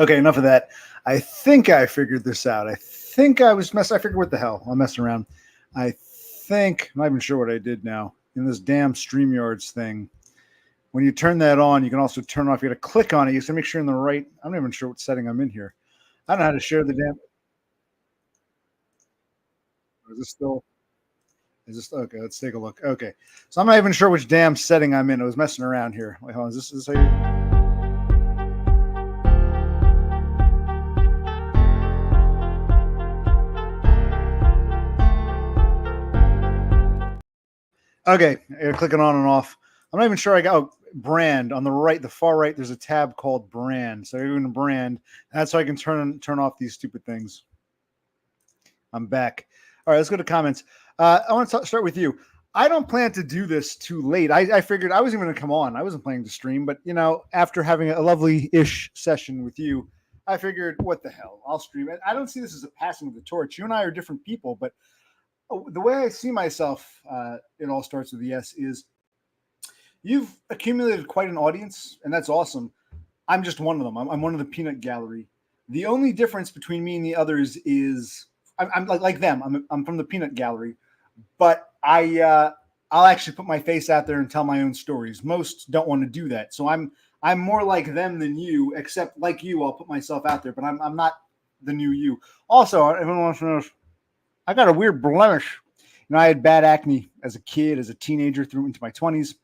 Okay, enough of that. I think I figured this out. I figured what the hell. I'm messing around. I'm not even sure what I did now. In this damn StreamYards thing. When you turn that on, you can also turn off. You got to click on it. You have to make sure you're in the right. I'm not even sure what setting I'm in here. I don't know how to share the damn. Is this still? Is this okay? Let's take a look. Okay, so I'm not even sure which damn setting I'm in. I was messing around here. Wait, hold on. Is this how you? Okay, clicking on and off. I'm not even sure I got brand on the right, the far right. There's a tab called brand. So you're in brand. That's how I can turn off these stupid things. I'm back. All right, let's go to comments. I want to start with you. I don't plan to do this too late. I figured I wasn't even going to come on. I wasn't planning to stream, but after having a lovely-ish session with you, I figured, what the hell? I'll stream it. I don't see this as a passing of the torch. You and I are different people, but the way I see myself, it all starts with yes, is you've accumulated quite an audience, and that's awesome. I'm just one of them. I'm one of the peanut gallery. The only difference between me and the others is I'm like them. I'm from the peanut gallery, but I'll actually put my face out there and tell my own stories. Most don't want to do that, so I'm more like them than you. Except like you, I'll put myself out there, but I'm not the new you. Also, everyone wants to know. I got a weird blemish. I had bad acne as a kid, as a teenager, through into my 20s.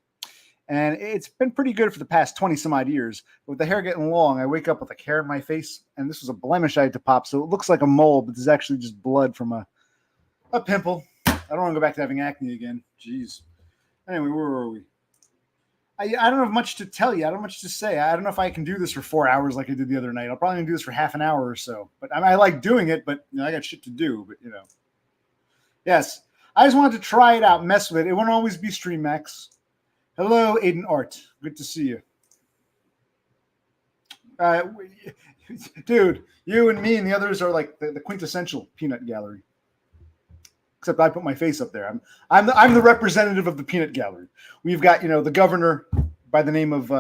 And it's been pretty good for the past 20 some odd years. But with the hair getting long, I wake up with like hair in my face. And this was a blemish I had to pop. So it looks like a mole, but there's actually just blood from a pimple. I don't want to go back to having acne again. Jeez. Anyway, where were we? I don't have much to tell you. I don't have much to say. I don't know if I can do this for 4 hours like I did the other night. I'll probably do this for half an hour or so. But I like doing it, but I got shit to do. But Yes, I just wanted to try it out, mess with it. It won't always be StreamX. Hello, Aiden Art. Good to see you. Dude, you and me and the others are like the quintessential peanut gallery. Except I put my face up there. I'm the representative of the peanut gallery. We've got, the governor by the name of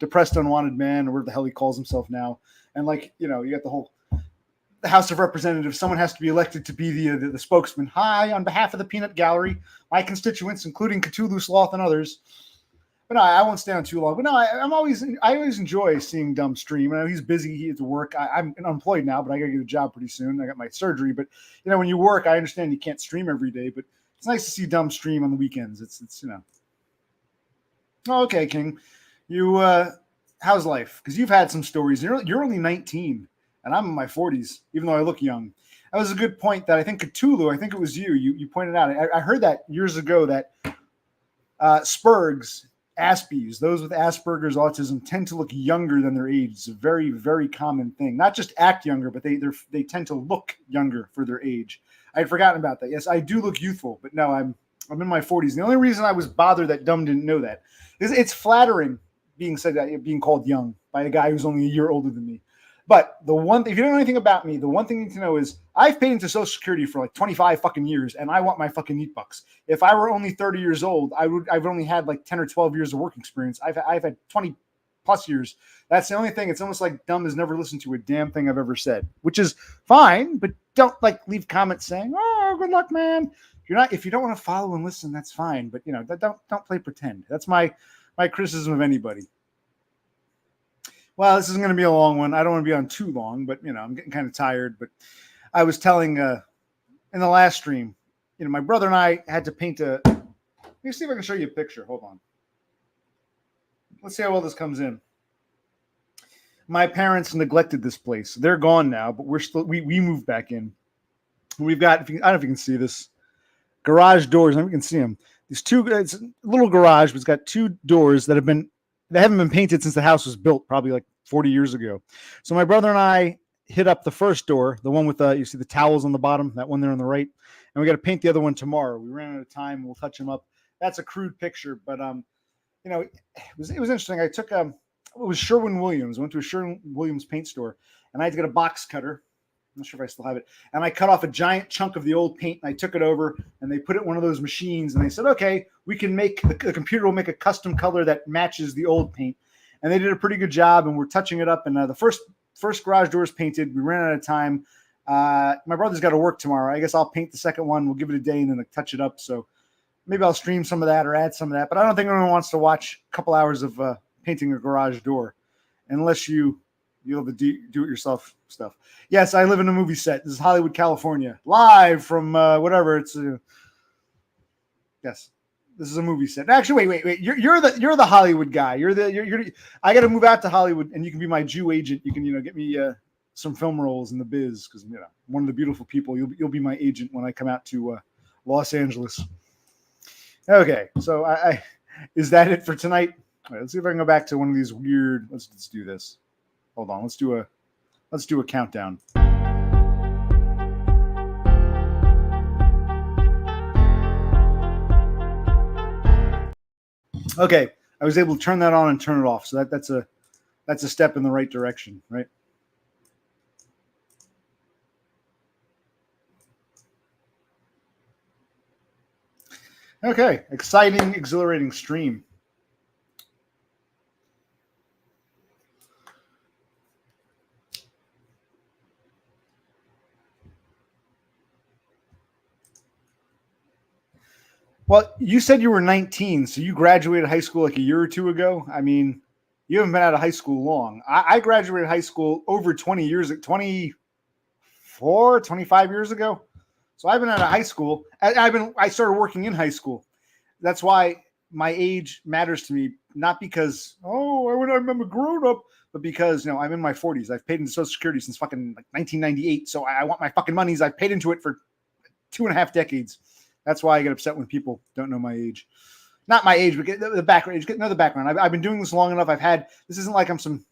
Depressed Unwanted Man, or whatever the hell he calls himself now. And you got the House of Representatives. Someone has to be elected to be the spokesman. Hi, on behalf of the peanut gallery, my constituents, including Cthulhu Sloth and others. But no, I won't stay on too long. But no, I always enjoy seeing Dumb stream. I know he's busy. He has to work. I'm unemployed now, but I got to get a job pretty soon. I got my surgery. But when you work, I understand you can't stream every day. But it's nice to see Dumb stream on the weekends. It's Oh, okay, King. You how's life? Because you've had some stories. You're only 19. And I'm in my 40s, even though I look young. That was a good point that I think Cthulhu, I think it was you pointed out. I heard that years ago that Spurgs, Aspies, those with Asperger's autism tend to look younger than their age. It's a very, very common thing. Not just act younger, but they tend to look younger for their age. I had forgotten about that. Yes, I do look youthful, but no, I'm in my 40s. The only reason I was bothered that Dumb didn't know that is it's flattering being called young by a guy who's only a year older than me. But if you don't know anything about me, the one thing you need to know is I've paid into Social Security for like 25 fucking years, and I want my fucking Nyte bucks. If I were only 30 years old, I've only had like 10 or 12 years of work experience. I've had 20 plus years. That's the only thing. It's almost like Dumb has never listened to a damn thing I've ever said, which is fine. But don't leave comments saying, "Oh, good luck, man." If you don't want to follow and listen, that's fine. But don't play pretend. That's my criticism of anybody. Well, this isn't going to be a long one. I don't want to be on too long, but I'm getting kind of tired. But I was telling in the last stream, my brother and I had to paint let me see if I can show you a picture. Hold on. Let's see how well this comes in. My parents neglected this place. They're gone now, but we moved back in. We've got, I don't know if you can see this, garage doors. I don't know if you can see them. It's a little garage, but it's got two doors that haven't been painted since the house was built, probably like 40 years ago. So my brother and I hit up the first door, the one with you see the towels on the bottom, that one there on the right, and we got to paint the other one tomorrow. We ran out of time. We'll touch them up. That's a crude picture, but it was interesting. I took it was Sherwin-Williams. I went to a Sherwin-Williams paint store, and I had to get a box cutter. I'm not sure if I still have it. And I cut off a giant chunk of the old paint, and I took it over, and they put it in one of those machines, and they said, okay, we can make the computer will make a custom color that matches the old paint. And they did a pretty good job, and we're touching it up. And the first first garage door is painted. We ran out of time. My brother's got to work tomorrow. I guess I'll paint the second one. We'll give it a day and then touch it up. So maybe I'll stream some of that or add some of that. But I don't think anyone wants to watch a couple hours of painting a garage door unless you have the do-it-yourself stuff. Yes, I live in a movie set. This is Hollywood, California, live from whatever it's. Yes, this is a movie set. Actually, wait. You're the Hollywood guy. I got to move out to Hollywood, and you can be my Jew agent. You can get me some film roles in the biz because one of the beautiful people. You'll be my agent when I come out to Los Angeles. Okay, so I is that it for tonight? All right, let's see if I can go back to one of these weird. Let's do this. Hold on. Let's do a countdown. Okay, I was able to turn that on and turn it off. So that's a step in the right direction, right? Okay, exciting, exhilarating stream. Well, you said you were 19, so you graduated high school like a year or two ago. I mean, you haven't been out of high school long. I graduated high school over 20 years, 24, 25 years ago. So I've been out of high school. I started working in high school. That's why my age matters to me, not because, I'm a grown up, but because, I'm in my 40s. I've paid into Social Security since fucking 1998. So I want my fucking monies. I've paid into it for 2.5 decades. That's why I get upset when people don't know my age. Not my age, but get the background. Know the background. I've been doing this long enough. This isn't like I'm some,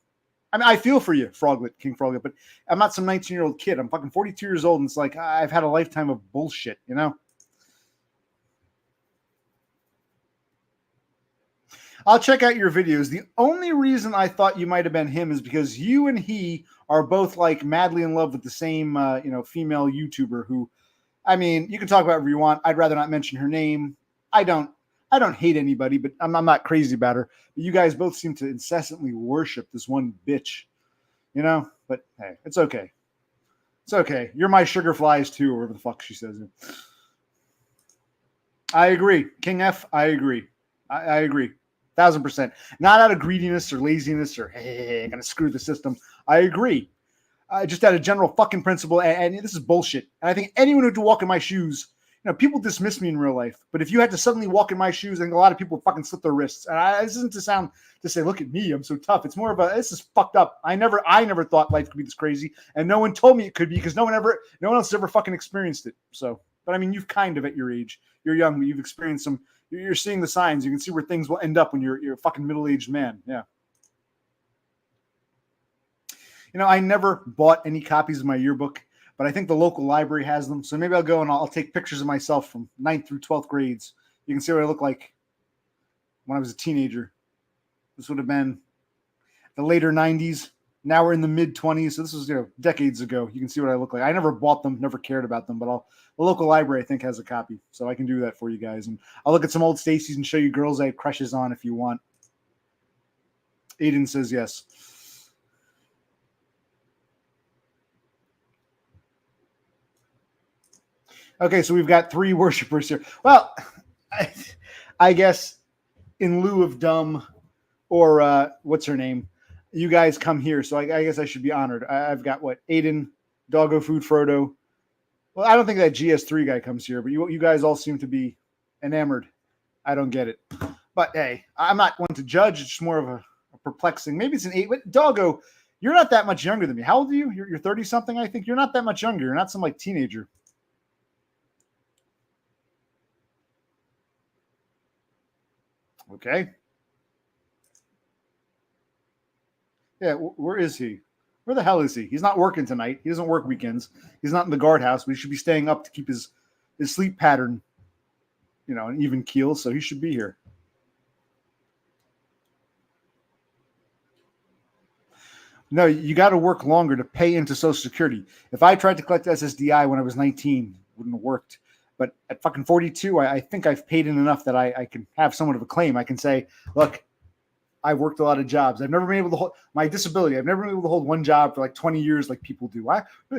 I feel for you, King Froglet, but I'm not some 19-year-old kid. I'm fucking 42 years old, and it's like I've had a lifetime of bullshit, I'll check out your videos. The only reason I thought you might have been him is because you and he are both like madly in love with the same, female YouTuber who, you can talk about whatever you want. I'd rather not mention her name. I don't hate anybody, but I'm not crazy about her. But you guys both seem to incessantly worship this one bitch, But hey, it's okay. It's okay. You're my sugar flies too, or whatever the fuck she says. I agree. King F, I agree. I agree. 1,000%. Not out of greediness or laziness or, hey, I'm going to screw the system. I agree. Just out of general fucking principle, and this is bullshit. And I think anyone who would walk in my shoes, people dismiss me in real life, but if you had to suddenly walk in my shoes, I think a lot of people would fucking slit their wrists. And this isn't to say, look at me, I'm so tough. It's more of this is fucked up. I never thought life could be this crazy, and no one told me it could be because no one else has ever fucking experienced it. So, but you've kind of at your age, you're young, but you've experienced some. You're seeing the signs. You can see where things will end up when you're a fucking middle-aged man. Yeah. I never bought any copies of my yearbook, but I think the local library has them. So maybe I'll go and I'll take pictures of myself from 9th through 12th grades. You can see what I look like when I was a teenager. This would have been the later 90s. Now we're in the mid-20s. So this was decades ago. You can see what I look like. I never bought them, never cared about them, but the local library, I think, has a copy. So I can do that for you guys. And I'll look at some old Stacy's and show you girls I had crushes on if you want. Aiden says yes. Okay, so we've got 3 worshipers here. Well, I guess in lieu of dumb or what's her name, you guys come here. So I guess I should be honored. I've got Aiden, Doggo Food, Frodo. Well, I don't think that GS3 guy comes here, but you guys all seem to be enamored. I don't get it. But hey, I'm not one to judge. It's more of a perplexing. Maybe it's an 8. But Doggo, you're not that much younger than me. How old are you? You're 30-something, I think. You're not that much younger. You're not some teenager. Okay. Yeah, where is he? Where the hell is he? He's not working tonight. He doesn't work weekends. He's not in the guardhouse, but he should be staying up to keep his sleep pattern, an even keel, so he should be here. No, you got to work longer to pay into Social Security. If I tried to collect SSDI when I was 19, it wouldn't have worked. But at fucking 42, I think I've paid in enough that I can have somewhat of a claim. I can say, look, I've worked a lot of jobs. I've never been able to hold my disability. I've never been able to hold one job for like 20 years like people do.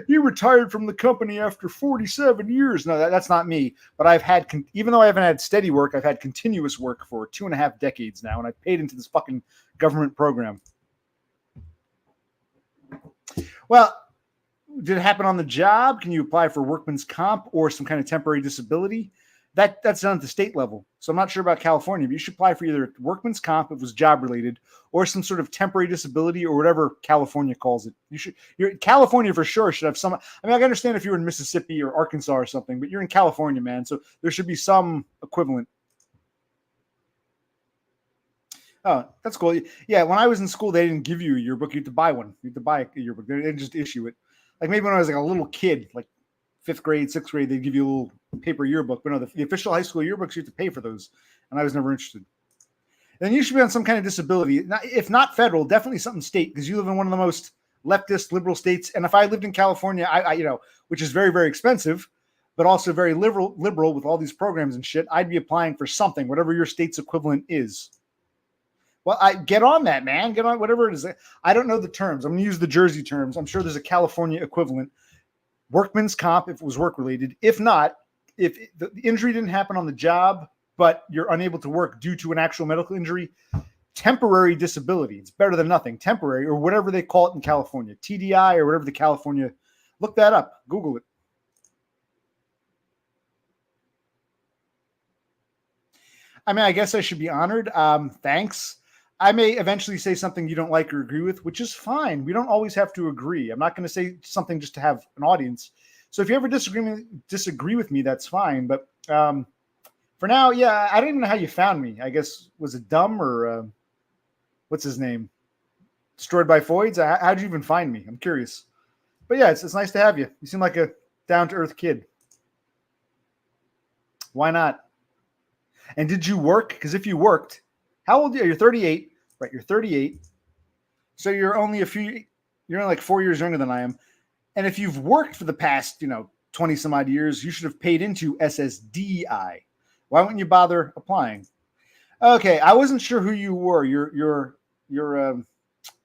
You retired from the company after 47 years. No, that's not me. But I've had, even though I haven't had steady work, I've had continuous work for 2.5 decades now. And I've paid into this fucking government program. Well, did it happen on the job? Can you apply for workman's comp or some kind of temporary disability? That's done at the state level. So I'm not sure about California, but you should apply for either workman's comp if it was job related or some sort of temporary disability or whatever California calls it. California for sure should have some. I mean, I can understand if you were in Mississippi or Arkansas or something, but you're in California, man. So there should be some equivalent. Oh, that's cool. Yeah, when I was in school, they didn't give you a yearbook. You had to buy one. You had to buy a yearbook. They didn't just issue it. Like maybe when I was like a little kid, like 5th grade, 6th grade, they'd give you a little paper yearbook. But no, the official high school yearbooks, you have to pay for those. And I was never interested. And then you should be on some kind of disability. If not federal, definitely something state, because you live in one of the most leftist liberal states. And if I lived in California, I which is very, very expensive, but also very liberal with all these programs and shit, I'd be applying for something, whatever your state's equivalent is. Well, get on that, man. Get on whatever it is. I don't know the terms. I'm going to use the Jersey terms. I'm sure there's a California equivalent. Workman's comp if it was work-related. If not, if the injury didn't happen on the job, but you're unable to work due to an actual medical injury, temporary disability. It's better than nothing. Temporary, or whatever they call it in California. TDI or whatever the California. Look that up. Google it. I mean, I guess I should be honored. Thanks. I may eventually say something you don't like or agree with, which is fine. We don't always have to agree. I'm not going to say something just to have an audience. So if you ever disagree with me, that's fine. But for now, yeah, I don't even know how you found me. I guess, was it Dumb or what's his name? Destroyed by Foids? How'd you even find me? I'm curious. But yeah, it's nice to have you. You seem like a down-to-earth kid. Why not? And did you work? Because if you worked, how old are you? You're 38. Right, you're 38. So you're only like 4 years younger than I am. And if you've worked for the past, 20 some odd years, you should have paid into SSDI. Why wouldn't you bother applying? Okay, I wasn't sure who you were. You're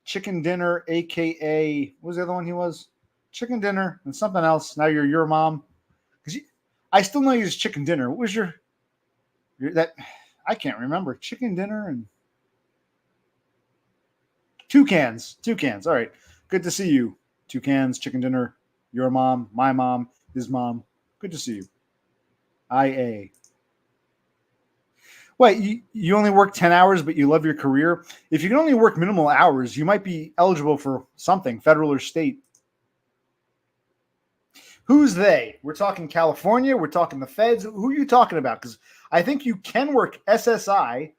Chicken Dinner, aka what was the other one he was? Chicken Dinner and something else. Now you're your mom. Because I still know you as Chicken Dinner. What was your that? I can't remember. Chicken Dinner and Toucans. All right. Good to see you. Toucans, Chicken Dinner, your mom, my mom, his mom. Good to see you. IA. Wait, you only work 10 hours, but you love your career? If you can only work minimal hours, you might be eligible for something, federal or state. Who's they? We're talking California. We're talking the feds. Who are you talking about? Because I think you can work SSI.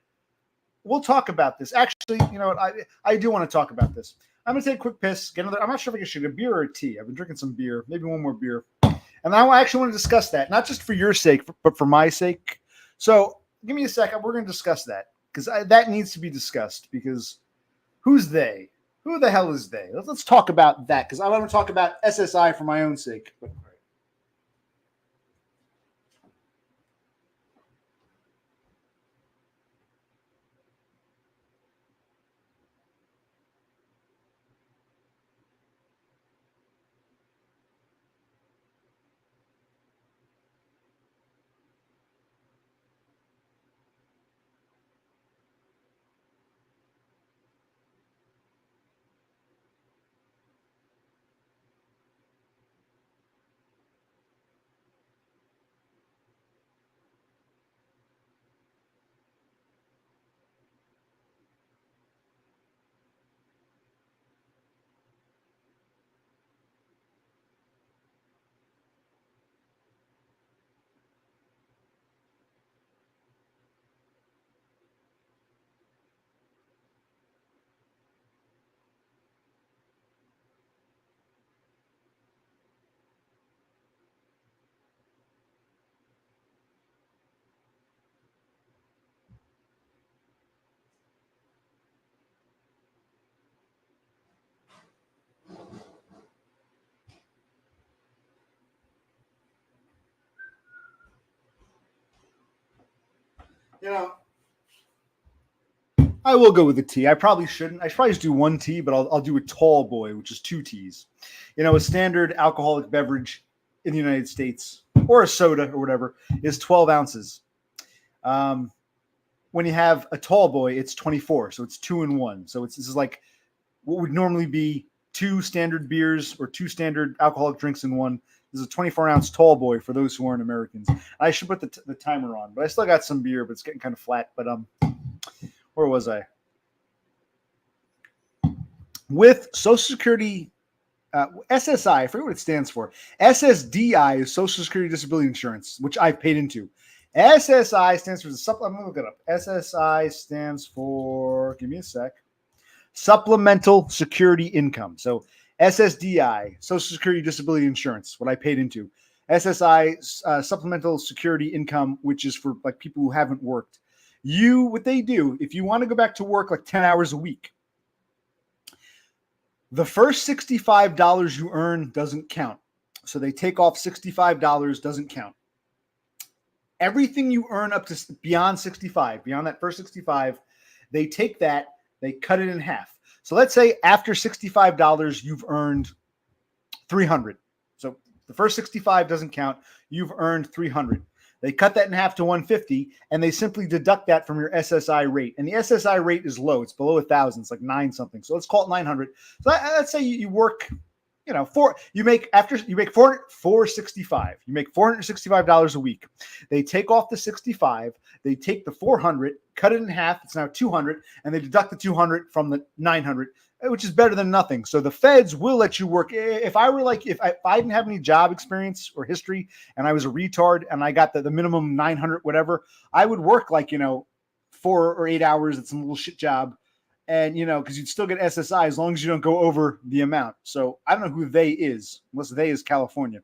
We'll talk about this. Actually, you know what? I do want to talk about this. I'm going to take a quick piss. Get another. I'm not sure if I should get a beer or a tea. I've been drinking some beer. Maybe one more beer. And I actually want to discuss that, not just for your sake, but for my sake. So give me a second. We're going to discuss that because that needs to be discussed. Because who's they? Who the hell is they? Let's talk about that because I want to talk about SSI for my own sake. But, I will go with a tea. I probably shouldn't. I should probably just do one tea, but I'll do a tall boy, which is 2 teas. You know, a standard alcoholic beverage in the United States, or a soda or whatever, is 12 ounces. When you have a tall boy, it's 24. So it's 2 in 1. So this is like what would normally be 2 standard beers or 2 standard alcoholic drinks in one. This is a 24-ounce tall boy for those who aren't Americans. I should put the timer on, but I still got some beer, but it's getting kind of flat. But where was I? With Social Security, SSI, I forget what it stands for. SSDI is Social Security Disability Insurance, which I've paid into. SSI stands for the supplement. I'm going to look it up. SSI stands for, give me a sec, Supplemental Security Income. So SSDI, Social Security Disability Insurance, what I paid into. SSI, Supplemental Security Income, which is for like people who haven't worked. What they do, if you want to go back to work like 10 hours a week, the first $65 you earn doesn't count. So they take off $65, doesn't count. Everything you earn up to beyond 65, beyond that first 65, they take that, they cut it in half. So let's say after $65, you've earned $300. So the first 65 doesn't count. You've earned $300. They cut that in half to $150, and they simply deduct that from your SSI rate. And the SSI rate is low. It's below 1,000. It's like 9 something. So let's call it 900. So let's say you work, you make $465. You make $465 a week. They take off the 65. They take the 400, cut it in half. It's now 200, and they deduct the 200 from the 900, which is better than nothing. So the feds will let you work. If I didn't have any job experience or history, and I was a retard, and I got the minimum 900, whatever, I would work 4 or 8 hours at some little shit job. And, because you'd still get SSI as long as you don't go over the amount. So I don't know who they is, unless they is California.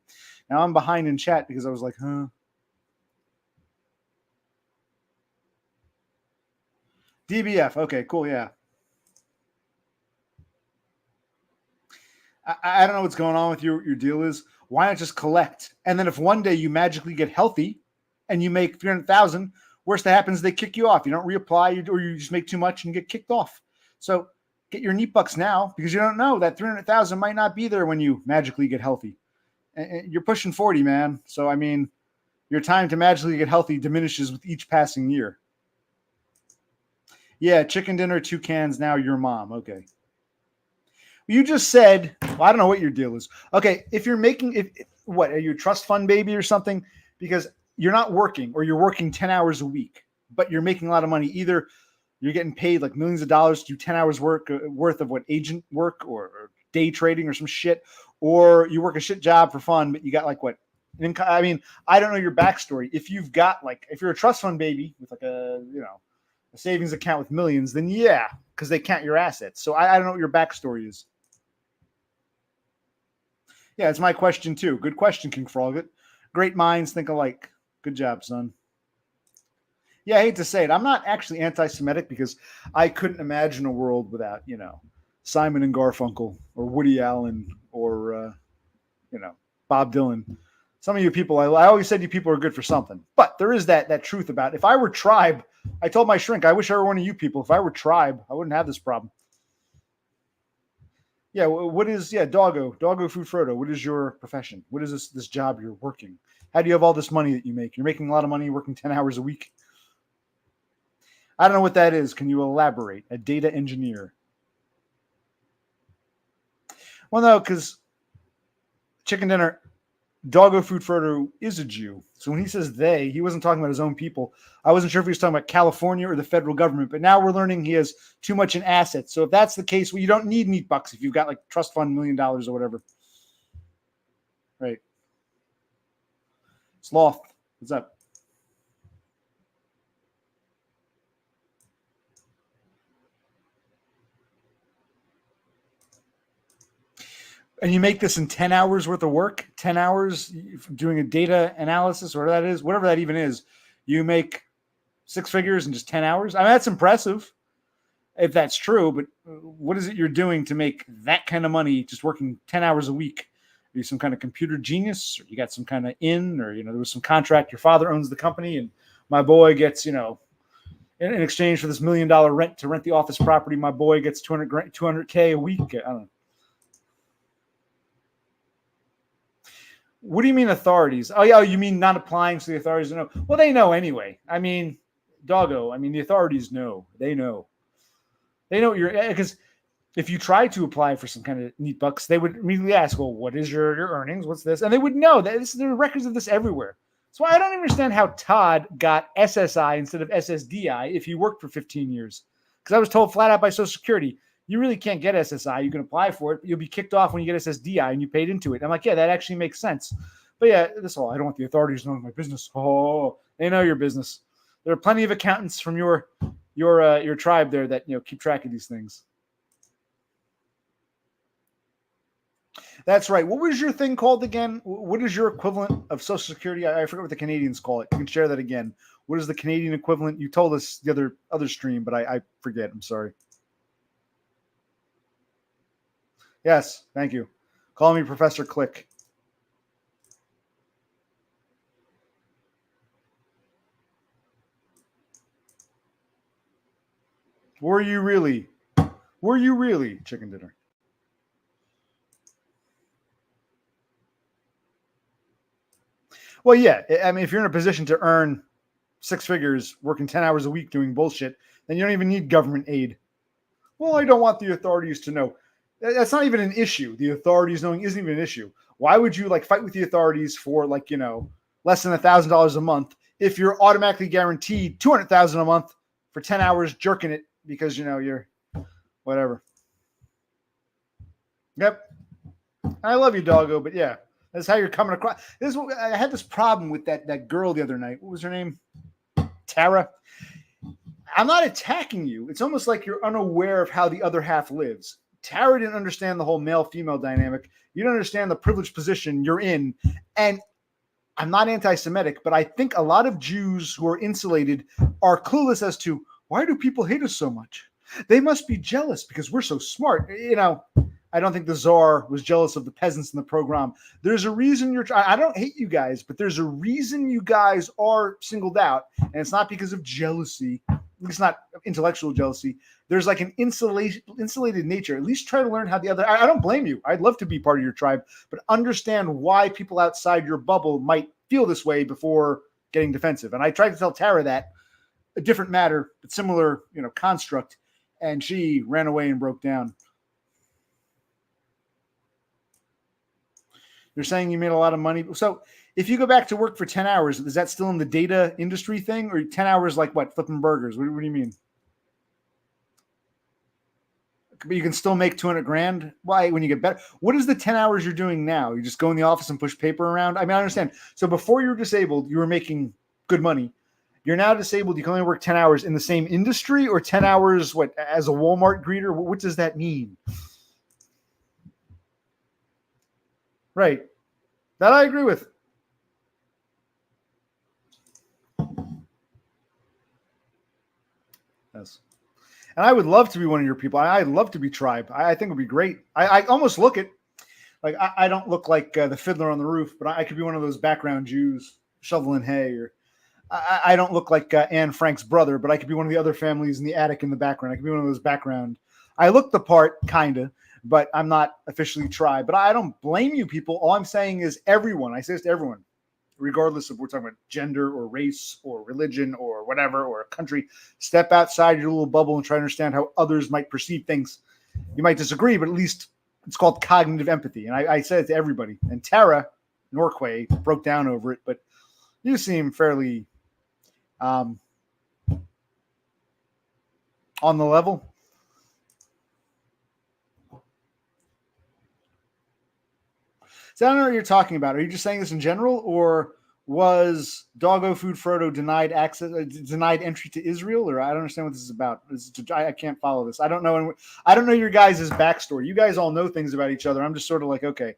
Now I'm behind in chat because I was like, huh? DBF. Okay, cool. Yeah. I don't know what's going on with your deal is. Why not just collect? And then if one day you magically get healthy and you make 300,000, worst that happens, they kick you off. You don't reapply or you just make too much and get kicked off. So get your Nyte bucks now because you don't know that 300,000 might not be there when you magically get healthy. And you're pushing 40, man. So, I mean, your time to magically get healthy diminishes with each passing year. Yeah, chicken dinner, 2 cans, now your mom. Okay. You just said, well, I don't know what your deal is. Okay, if you're making, what, are you a trust fund baby or something? Because you're not working or you're working 10 hours a week, but you're making a lot of money. Either you're getting paid like millions of dollars to do 10 hours worth of agent work or day trading or some shit, or you work a shit job for fun, but you got like what? I mean, I don't know your backstory. If you've got if you're a trust fund baby with like a savings account with millions, then yeah, because they count your assets. So I don't know what your backstory is. Yeah, it's my question too. Good question, King Froglet. Great minds think alike. Good job, son. Yeah, I hate to say it. I'm not actually anti-Semitic because I couldn't imagine a world without, Simon and Garfunkel or Woody Allen or, Bob Dylan. Some of you people, I always said you people are good for something. But there is that truth about it. If I were Tribe, I told my shrink, I wish I were one of you people. If I were Tribe, I wouldn't have this problem. Yeah, Doggo Food Frodo, what is your profession? What is this job you're working? How do you have all this money that you make? You're making a lot of money working 10 hours a week. I don't know what that is. Can you elaborate? A data engineer. Well, no, because chicken dinner, Doggo Food Frodo is a Jew. So when he says they, he wasn't talking about his own people. I wasn't sure if he was talking about California or the federal government, but now we're learning he has too much in assets. So if that's the case, well, you don't need Nyte bucks if you've got like trust fund $1 million or whatever. Right. Sloth, what's up? And you make this in 10 hours worth of work, 10 hours doing a data analysis, whatever that is, whatever that even is. You make 6 figures in just 10 hours. I mean, that's impressive if that's true, but what is it you're doing to make that kind of money just working 10 hours a week? Are you some kind of computer genius, or you got some kind of or, there was some contract. Your father owns the company and my boy gets, in exchange for this $1 million rent to rent the office property, my boy gets 200K a week. I don't know. What do you mean authorities? Oh, yeah, you mean not applying so the authorities know? Well, they know anyway. I mean, doggo, I mean, the authorities know. They know. They know what you're, because if you try to apply for some kind of neat bucks, they would immediately ask, well, what is your earnings? What's this? And they would know that there are records of this everywhere. So I don't understand how Todd got SSI instead of SSDI if he worked for 15 years. Because I was told flat out by Social Security, you really can't get SSI. You can apply for it, but you'll be kicked off when you get SSDI and you paid into it. I'm like, yeah, that actually makes sense. But yeah, this whole, I don't want the authorities knowing my business. Oh, they know your business. There are plenty of accountants from your tribe there that keep track of these things. That's right. What was your thing called again? What is your equivalent of Social Security? I forget what the Canadians call it. You can share that again. What is the Canadian equivalent? You told us the other stream, but I forget. I'm sorry. Yes, thank you. Call me Professor Click. Were you really? Were you really? Chicken dinner. Well, yeah. I mean, if you're in a position to earn 6 figures, working 10 hours a week doing bullshit, then you don't even need government aid. Well, I don't want the authorities to know. That's not even an issue. The authorities knowing isn't even an issue. Why would you fight with the authorities for less than $1,000 a month if you're automatically guaranteed $200,000 a month for 10 hours jerking it because you're whatever. Yep. I love you, doggo, but yeah, that's how you're coming across. I had this problem with that girl the other night. What was her name? Tara. I'm not attacking you. It's almost like you're unaware of how the other half lives. Tara didn't understand the whole male-female dynamic. You don't understand the privileged position you're in. And I'm not anti-Semitic, but I think a lot of Jews who are insulated are clueless as to why do people hate us so much? They must be jealous because we're so smart. I don't think the Tsar was jealous of the peasants in the program. There's a reason I don't hate you guys, but there's a reason you guys are singled out. And it's not because of jealousy. It's not intellectual jealousy. There's an insulated nature. At least try to learn how the other. I don't blame you. I'd love to be part of your tribe, but understand why people outside your bubble might feel this way before getting defensive. And I tried to tell Tara that, a different matter, but similar, construct, and she ran away and broke down. You're saying you made a lot of money. So if you go back to work for 10 hours, is that still in the data industry thing, or 10 hours like what? Flipping burgers? What do you mean? But you can still make 200 grand. Why? When you get better, what is the 10 hours you're doing now? You just go in the office and push paper around. I mean, I understand. So before you were disabled, you were making good money. You're now disabled. You can only work 10 hours in the same industry, or 10 hours, as a Walmart greeter? What does that mean? Right. That I agree with. Yes. And I would love to be one of your people. I'd love to be tribe. I think it would be great. I almost look it. I don't look like the fiddler on the roof, but I could be one of those background Jews shoveling hay. Or I don't look like Anne Frank's brother, but I could be one of the other families in the attic in the background. I could be one of those background. I look the part, kind of, but I'm not officially tribe. But I don't blame you people. All I'm saying is everyone. I say this to everyone, regardless of we're talking about gender or race or religion or whatever, or a country, step outside your little bubble and try to understand how others might perceive things. You might disagree, but at least it's called cognitive empathy. And I said it to everybody. And Tara Norquay broke down over it, but you seem fairly on the level. So I don't know what you're talking about. Are you just saying this in general, or was Doggo Food Frodo denied entry to Israel? Or I don't understand what this is about. I can't follow this. I don't know. I don't know your guys' backstory. You guys all know things about each other. I'm just sort of like, okay.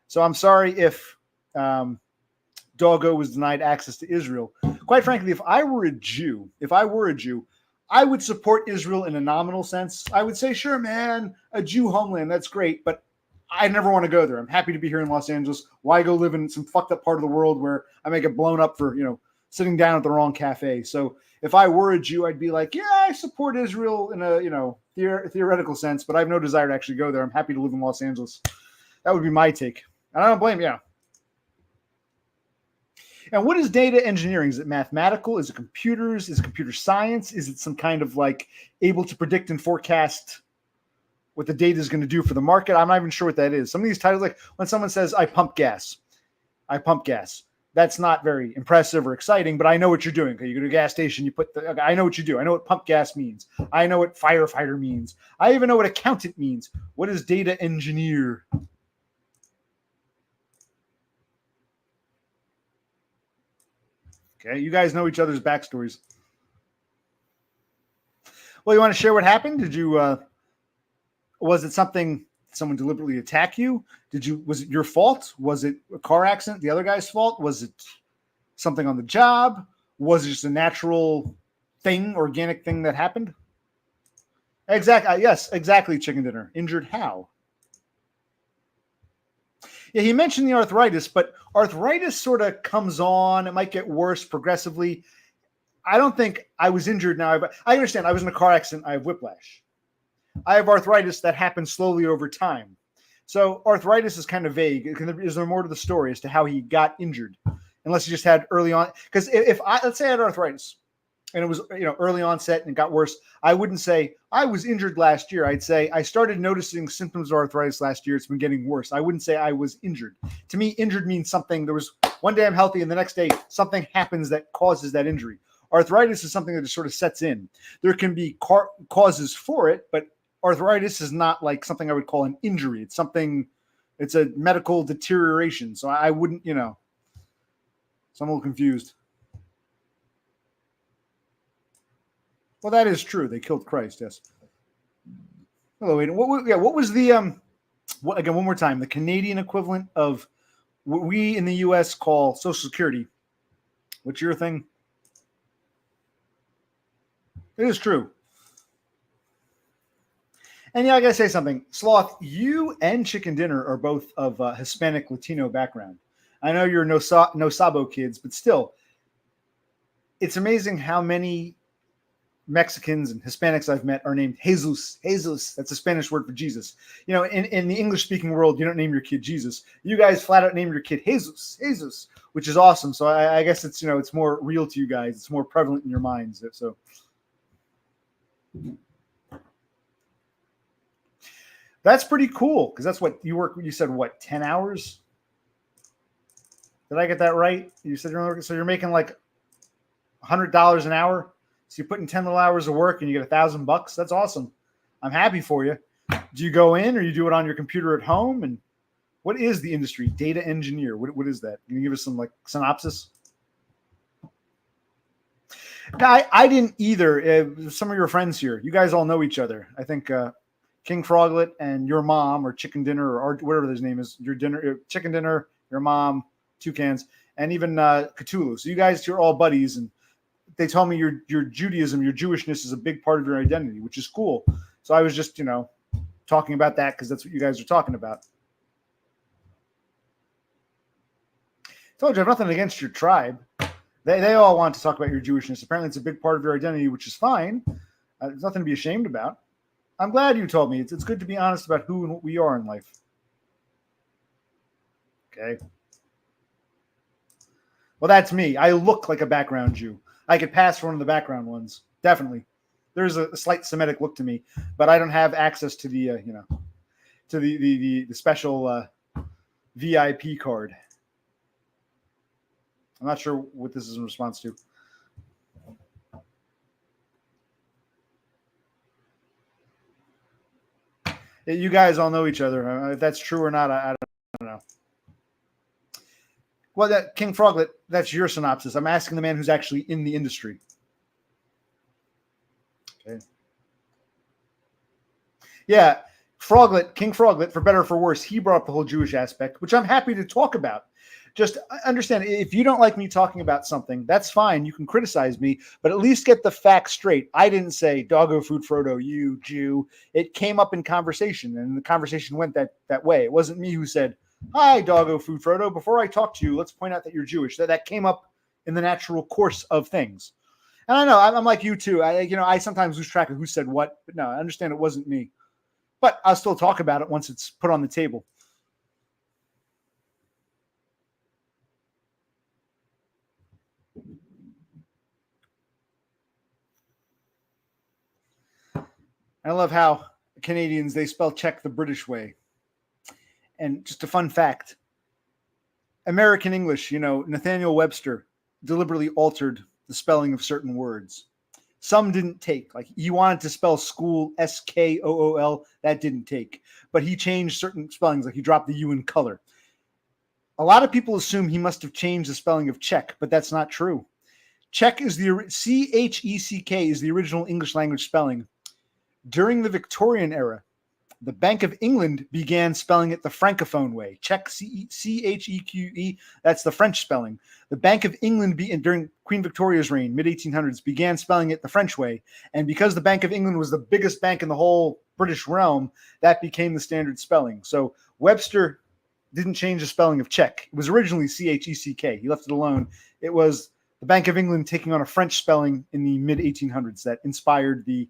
So I'm sorry if Doggo was denied access to Israel. Quite frankly, if I were a Jew, I would support Israel in a nominal sense. I would say, sure, man, a Jew homeland, that's great, but I never want to go there. I'm happy to be here in Los Angeles. Why go live in some fucked up part of the world where I may get blown up for, sitting down at the wrong cafe. So if I were a Jew, I'd be like, yeah, I support Israel in a theoretical sense, but I have no desire to actually go there. I'm happy to live in Los Angeles. That would be my take. And I don't blame you. And what is data engineering? Is it mathematical? Is it computers? Is it computer science? Is it some kind of like able to predict and forecast what the data is going to do for the market? I'm not even sure what that is. Some of these titles, like when someone says, I pump gas. That's not very impressive or exciting, but I know what you're doing. Okay, you go to a gas station, I know what you do. I know what pump gas means. I know what firefighter means. I even know what accountant means. What is data engineer? Okay, you guys know each other's backstories. Well, you want to share what happened? Did you, was it something, someone deliberately attack you? Was it your fault? Was it a car accident, the other guy's fault? Was it something on the job? Was it just a natural thing, organic thing that happened? Exactly. Yes, exactly. Chicken dinner. Injured how? Yeah, he mentioned the arthritis, but arthritis sort of comes on. It might get worse progressively. I don't think I was injured now. I understand. I was in a car accident. I have whiplash. I have arthritis that happens slowly over time. So arthritis is kind of vague. Is there more to the story as to how he got injured? Unless he just had early on. Because let's say I had arthritis and it was early onset and it got worse, I wouldn't say I was injured last year. I'd say I started noticing symptoms of arthritis last year. It's been getting worse. I wouldn't say I was injured. To me, injured means something. There was one day I'm healthy and the next day something happens that causes that injury. Arthritis is something that just sort of sets in. There can be causes for it, but arthritis is not like something I would call an injury. It's a medical deterioration. So I wouldn't, so I'm a little confused. Well, that is true. They killed Christ. Yes. Hello, Aiden. What was the, again, one more time, the Canadian equivalent of what we in the U.S. call Social Security. What's your thing? It is true. And I got to say something. Sloth, you and Chicken Dinner are both of Hispanic Latino background. I know you're no Sabo kids, but still, it's amazing how many Mexicans and Hispanics I've met are named Jesus. Jesus, that's a Spanish word for Jesus. In the English-speaking world, you don't name your kid Jesus. You guys flat out name your kid Jesus, Jesus, which is awesome. So I guess it's, it's more real to you guys. It's more prevalent in your minds. So. That's pretty cool because that's what you work. You said what, 10 hours? Did I get that right? You said you're making like $100 an hour. So you're putting 10 little hours of work and you get $1,000. That's awesome. I'm happy for you. Do you go in or you do it on your computer at home? And what is the industry? Data engineer. What is that? Can you give us some like synopsis? No, I didn't either. Some of your friends here, you guys all know each other. I think King Froglet and your mom, or Chicken Dinner, or whatever his name is, Chicken Dinner, your mom, Toucans, and even Cthulhu. So you guys, you're all buddies, and they told me your Judaism, your Jewishness is a big part of your identity, which is cool. So I was just, talking about that because that's what you guys are talking about. I told you I have nothing against your tribe. They all want to talk about your Jewishness. Apparently, it's a big part of your identity, which is fine. There's nothing to be ashamed about. I'm glad you told me. It's good to be honest about who and what we are in life. Okay. Well, that's me. I look like a background Jew. I could pass for one of the background ones. Definitely. There's a slight Semitic look to me, but I don't have access to the, to the special VIP card. I'm not sure what this is in response to. You guys all know each other. If that's true or not, I don't know. Well, that King Froglet, that's your synopsis. I'm asking the man who's actually in the industry. Okay. Yeah, Froglet, King Froglet, for better or for worse, he brought up the whole Jewish aspect, which I'm happy to talk about. Just understand, if you don't like me talking about something, that's fine. You can criticize me, but at least get the facts straight. I didn't say, doggo food Frodo, you Jew. It came up in conversation, and the conversation went that way. It wasn't me who said, hi, doggo food Frodo. Before I talk to you, let's point out that you're Jewish. That came up in the natural course of things. And I know I'm like you too. I sometimes lose track of who said what, but no, I understand it wasn't me. But I'll still talk about it once it's put on the table. I love how Canadians, they spell check the British way. And just a fun fact, American English, Nathaniel Webster deliberately altered the spelling of certain words. Some didn't take. Like, he wanted to spell school Skool. That didn't take. But he changed certain spellings, like he dropped the U in color. A lot of people assume he must have changed the spelling of check, but that's not true. Czech is Check is the original English language spelling. During the Victorian era, the Bank of England began spelling it the Francophone way. Czech, Cheque. That's the French spelling. The Bank of England, during Queen Victoria's reign, mid-1800s, began spelling it the French way. And because the Bank of England was the biggest bank in the whole British realm, that became the standard spelling. So Webster didn't change the spelling of Czech. It was originally Check. He left it alone. It was the Bank of England taking on a French spelling in the mid-1800s that inspired the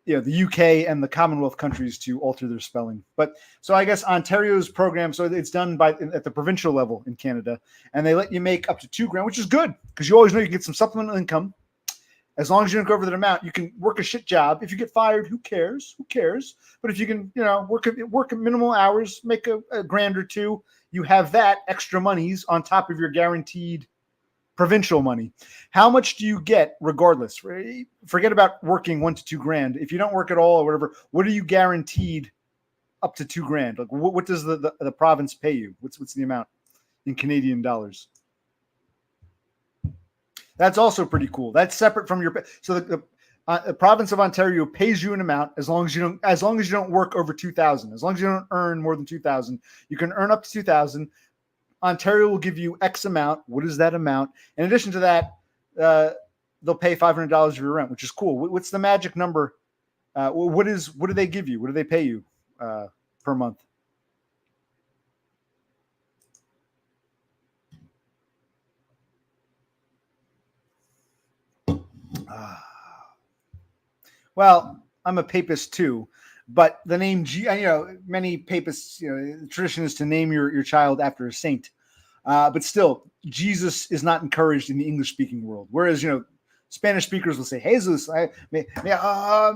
UK and the Commonwealth countries to alter their spelling. But so I guess Ontario's program, so it's done at the provincial level in Canada, and they let you make up to $2,000, which is good because you always know you can get some supplemental income. As long as you don't go over that amount, you can work a shit job. If you get fired, who cares? Who cares? But if you can, work minimal hours, make a $1,000 or $2,000, you have that extra monies on top of your guaranteed provincial money. How much do you get regardless? Forget about working $1,000 to $2,000. If you don't work at all or whatever, what are you guaranteed up to $2,000? Like, what does the province pay you? What's the amount in Canadian dollars? That's also pretty cool. That's separate from your. So the province of Ontario pays you an amount as long as you don't work over 2,000. As long as you don't earn more than 2,000, you can earn up to 2,000. Ontario will give you X amount. What is that amount? In addition to that, they'll pay $500 of your rent, which is cool. What's the magic number? What do they give you? What do they pay you per month? Well, I'm a papist too, but the name, many papists, the tradition is to name your child after a saint. But still, Jesus is not encouraged in the English-speaking world. Whereas, Spanish speakers will say Jesus, mijo,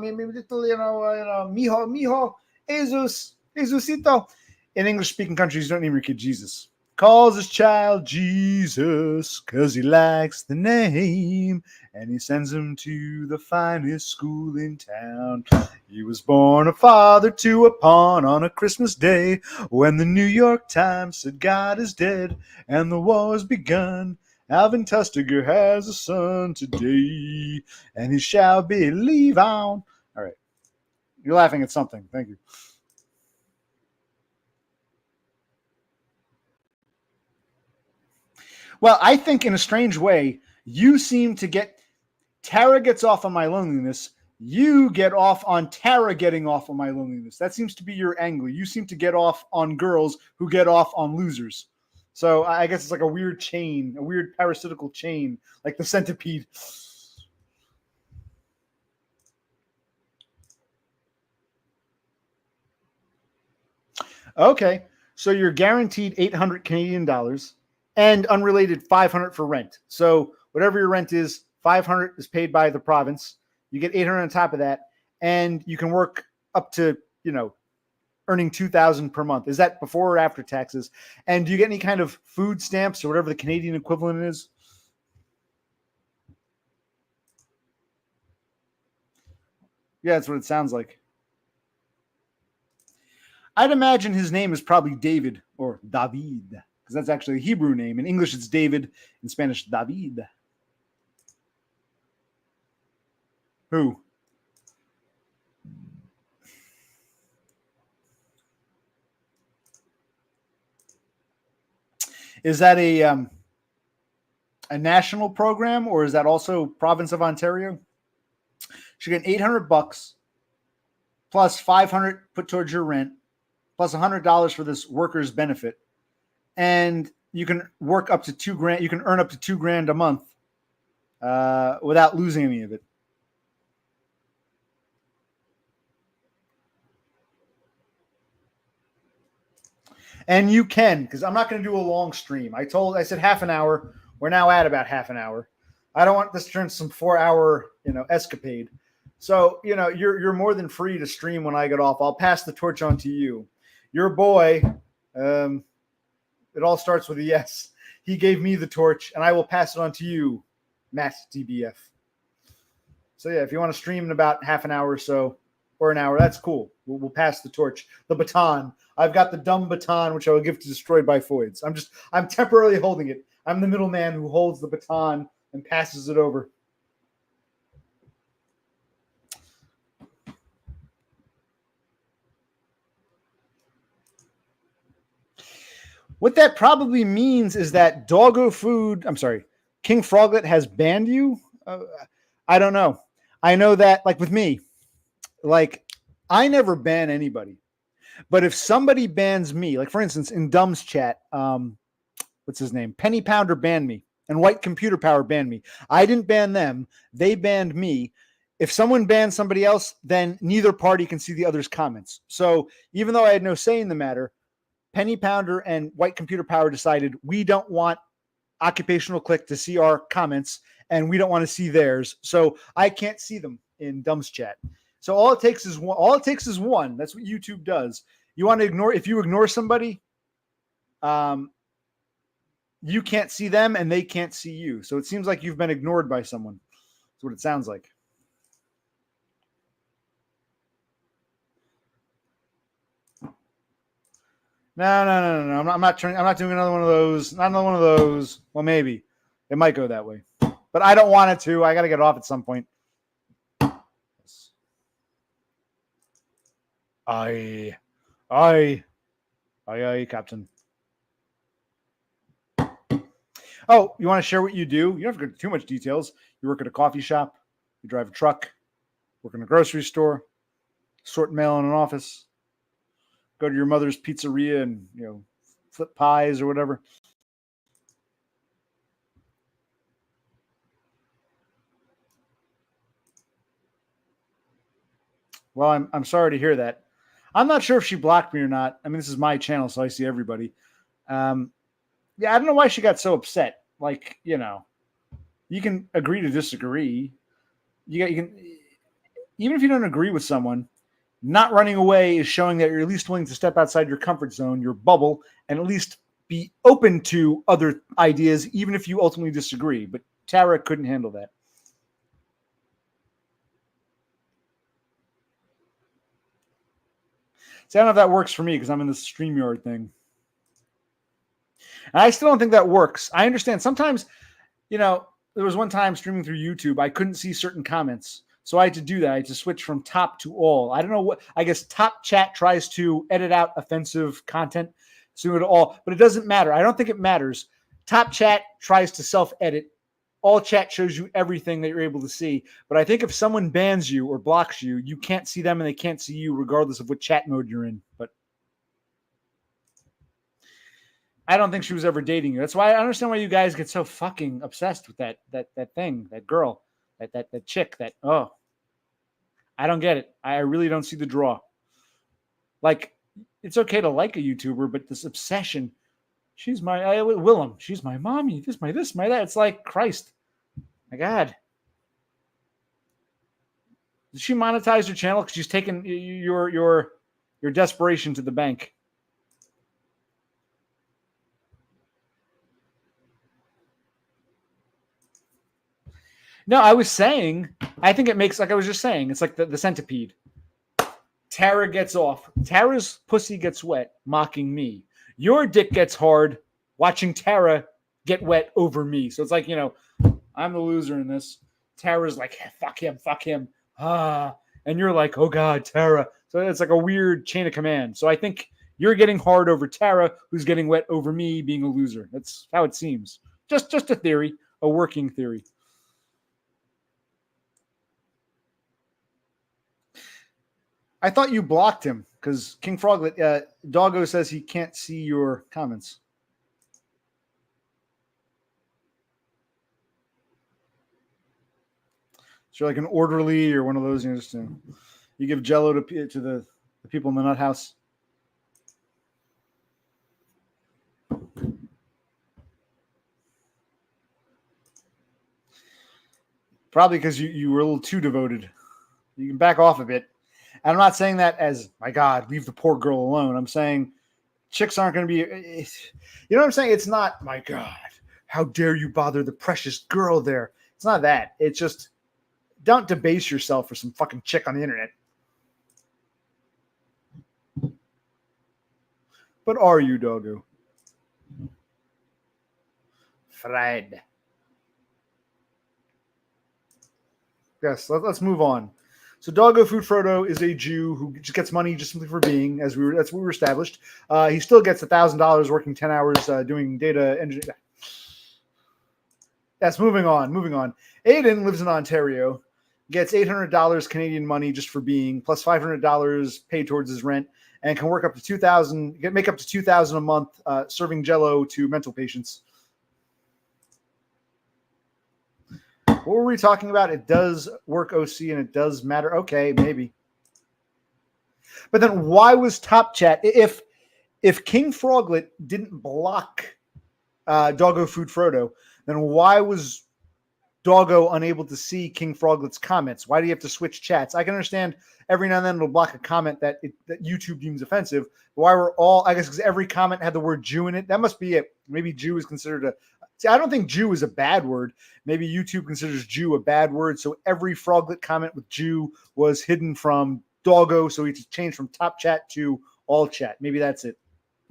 Jesus, Jesusito. In English-speaking countries, you don't name your kid Jesus. Calls his child Jesus because he likes the name, and he sends him to the finest school in town. He was born a father to a pawn on a Christmas day when the New York Times said God is dead and the war has begun. Alvin Tustiger has a son today, and he shall believe on. All right. You're laughing at something. Thank you. Well, I think in a strange way, you seem to get, Tara gets off on my loneliness. You get off on Tara getting off on my loneliness. That seems to be your angle. You seem to get off on girls who get off on losers. So I guess it's like a weird chain, a weird parasitical chain, like the centipede. Okay, so you're guaranteed 800 Canadian dollars. And unrelated 500 for rent. So whatever your rent is, 500 is paid by the province. You get 800 on top of that, and you can work up to, earning 2,000 per month. Is that before or after taxes? And do you get any kind of food stamps or whatever the Canadian equivalent is? Yeah, that's what it sounds like. I'd imagine his name is probably David or David, because that's actually a Hebrew name. In English, it's David. In Spanish, David. Who? Is that a national program, or is that also province of Ontario? You get $800 plus 500 put towards your rent, plus $100 for this workers' benefit. And you can work up to $2,000. You can earn up to $2,000 a month without losing any of it. And you can, because I'm not going to do a long stream. I said half an hour. We're now at about half an hour. I don't want this to turn into some 4-hour, escapade. So, you're more than free to stream when I get off. I'll pass the torch on to you. Your boy, it all starts with a yes. He gave me the torch, and I will pass it on to you, Matt DBF. So, yeah, if you want to stream in about half an hour or so, or an hour, that's cool. We'll pass the torch, the baton. I've got the dumb baton, which I will give to Destroyed by Foids. I'm temporarily holding it. I'm the middleman who holds the baton and passes it over. What that probably means is that King Froglet has banned you. I don't know. I know that, like with me, I never ban anybody. But if somebody bans me, like for instance, in Dumb's chat, what's his name? Penny Pounder banned me, and White Computer Power banned me. I didn't ban them. They banned me. If someone bans somebody else, then neither party can see the other's comments. So even though I had no say in the matter, Penny Pounder and White Computer Power decided we don't want Occupational Click to see our comments, and we don't want to see theirs. So I can't see them in Dumb's chat. So all it takes is one. That's what YouTube does. You want to ignore, if you ignore somebody, you can't see them and they can't see you. So it seems like you've been ignored by someone. That's what it sounds like. No. I'm not doing another one of those. Not another one of those. Well, maybe it might go that way, but I don't want it to. I got to get off at some point. Aye, Captain. Oh, you want to share what you do? You don't have to go into too much details. You work at a coffee shop. You drive a truck. Work in a grocery store. Sort mail in an office. Go to your mother's pizzeria and, flip pies or whatever. Well, I'm sorry to hear that. I'm not sure if she blocked me or not. I mean, this is my channel, so I see everybody. Yeah, I don't know why she got so upset. Like, you can agree to disagree. You can, even if you don't agree with someone, not running away is showing that you're at least willing to step outside your comfort zone, your bubble, and at least be open to other ideas, even if you ultimately disagree. But Tara couldn't handle that. See, I don't know if that works for me because I'm in the StreamYard thing. And I still don't think that works. I understand. Sometimes, there was one time streaming through YouTube, I couldn't see certain comments. So I had to do that. I had to switch from top to all. I don't know what, I guess top chat tries to edit out offensive content. So it all, but it doesn't matter. I don't think it matters. Top chat tries to self-edit. All chat shows you everything that you're able to see. But I think if someone bans you or blocks you, you can't see them and they can't see you regardless of what chat mode you're in. But I don't think she was ever dating you. That's why I understand why you guys get so fucking obsessed with that thing, that girl, that chick, I don't get it. I really don't see the draw. Like, it's okay to like a YouTuber, but this obsession, she's my Willem, she's my mommy, my that. It's like, Christ, my God. Did she monetize her channel? Because she's taken your desperation to the bank. No, I was saying, I think it makes, like I was just saying, it's like the centipede. Tara gets off. Tara's pussy gets wet, mocking me. Your dick gets hard, watching Tara get wet over me. So it's like, I'm the loser in this. Tara's like, fuck him. And you're like, oh God, Tara. So it's like a weird chain of command. So I think you're getting hard over Tara, who's getting wet over me being a loser. That's how it seems. Just a theory, a working theory. I thought you blocked him because King Froglet, Doggo says he can't see your comments. So you're like an orderly or one of those, just you give Jello to the people in the nut house. Probably because you were a little too devoted. You can back off a bit. And I'm not saying that as, my God, leave the poor girl alone. I'm saying chicks aren't going to be, you know what I'm saying? It's not, my God, how dare you bother the precious girl there. It's not that. It's just, don't debase yourself for some fucking chick on the internet. But are you, doggo? Fred. Yes, let's move on. So Doggo Food Frodo is a Jew who just gets money just simply for being, that's what we were established. He still gets $1,000 working 10 hours doing data engineering. Yes, moving on. Aiden lives in Ontario, gets $800 Canadian money just for being, plus $500 paid towards his rent, and can work up to $2,000, make up to $2,000 a month serving Jello to mental patients. What were we talking about? It does work OC and it does matter. Okay, maybe. But then why was Top Chat, if King Froglet didn't block Doggo Food Frodo, then why was Doggo unable to see King Froglet's comments? Why do you have to switch chats? I can understand every now and then it'll block a comment that YouTube deems offensive. But why were all, I guess because every comment had the word Jew in it. That must be it. Maybe Jew is considered a, see, I don't think Jew is a bad word. Maybe YouTube considers Jew a bad word. So every Froglet comment with Jew was hidden from Doggo. So he just changed from Top Chat to all chat. Maybe that's it.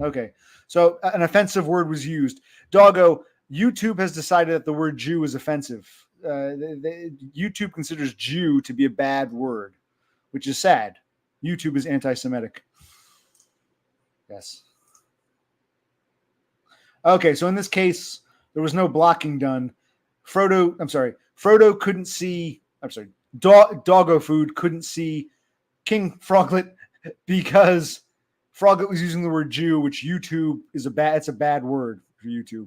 Okay. So an offensive word was used. Doggo, YouTube has decided that the word Jew is offensive. YouTube considers Jew to be a bad word, which is sad. YouTube is anti-Semitic. Yes. Okay, so in this case, there was no blocking done. Frodo couldn't see, Doggo Food couldn't see King Froglet because Froglet was using the word Jew, which YouTube is it's a bad word for YouTube.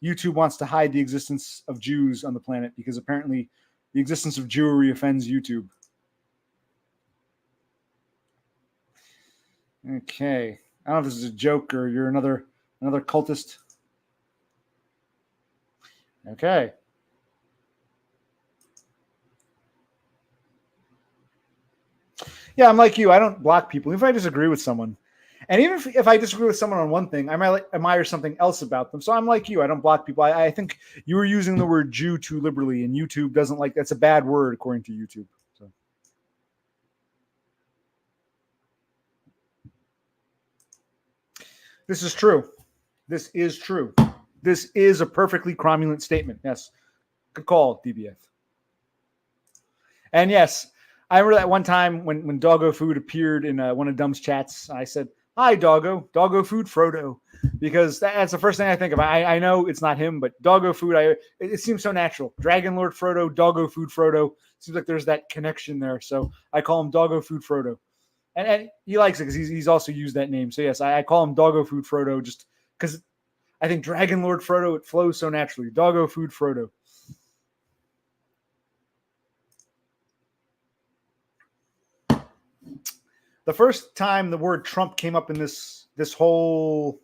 YouTube wants to hide the existence of Jews on the planet because apparently the existence of Jewry offends YouTube. Okay. I don't know if this is a joke or you're another cultist. Okay. Yeah, I'm like you. I don't block people. Even if I disagree with someone. And even if I disagree with someone on one thing, I might admire something else about them. So I'm like you. I don't block people. I think you were using the word Jew too liberally, and YouTube doesn't like that's a bad word according to YouTube. So. This is true. This is true. This is a perfectly cromulent statement. Yes. Good call, DBF. And yes, I remember that one time when Doggo Food appeared in one of Dumb's chats. I said, "Hi, Doggo Food Frodo," because that's the first thing I think of. I know it's not him, but Doggo Food, it seems so natural. Dragon Lord Frodo, Doggo Food Frodo. Seems like there's that connection there. So I call him Doggo Food Frodo. And he likes it because he's also used that name. So yes, I call him Doggo Food Frodo just because I think Dragon Lord Frodo, it flows so naturally. Doggo Food Frodo. The first time the word Trump came up in this whole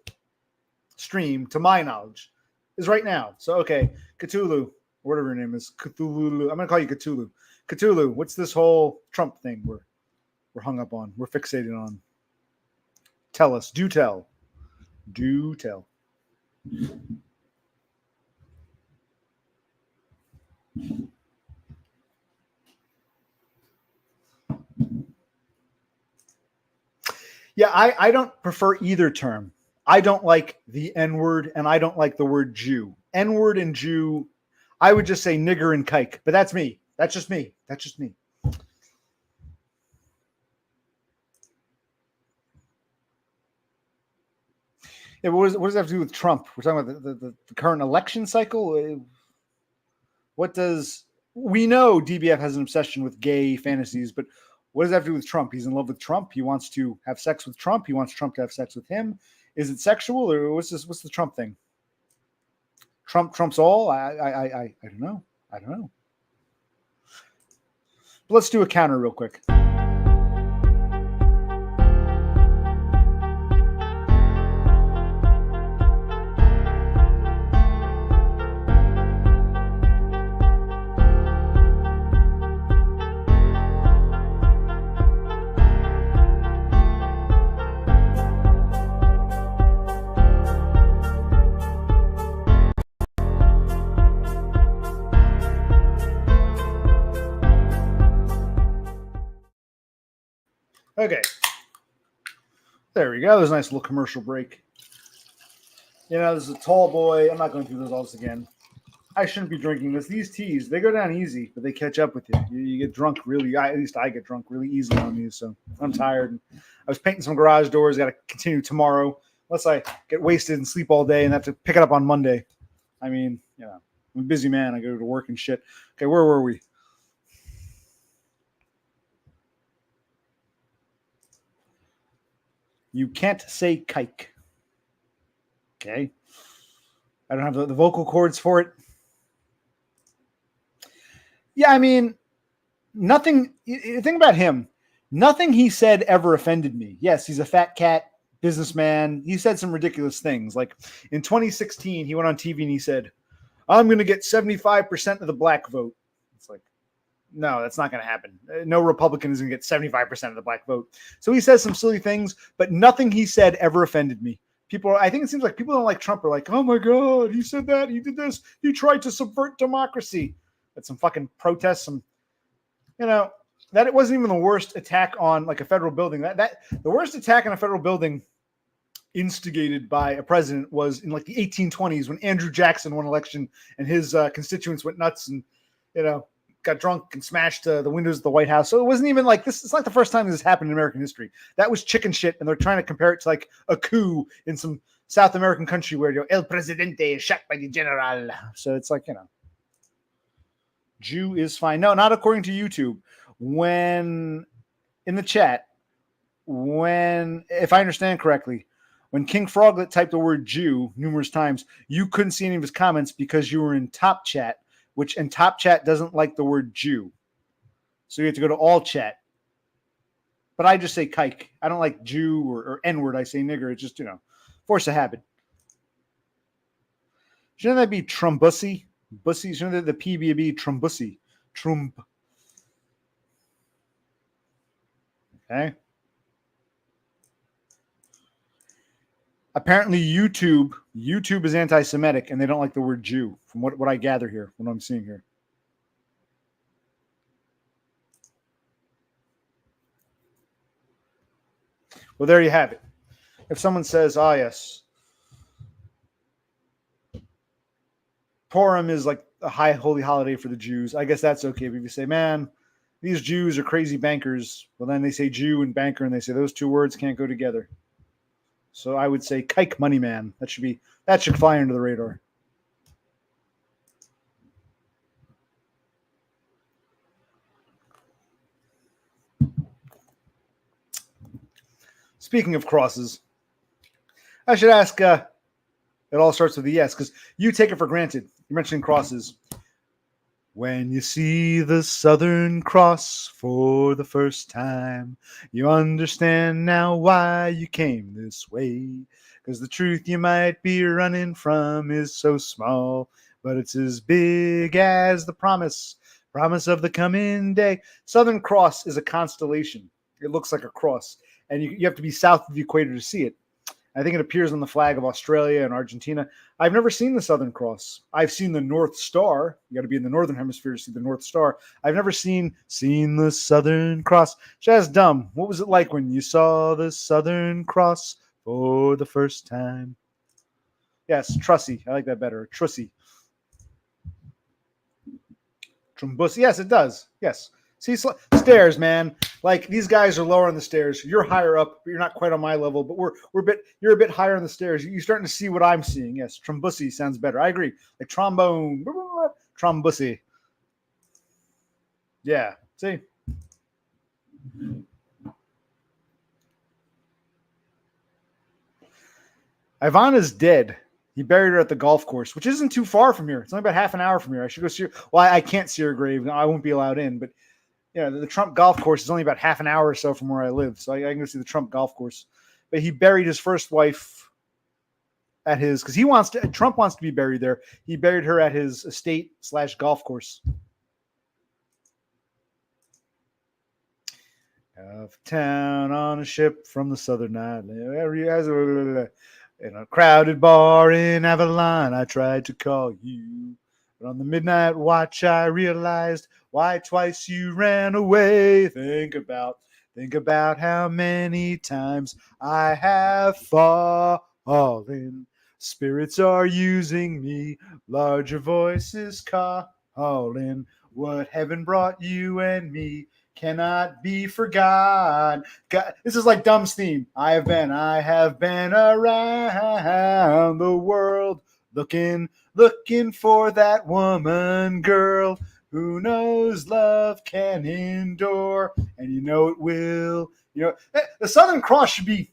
stream, to my knowledge, is right now. So, okay, Cthulhu, whatever your name is, Cthulhu. I'm going to call you Cthulhu. Cthulhu, what's this whole Trump thing we're hung up on? We're fixated on. Tell us. Do tell. Do tell. Yeah, I don't prefer either term. I don't like the N-word and I don't like the word Jew. N-word and Jew, I would just say nigger and kike, but that's me. That's just me. That's just me. Yeah, but what does that have to do with Trump? We're talking about the current election cycle. What does we know? DBF has an obsession with gay fantasies, but what does that have to do with Trump? He's in love with Trump. He wants to have sex with Trump. He wants Trump to have sex with him. Is it sexual or what's this? What's the Trump thing? Trumps all? I don't know. I don't know. But let's do a counter real quick. Okay. There we go. There's a nice little commercial break. You know, this is a tall boy. I'm not going through those all this again. I shouldn't be drinking this. These teas, they go down easy, but they catch up with you. You get drunk really, at least I get drunk really easily on these, so I'm tired. I was painting some garage doors. Got to continue tomorrow, unless I get wasted and sleep all day and have to pick it up on Monday. I mean, you know, I'm a busy man. I go to work and shit. Okay, where were we? You can't say kike. Okay. I don't have the vocal cords for it. Yeah, I mean, nothing. Think about him. Nothing he said ever offended me. Yes, he's a fat cat businessman. He said some ridiculous things. Like in 2016, he went on TV and he said, I'm going to get 75% of the black vote. It's like, no, that's not going to happen. No Republican is going to get 75% of the black vote. So he says some silly things, but nothing he said ever offended me. People, I think it seems like people don't like Trump are like, oh my God, he said that, he did this, he tried to subvert democracy. That's some fucking protests, some, you know, that it wasn't even the worst attack on like a federal building. That the worst attack on a federal building instigated by a president was in like the 1820s when Andrew Jackson won election and his constituents went nuts and, you know, got drunk and smashed the windows of the White House. So it wasn't even like this. It's like the first time this happened in American history. That was chicken shit. And they're trying to compare it to like a coup in some South American country where, you know, El Presidente is shot by the general. So it's like, you know, Jew is fine. No, not according to YouTube. When in the chat, when, if I understand correctly, when King Froglet typed the word Jew numerous times, you couldn't see any of his comments because you were in top chat, which in top chat doesn't like the word Jew. So you have to go to all chat. But I just say kike. I don't like Jew or N-word. I say nigger. It's just, you know, force of habit. Shouldn't that be Trumbussy? Bussy? Shouldn't the P be Trumbussy? Trump. Okay. Apparently YouTube is anti-Semitic and they don't like the word Jew from what I gather here, what I'm seeing here. Well, there you have it. If someone says, oh, yes, Purim is like a high holy holiday for the Jews, I guess that's okay. But if you say, man, these Jews are crazy bankers, well, then they say Jew and banker and they say those two words can't go together. So I would say kike money man. That should fly under the radar. Speaking of crosses, I should ask, it all starts with a yes, because you take it for granted. You're mentioning crosses. When you see the Southern Cross for the first time, you understand now why you came this way. Because the truth you might be running from is so small, but it's as big as the promise of the coming day. Southern Cross is a constellation. It looks like a cross, and you have to be south of the equator to see it. I think it appears on the flag of Australia and Argentina. I've never seen the Southern Cross. I've seen the North Star. You got to be in the Northern Hemisphere to see the North Star. I've never seen the Southern Cross. Just dumb. What was it like when you saw the Southern Cross for the first time? Yes, Trussy. I like that better. Trussy. Trumbussy. Yes, it does. Yes. See, stairs, man. Like these guys are lower on the stairs. You're higher up, but you're not quite on my level. But you're a bit higher on the stairs. You're starting to see what I'm seeing. Yes, Trumbussy sounds better. I agree. Like trombone, Trumbussy. Yeah. See. Ivana's dead. He buried her at the golf course, which isn't too far from here. It's only about half an hour from here. I should go see her. Well, I can't see her grave. I won't be allowed in, but Yeah, the Trump golf course is only about half an hour or so from where I live, so I can go see the Trump golf course. But he buried his first wife at his, because Trump wants to be buried there. He buried her at his estate / golf course. Of town on a ship from the southern island. In a crowded bar in Avalon, I tried to call you. But on the midnight watch, I realized why twice you ran away. Think about how many times I have fallen. Spirits are using me, larger voices calling. What heaven brought you and me cannot be forgotten. God, this is like Dumb's theme. I have been around the world looking for that woman, girl, who knows love can endure, and you know it will. You know, the Southern Cross should be.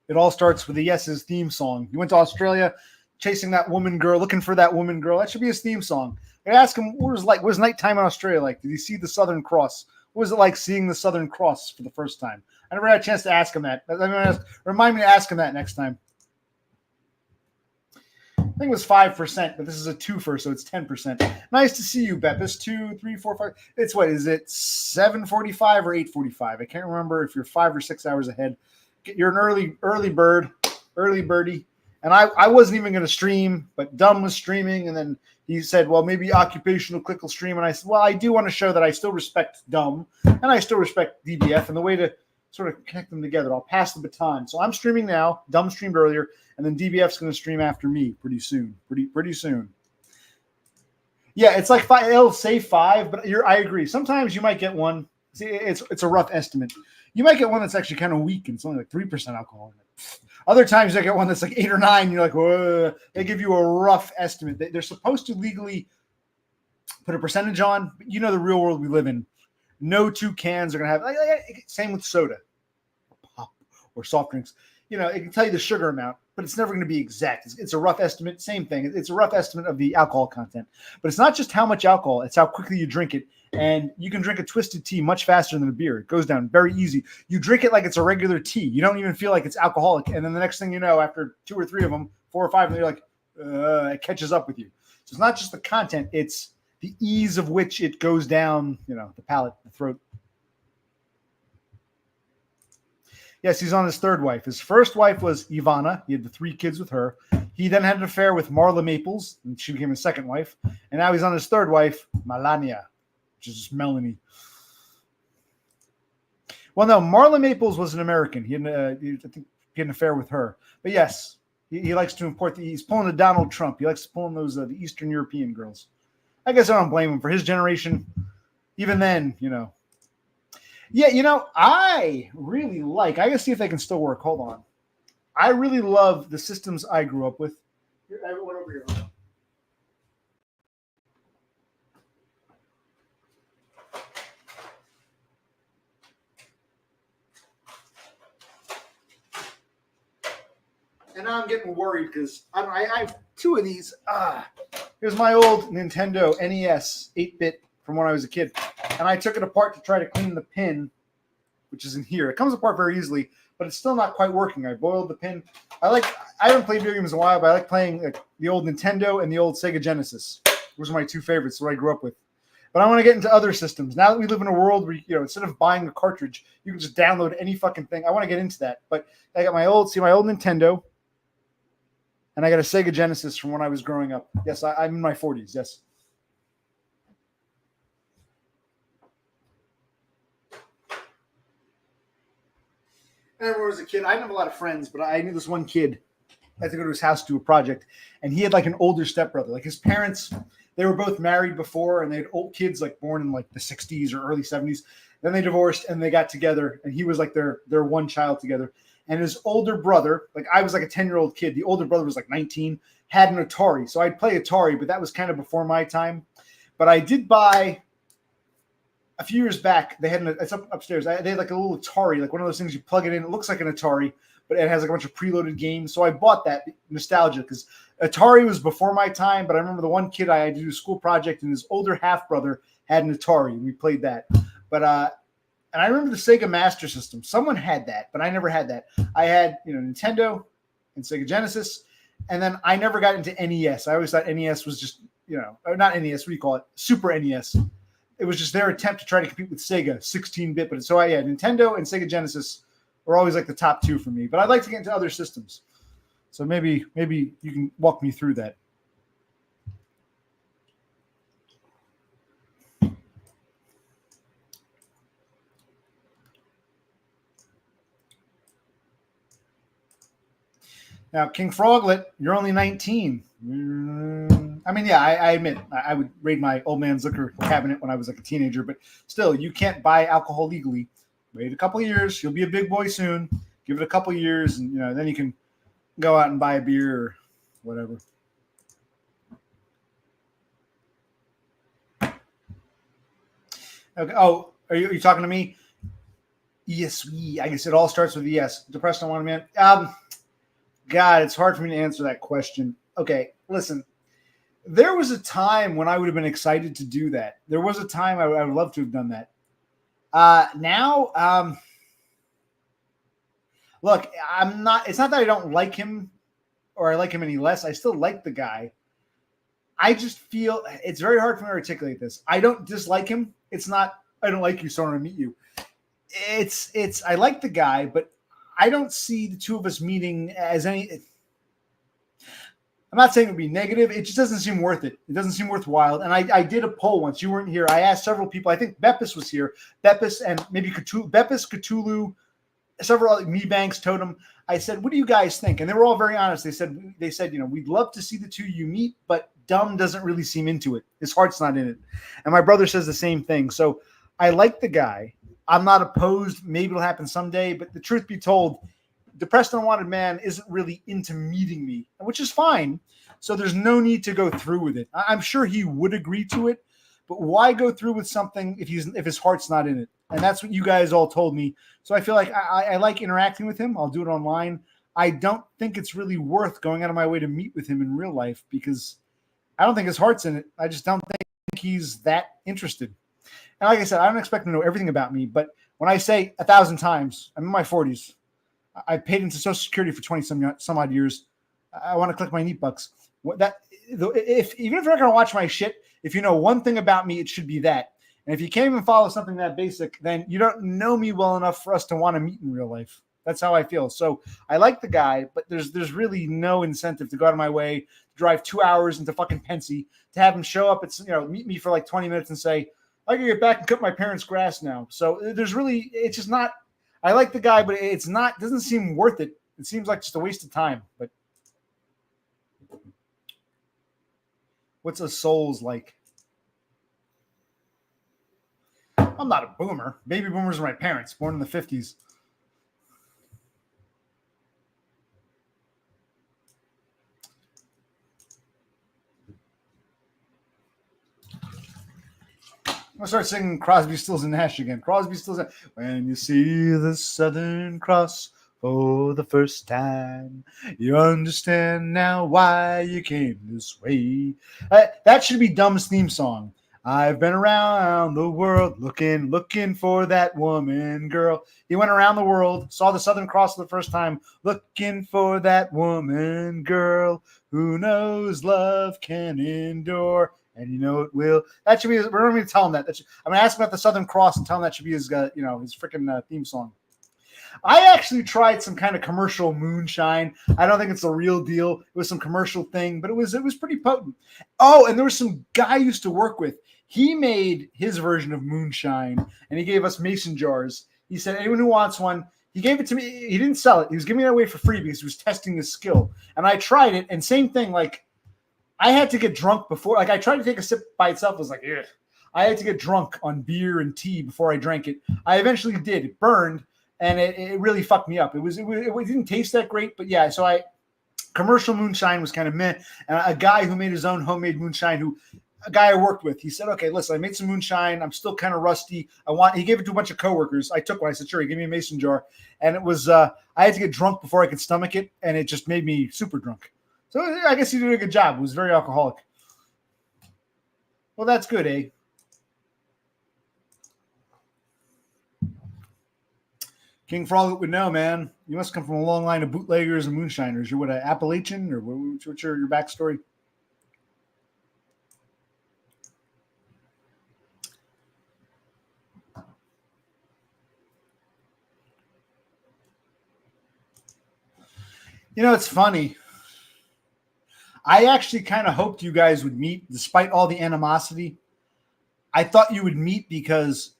It all starts with the Yeses theme song. He went to Australia, chasing that woman girl, looking for that woman girl. That should be his theme song. I ask him what was nighttime in Australia like? Did he see the Southern Cross? What was it like seeing the Southern Cross for the first time? I never had a chance to ask him that. Remind me to ask him that next time. I think it was 5%, but this is a twofer, so it's 10%. Nice to see you, Beppis. 2, 3, 4, 5. It's what is it? 7:45 or 8:45? I can't remember if you're 5 or 6 hours ahead. You're an early birdie. And I wasn't even going to stream, but Dumb was streaming, and then he said, well, maybe Occupational Click will stream. And I said, well, I do want to show that I still respect Dumb, and I still respect DBF, and the way to sort of connect them together, I'll pass the baton. So I'm streaming now. Dumb streamed earlier, and then DBF's going to stream after me pretty soon. Pretty soon. Yeah, it's like 5. It'll say 5, but I agree. Sometimes you might get one. See, it's a rough estimate. You might get one that's actually kind of weak, and it's only like 3% alcohol in it. Other times you get one that's like 8 or 9. You're like, whoa. They give you a rough estimate. They're supposed to legally put a percentage on, but you know the real world we live in. No two cans are going to have. Same with soda, pop, or soft drinks. You know, it can tell you the sugar amount, but it's never going to be exact. It's a rough estimate. Same thing. It's a rough estimate of the alcohol content. But it's not just how much alcohol. It's how quickly you drink it. And you can drink a twisted tea much faster than a beer. It goes down very easy. You drink it like it's a regular tea. You don't even feel like it's alcoholic. And then the next thing you know, after 2 or 3 of them, 4 or 5, and you're like, it catches up with you. So it's not just the content. It's the ease of which it goes down, the palate, the throat. Yes, he's on his third wife. His first wife was Ivana. He had the 3 kids with her. He then had an affair with Marla Maples, and she became his second wife. And now he's on his third wife, Melania, which is just Melanie. Well, no, Marla Maples was an American. He had an affair with her. But yes, he likes to import he's pulling a Donald Trump. He likes to pull in those the Eastern European girls. I guess I don't blame him. For his generation, even then, Yeah, I really I gotta see if they can still work. Hold on. I really love the systems I grew up with. Here, everyone over here. And now I'm getting worried because I have 2 of these. Here's my old Nintendo NES 8-bit from when I was a kid. And I took it apart to try to clean the pin, which is in here. It comes apart very easily, but it's still not quite working. I boiled the pin. I haven't played video games in a while, but I like playing the old Nintendo and the old Sega Genesis. Those are my 2 favorites, what I grew up with. But I want to get into other systems. Now that we live in a world where, instead of buying a cartridge, you can just download any fucking thing. I want to get into that. But I got my old Nintendo, and I got a Sega Genesis from when I was growing up. Yes, I'm in my 40s, yes. I remember as a kid, I didn't have a lot of friends, but I knew this one kid. I had to go to his house to do a project, and he had like an older stepbrother. Like his parents, they were both married before, and they had old kids like born in like the 60s or early 70s. Then they divorced, and they got together, and he was like their one child together. And his older brother, like I was like a 10-year-old kid. The older brother was like 19, had an Atari. So I'd play Atari, but that was kind of before my time. But I did buy a few years back. They had it's up upstairs. They had like a little Atari, like one of those things you plug it in. It looks like an Atari, but it has like a bunch of preloaded games. So I bought that nostalgia because Atari was before my time. But I remember the one kid I had to do a school project, and his older half brother had an Atari, and we played that. But and I remember the Sega Master System. Someone had that, but I never had that. I had, Nintendo and Sega Genesis, and then I never got into NES. I always thought NES was just, or not NES, what do you call it? Super NES. It was just their attempt to try to compete with Sega 16-bit. But so Nintendo and Sega Genesis were always like the top two for me. But I'd like to get into other systems. So maybe you can walk me through that. Now, King Froglet, you're only 19. I mean, yeah, I admit I would raid my old man's liquor cabinet when I was like a teenager, but still, you can't buy alcohol legally. Wait a couple of years, you'll be a big boy soon. Give it a couple of years, and then you can go out and buy a beer or whatever. Okay. Oh, are you talking to me? Yes, I guess it all starts with yes. Depressed on one man. God, it's hard for me to answer that question. Okay, listen. There was a time when I would have been excited to do that. There was a time I would love to have done that. Now, look, I'm not. It's not that I don't like him or I like him any less. I still like the guy. I just feel it's very hard for me to articulate this. I don't dislike him. It's not. I don't like you, so I want to meet you. It's. I like the guy, but I don't see the two of us meeting as any. I'm not saying it would be negative. It just doesn't seem worth it. It doesn't seem worthwhile. And I did a poll once. You weren't here. I asked several people. I think Beppis was here. Beppis and maybe Cthulhu. Beppis, Cthulhu, several other, Me Banks, Totem. I said, what do you guys think? And they were all very honest. They said, we'd love to see the two you meet, but Dumb doesn't really seem into it. His heart's not in it. And my brother says the same thing. So I like the guy. I'm not opposed. Maybe it'll happen someday. But the truth be told, Depressed and Unwanted Man isn't really into meeting me, which is fine. So there's no need to go through with it. I'm sure he would agree to it, but why go through with something if his heart's not in it? And that's what you guys all told me. So I feel like I like interacting with him. I'll do it online. I don't think it's really worth going out of my way to meet with him in real life because I don't think his heart's in it. I just don't think he's that interested. And like I said, I don't expect him to know everything about me, but when I say 1,000 times, I'm in my 40s. I paid into Social Security for 20 some odd years. I want to collect my Nyte bucks. Even if you're not going to watch my shit, if you know one thing about me, it should be that. And if you can't even follow something that basic, then you don't know me well enough for us to want to meet in real life. That's how I feel. So I like the guy, but there's really no incentive to go out of my way to drive 2 hours into fucking Pensy to have him show up at meet me for like 20 minutes and say, I can get back and cut my parents' grass now. So it's just not. I like the guy, but it's not. Doesn't seem worth it. It seems like just a waste of time. But what's a Souls like? I'm not a boomer. Baby boomers are my parents, born in the 50s. I'm going to start singing Crosby, Stills, and Nash again. Crosby, Stills, and when you see the Southern Cross for the first time, you understand now why you came this way. That should be Dumb's theme song. I've been around the world looking for that woman, girl. He went around the world, saw the Southern Cross for the first time, looking for that woman, girl, who knows love can endure. And it will. That should be. We're not going to tell him that. I'm going to ask him about the Southern Cross and tell him that should be his, his freaking theme song. I actually tried some kind of commercial moonshine. I don't think it's the real deal. It was some commercial thing, but it was pretty potent. Oh, and there was some guy I used to work with. He made his version of moonshine, and he gave us mason jars. He said, anyone who wants one, he gave it to me. He didn't sell it. He was giving it away for free because he was testing his skill. And I tried it, and same thing, I had to get drunk before. I tried to take a sip by itself. I was like, ugh. I had to get drunk on beer and tea before I drank it. I eventually did. It burned, and it really fucked me up. It didn't taste that great, but yeah. So commercial moonshine was kind of meh. And a guy who made his own homemade moonshine, a guy I worked with, he said, okay, listen, I made some moonshine. I'm still kind of rusty. He gave it to a bunch of coworkers. I took one. I said, sure, he gave me a mason jar. And it was, I had to get drunk before I could stomach it. And it just made me super drunk. So I guess he did a good job. It was very alcoholic. Well, that's good, eh? King Frog would know, man. You must come from a long line of bootleggers and moonshiners. You're what, an Appalachian, or what's your backstory? You know, it's funny. I actually kind of hoped you guys would meet, despite all the animosity. I thought you would meet because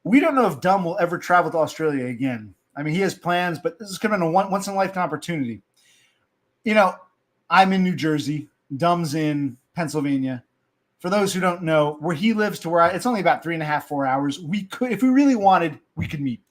we don't know if Dumb will ever travel to Australia again. I mean, he has plans, but this is kind of a once in a lifetime opportunity. You know, I'm in New Jersey. Dumb's in Pennsylvania. For those who don't know, where he lives to where it's only about 3.5, 4 hours. We could, if we really wanted, we could meet.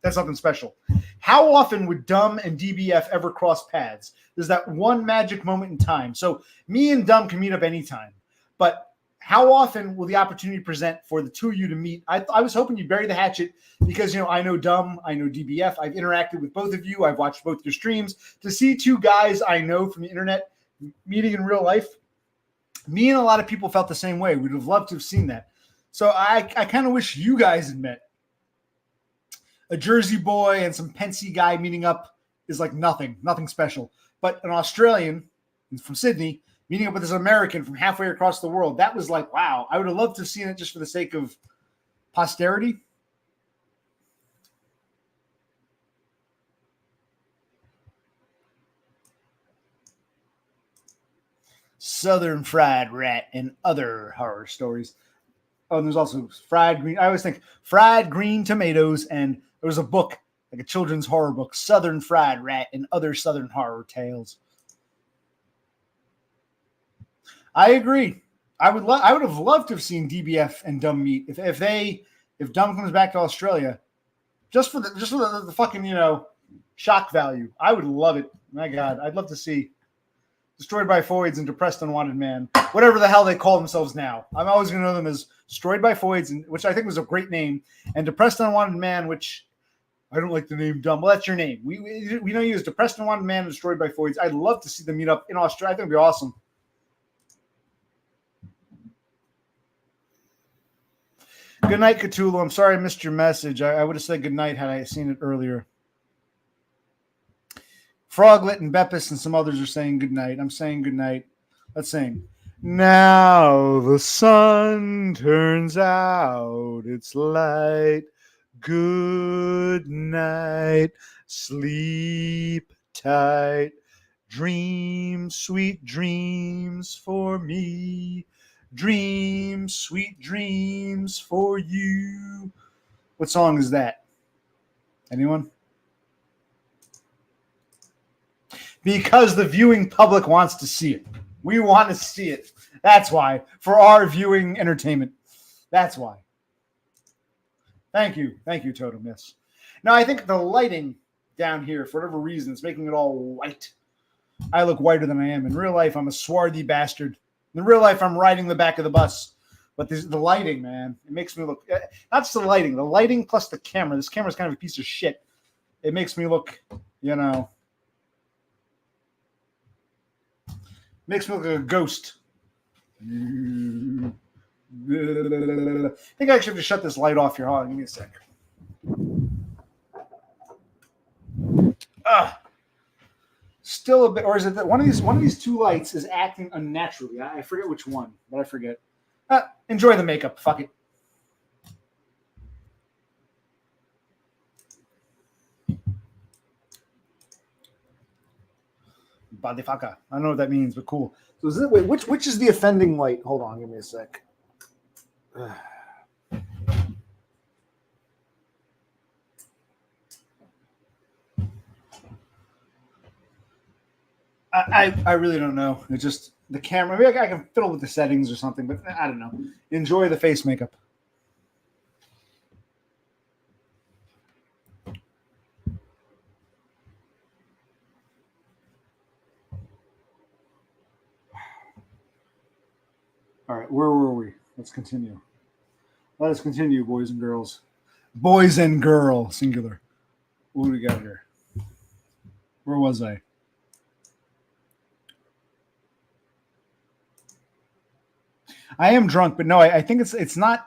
That's something special. How often would Dumb and DBF ever cross paths? There's that one magic moment in time. So me and Dumb can meet up anytime. But how often will the opportunity present for the two of you to meet? I was hoping you'd bury the hatchet because, you know, I know Dumb, I know DBF. I've interacted with both of you. I've watched both your streams. To see two guys I know from the internet meeting in real life, me and a lot of people felt the same way. We'd have loved to have seen that. So I kind of wish you guys had met. A Jersey boy and some Pensy guy meeting up is like nothing special. But an Australian from Sydney meeting up with this American from halfway across the world, that was like, wow. I would have loved to have seen it just for the sake of posterity. Southern Fried Rat and other horror stories. Oh, and there's also fried green. I always think fried green tomatoes, and there was a book, like a children's horror book, Southern Fried Rat and Other Southern Horror Tales. I agree. I would have loved to have seen DBF and Dumb meet. If Dumb comes back to Australia, just for the fucking, you know, shock value. I would love it. My God, I'd love to see Destroyed by Foids and Depressed Unwanted Man, whatever the hell they call themselves now. I'm always going to know them as Destroyed by Foids, which I think was a great name, and Depressed Unwanted Man, which I don't like the name Dumb. Well, that's your name. We know you as Depressed Unwanted Man and Destroyed by Foids. I'd love to see them meet up in Australia. I think it'd be awesome. Good night, Cthulhu. I'm sorry I missed your message. I would have said good night had I seen it earlier. Froglet and Beppis and some others are saying good night. I'm saying good night. Let's sing. Now the sun turns out its light. Good night. Sleep tight. Dream sweet dreams for me. Dream sweet dreams for you. What song is that? Anyone? Because the viewing public wants to see it. We want to see it. That's why. For our viewing entertainment. That's why. Thank you. Thank you, Totem. Yes. Now, I think the lighting down here, for whatever reason, is making it all white. I look whiter than I am. In real life, I'm a swarthy bastard. In real life, I'm riding the back of the bus. But the lighting, man, it makes me look... Not just the lighting plus the camera. This camera is kind of a piece of shit. It makes me look, you know... Makes me look like a ghost. I think I actually have to shut this light off here. Hold on, give me a sec. Still a bit, or is it that one of these two lights is acting unnaturally? I forget which one, but I forget. Enjoy the makeup. Fuck it. Badifaka. I don't know what that means, but cool. So is it, wait, which is the offending light? Hold on, give me a sec. I really don't know. It's just the camera. Maybe I can fiddle with the settings or something, but I don't know. Enjoy the face makeup. All right, where were we? Let's continue. Let us continue, boys and girls. Boys and girl, singular. What do we got here? Where was I? I am drunk, but no, I think it's not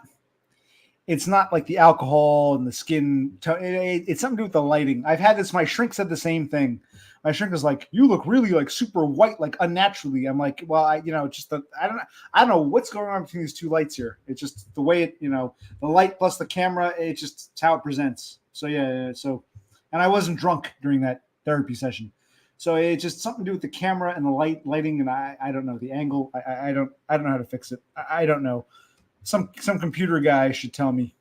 it's not like the alcohol and the skin. It's something to do with the lighting. I've had this. My shrink said the same thing. My shrink was like, "You look really like super white, like unnaturally." I'm like, "Well, I don't know what's going on between these two lights here. It's just the way the light plus the camera. It's how it presents." So yeah. So, and I wasn't drunk during that therapy session, so it's just something to do with the camera and the lighting, and I don't know the angle. I don't know how to fix it. I don't know. Some computer guy should tell me.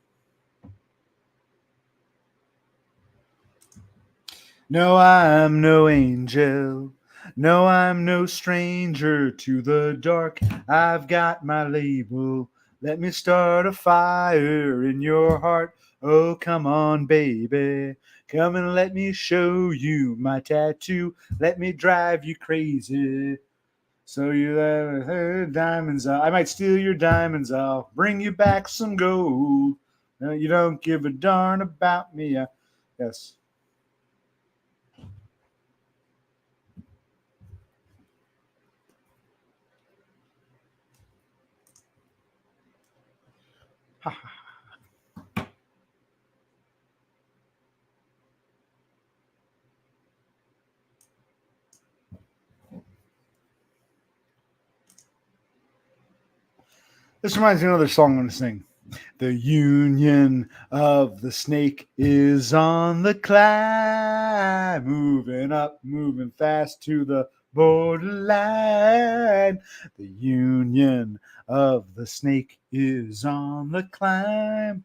No, I'm no angel. No, I'm no stranger to the dark. I've got my label. Let me start a fire in your heart. Oh, come on, baby. Come and let me show you my tattoo. Let me drive you crazy. So you have diamonds. I might steal your diamonds. I'll bring you back some gold. No, you don't give a darn about me. Yes. This reminds me of another song I'm going to sing. The union of the snake is on the climb, moving up, moving fast to the borderline. The union of the snake is on the climb.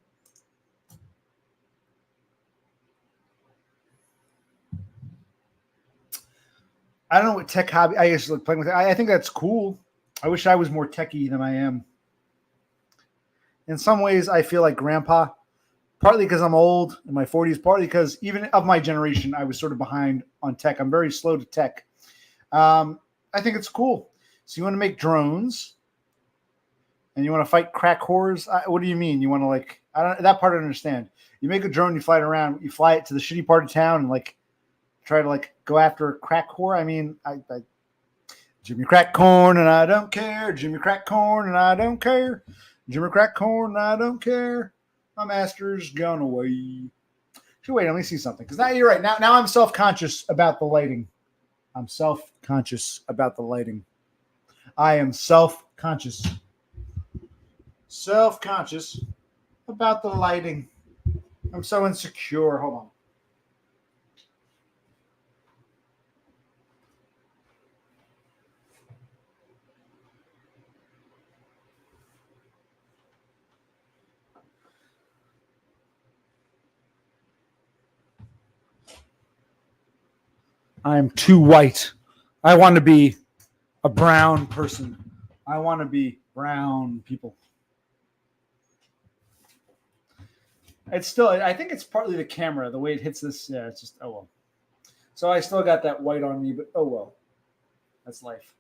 I don't know what tech hobby. I guess playing with it. I think that's cool. I wish I was more techie than I am. In some ways, I feel like grandpa, partly because I'm old in my 40s, partly because even of my generation, I was sort of behind on tech. I'm very slow to tech. I think it's cool. So you want to make drones and you want to fight crack whores? What do you mean? You want to that part I don't understand. You make a drone, you fly it around, you fly it to the shitty part of town and try to go after a crack whore. I mean, Jimmy crack corn and I don't care. Jimmy crack corn and I don't care. Jimmy crack corn, I don't care. My master's gone away. So wait, let me see something. Because now you're right. Now I'm self-conscious about the lighting. I'm self-conscious about the lighting. I am self-conscious. Self-conscious about the lighting. I'm so insecure. Hold on. I'm too white. I want to be a brown person. I want to be brown people. It's still, I think it's partly the camera, the way it hits this. Yeah, it's just, oh well. So I still got that white on me, but oh well. That's life.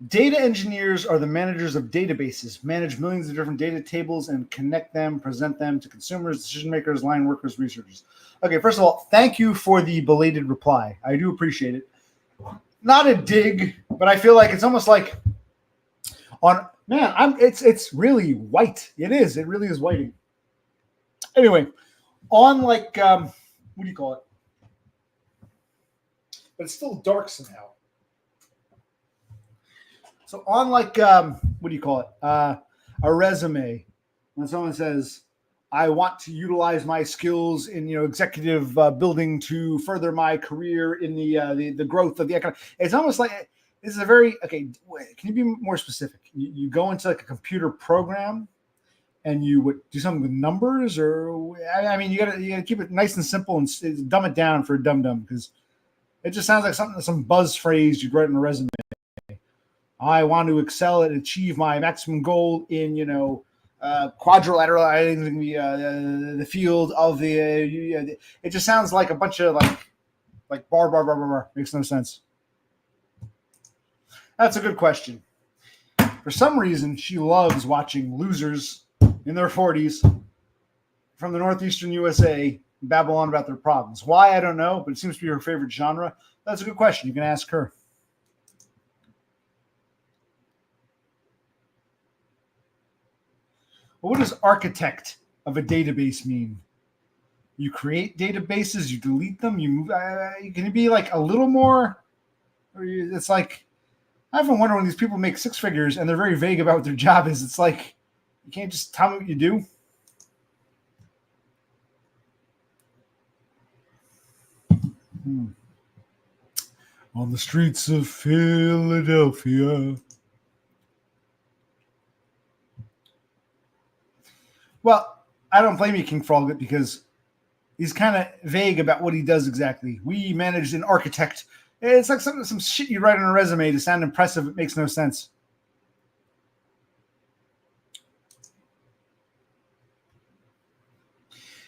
Data engineers are the managers of databases, manage millions of different data tables and connect them, present them to consumers, decision makers, line workers, researchers. Okay, first of all, thank you for the belated reply. I do appreciate it. Not a dig, but I feel like it's almost like it's really white. It is. It really is whiting. Anyway, on what do you call it? But it's still dark somehow. So on what do you call it? A resume, when someone says, "I want to utilize my skills in executive building to further my career in the growth of the economy," it's almost like this is a very okay. Can you be more specific? You go into a computer program, and you would do something with numbers, or I mean, you gotta keep it nice and simple and dumb it down for a dum because it just sounds like some buzz phrase you'd write in a resume. I want to excel and achieve my maximum goal in, quadrilateral. I think it's going to be the field of the. It just sounds like a bunch of bar. Makes no sense. That's a good question. For some reason, she loves watching losers in their 40s from the northeastern USA babble on about their problems. Why, I don't know, but it seems to be her favorite genre. That's a good question. You can ask her. What does architect of a database mean? You create databases, you delete them, you move. Can it be like a little more? It's like I often wonder when these people make six figures and they're very vague about what their job is. It's like you can't just tell me what you do. On the streets of Philadelphia. Well, I don't blame you, King Froglet, because he's kind of vague about what he does exactly. We managed an architect. It's like some shit you write on a resume to sound impressive. It makes no sense.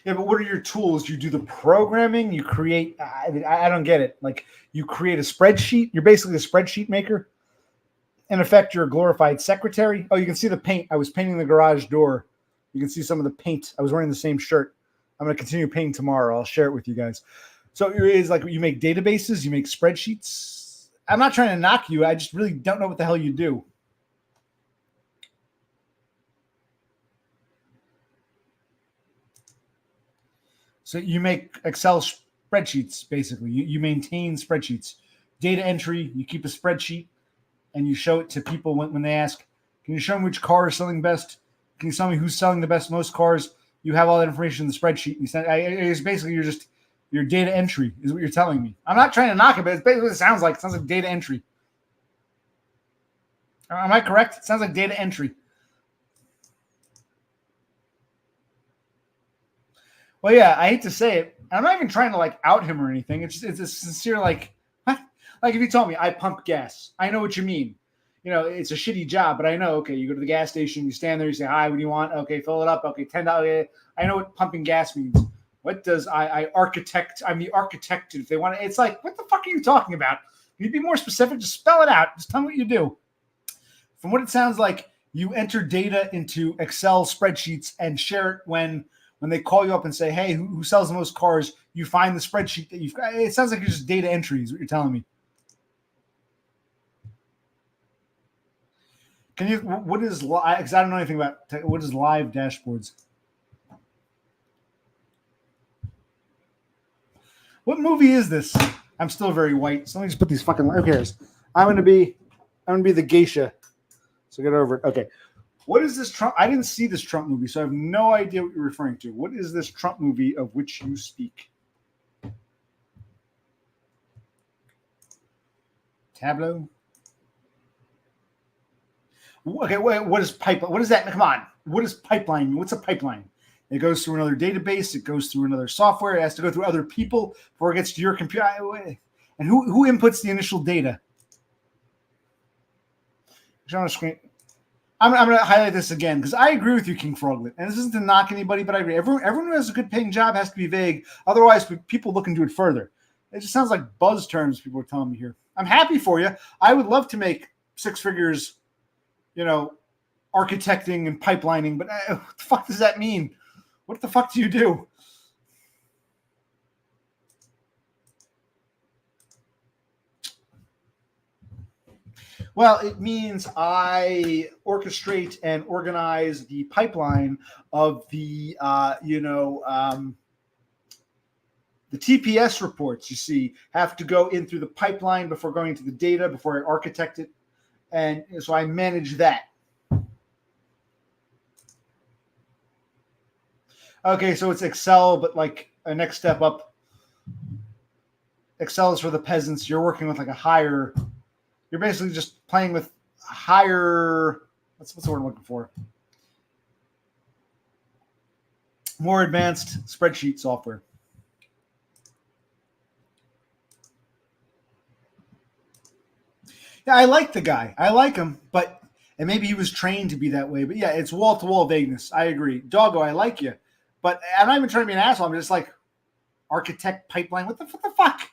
Yeah, but what are your tools? You do the programming. You create. I don't get it. Like you create a spreadsheet. You're basically a spreadsheet maker. In effect, you're a glorified secretary. Oh, you can see the paint. I was painting the garage door. You can see some of the paint. I was wearing the same shirt. I'm going to continue painting tomorrow. I'll share it with you guys. So it's like you make databases, you make spreadsheets. I'm not trying to knock you. I just really don't know what the hell you do. So you make Excel spreadsheets, basically. You maintain spreadsheets. Data entry, you keep a spreadsheet, and you show it to people when they ask, can you show me which car is selling best? Can you tell me who's selling the most cars? You have all that information in the spreadsheet. You send. It's basically your data entry is what you're telling me. I'm not trying to knock it, but it's basically what it sounds like. It sounds like data entry. Am I correct? It sounds like data entry. Well, yeah, I hate to say it. I'm not even trying to like out him or anything. It's a sincere like, what? Like if you told me I pump gas, I know what you mean. You know, it's a shitty job, but I know. Okay, you go to the gas station, you stand there, you say, "Hi, what do you want?" Okay, fill it up. Okay, $10. I know what pumping gas means. What does I architect? I'm the architect. If they want to, it's like, what the fuck are you talking about? Can you be more specific? Just spell it out. Just tell me what you do. From what it sounds like, you enter data into Excel spreadsheets and share it when they call you up and say, "Hey, who sells the most cars?" You find the spreadsheet that you've got. It sounds like you're just data entry is what you're telling me. Can you? What is live? Because I don't know anything about what is live dashboards. What movie is this? I'm still very white, so let me just put these fucking. Who cares? I'm gonna be the geisha. So get over it. Okay. What is this Trump? I didn't see this Trump movie, so I have no idea what you're referring to. What is this Trump movie of which you speak? Tableau. Okay, what is pipeline? What is that? Come on. What is pipeline mean? What's a pipeline? It goes through another database. It goes through another software. It has to go through other people before it gets to your computer. And who inputs the initial data? On a screen. I'm going to highlight this again because I agree with you, King Froglet. And this isn't to knock anybody, but I agree. Everyone who has a good paying job has to be vague. Otherwise, people look into it further. It just sounds like buzz terms people are telling me here. I'm happy for you. I would love to make six figures, architecting and pipelining, but what the fuck does that mean? What the fuck do you do? Well, it means I orchestrate and organize the pipeline of the, the TPS reports, you see, have to go in through the pipeline before going to the data, before I architect it. And so I manage that. Okay, so it's Excel, but like a next step up. Excel is for the peasants. You're working with like a higher, you're basically just playing with higher, what's the word I'm looking for? More advanced spreadsheet software. Yeah, I like the guy. I like him, and maybe he was trained to be that way. But yeah, it's wall-to-wall vagueness. I agree. Doggo, I like you. But I'm not even trying to be an asshole. I'm just like, architect pipeline. What the fuck?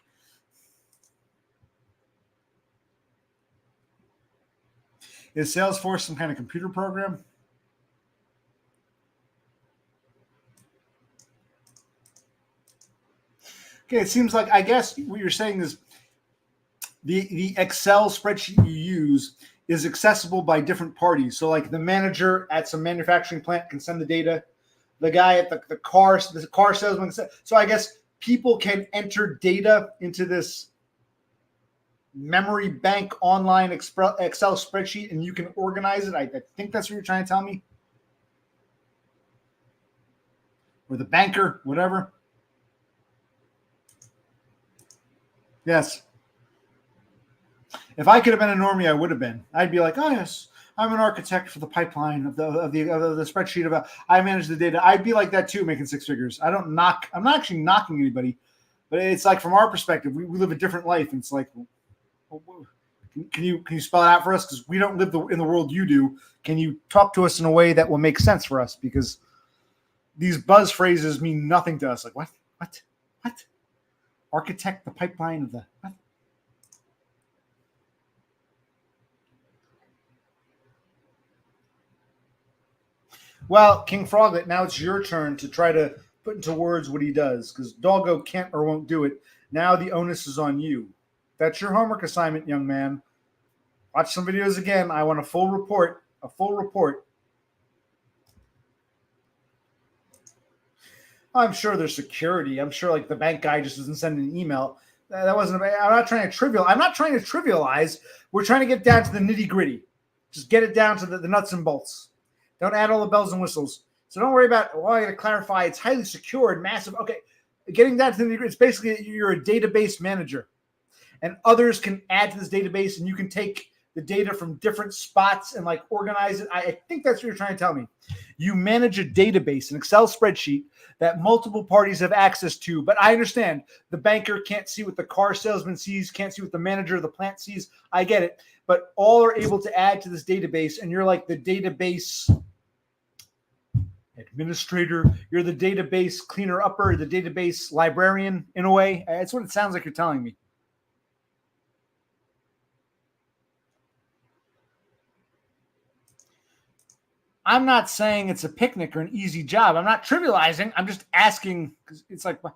Is Salesforce some kind of computer program? Okay, it seems like, I guess what you're saying is the Excel spreadsheet you use is accessible by different parties. So like the manager at some manufacturing plant can send the data. The guy at the car salesman. So I guess people can enter data into this memory bank online Excel spreadsheet, and you can organize it. I think that's what you're trying to tell me. Or the banker, whatever. Yes. If I could have been a normie, I would have been. I'd be like, oh yes, I'm an architect for the pipeline of the spreadsheet about. I manage the data. I'd be like that too, making six figures. I'm not actually knocking anybody, but it's like from our perspective, we live a different life, and it's like, can you spell it out for us? Because we don't live in the world you do. Can you talk to us in a way that will make sense for us? Because these buzz phrases mean nothing to us. Like what? Architect the pipeline of the what? Well, King Froglet, now it's your turn to try to put into words what he does, because Doggo can't or won't do it. Now the onus is on you. That's your homework assignment, young man. Watch some videos again. I want a full report. I'm sure there's security. I'm sure like the bank guy just doesn't send an email. That wasn't. I'm not trying to trivialize. We're trying to get down to the nitty gritty. Just get it down to the nuts and bolts. Don't add all the bells and whistles. So don't worry about. Well, I got to clarify. It's highly secured, massive. Okay, getting down to the nitty gritty. It's basically you're a database manager, and others can add to this database, and you can take the data from different spots and like organize it. I think that's what you're trying to tell me. You manage a database, an Excel spreadsheet that multiple parties have access to. But I understand the banker can't see what the car salesman sees, can't see what the manager of the plant sees. I get it. But all are able to add to this database, and you're like the database administrator. You're the database cleaner upper, the database librarian in a way. That's what it sounds like you're telling me. I'm not saying it's a picnic or an easy job. I'm not trivializing. I'm just asking because it's like. All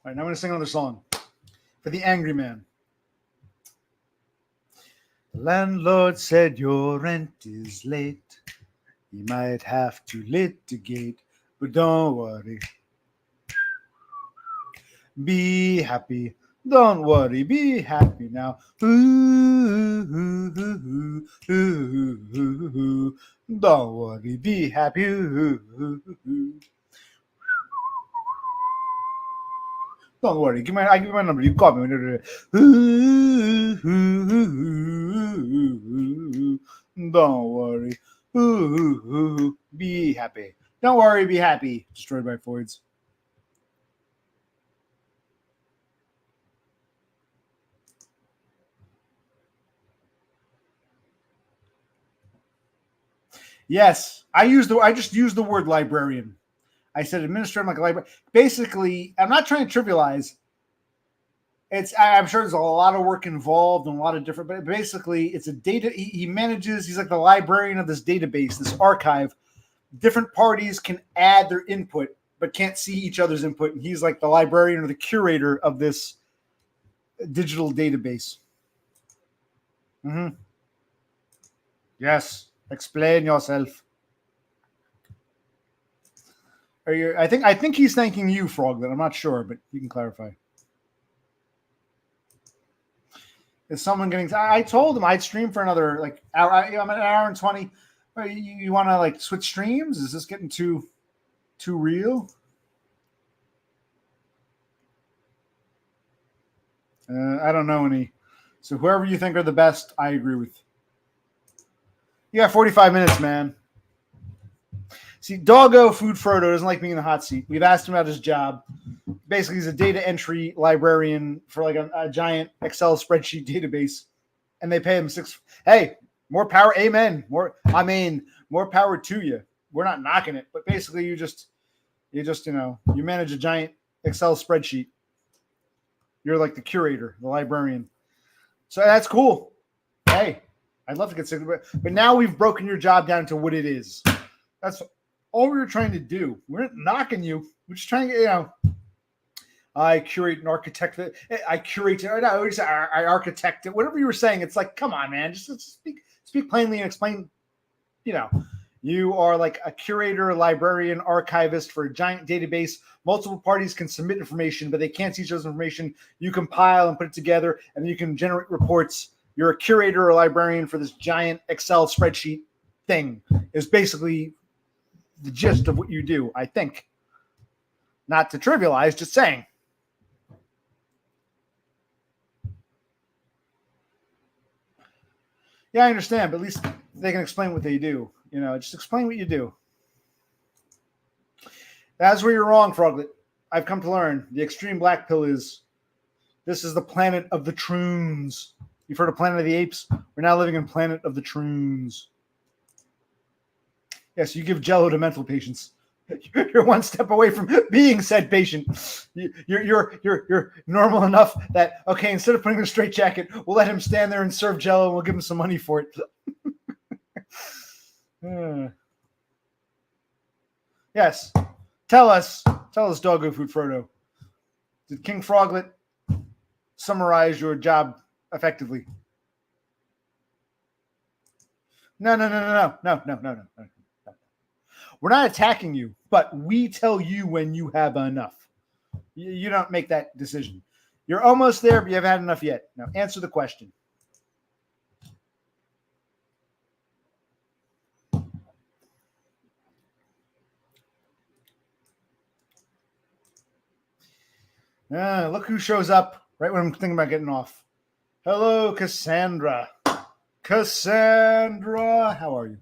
right, now I'm going to sing another song for the angry man. The landlord said your rent is late. You might have to litigate. But don't worry. Be happy. Don't worry. Be happy now. Don't worry. Be happy. Don't worry. I give you my number. You call me. Don't worry. Be happy. Don't worry, be happy. Destroyed by Floyd's. Yes, I just used the word librarian. I said administrator like a librarian. Basically, I'm not trying to trivialize. I'm sure there's a lot of work involved and a lot of different, but basically it's a data. He manages. He's like the librarian of this database, this archive. Different parties can add their input, but can't see each other's input. And he's like the librarian or the curator of this digital database. Mm-hmm. Yes. Explain yourself. I think he's thanking you, Froglet. I'm not sure, but you can clarify. Is someone getting? I told him I'd stream for another like hour. I'm at an hour and 20. You want to like switch streams? Is this getting too real? I don't know any. So whoever you think are the best, I agree with. You got 45 minutes, man. See, Doggo Food Frodo doesn't like being in the hot seat. We've asked him about his job. Basically, he's a data entry librarian for like a giant Excel spreadsheet database, and they pay him $6. Hey. More power, amen. More power to you. We're not knocking it, but basically you manage a giant Excel spreadsheet. You're like the curator, the librarian. So that's cool. Hey, I'd love to get sick of it, but now we've broken your job down to what it is. That's all we were trying to do. We're not knocking you. We're just trying to, I curate and architect it. I curate it. I architect it. Whatever you were saying, it's like, come on, man. Just speak plainly and explain. You are like a curator, librarian, archivist for a giant database. Multiple parties can submit information, but they can't see each other's information. You compile and put it together, and then you can generate reports. You're a curator or librarian for this giant Excel spreadsheet thing. Is basically the gist of what you do, I think. Not to trivialize, just saying. Yeah, I understand, but at least they can explain what they do. Just explain what you do. That's where you're wrong, Froglet. I've come to learn the extreme black pill is this is the planet of the Troons. You've heard of Planet of the Apes? We're now living in Planet of the Troons. Yes, you give Jello to mental patients. You're one step away from being said patient. You're normal enough that, okay, instead of putting a straight jacket, we'll let him stand there and serve Jello and we'll give him some money for it. Yes. Tell us, Doggo Food Frodo. Did King Froglet summarize your job effectively? No. We're not attacking you, but we tell you when you have enough. You don't make that decision. You're almost there, but you haven't had enough yet. Now answer the question. Look who shows up right when I'm thinking about getting off. Hello, Cassandra. Cassandra, how are you?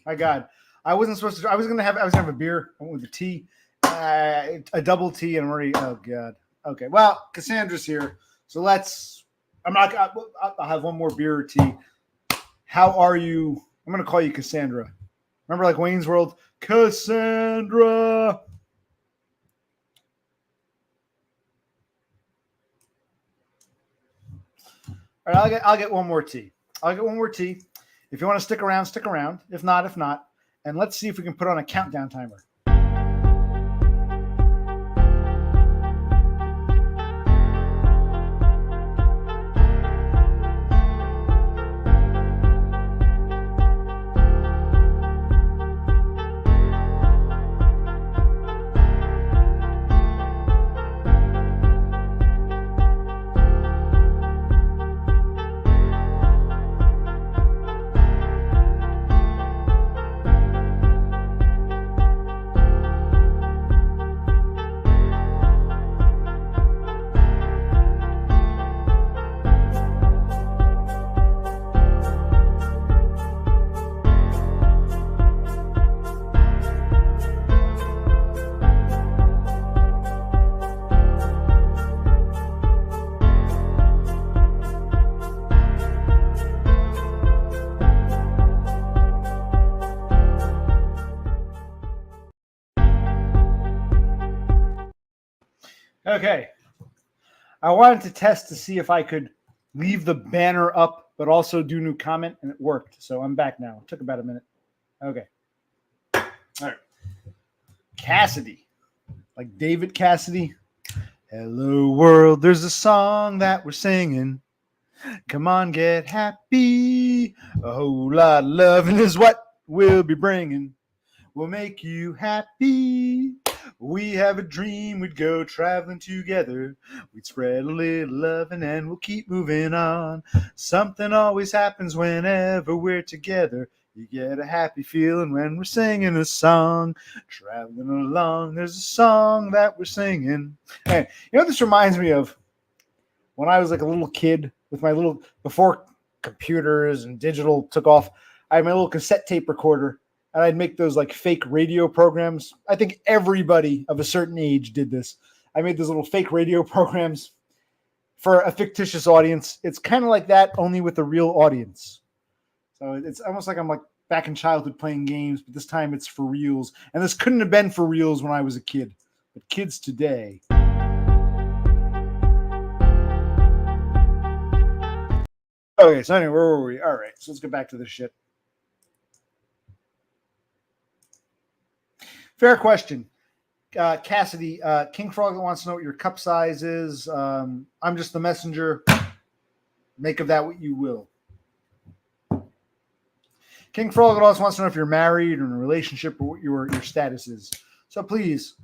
My God, I wasn't supposed to. I was gonna have a beer. I went with a tea, a double tea, and I'm already. Oh God. Okay. Well, Cassandra's here, so let's. I'll have one more beer or tea. How are you? I'm gonna call you Cassandra. Remember, like Wayne's World, Cassandra. All right, I'll get one more tea. If you want to stick around, stick around. If not. And let's see if we can put on a countdown timer. Okay. I wanted to test to see if I could leave the banner up, but also do new comment, and it worked. So I'm back now. It took about a minute. Okay. All right. Cassidy. Like David Cassidy. Hello, world. There's a song that we're singing. Come on, get happy. A whole lot of loving is what we'll be bringing. We'll make you happy. We have a dream, we'd go traveling together. We'd spread a little loving and we'll keep moving on. Something always happens whenever we're together. You get a happy feeling when we're singing a song. Traveling along, there's a song that we're singing. And you know what this reminds me of? When I was like a little kid with my little, before computers and digital took off, I had my little cassette tape recorder. And I'd make those like fake radio programs. I think everybody of a certain age did this. I made those little fake radio programs for a fictitious audience. It's kind of like that, only with a real audience. So it's almost like I'm like back in childhood playing games, but this time it's for reals. And this couldn't have been for reals when I was a kid. But kids today. Okay, so anyway, where were we? All right, so let's get back to this shit. Fair question. Cassidy, King Frog wants to know what your cup size is. I'm just the messenger. Make of that what you will. King Frog also wants to know if you're married or in a relationship or what your status is. So please,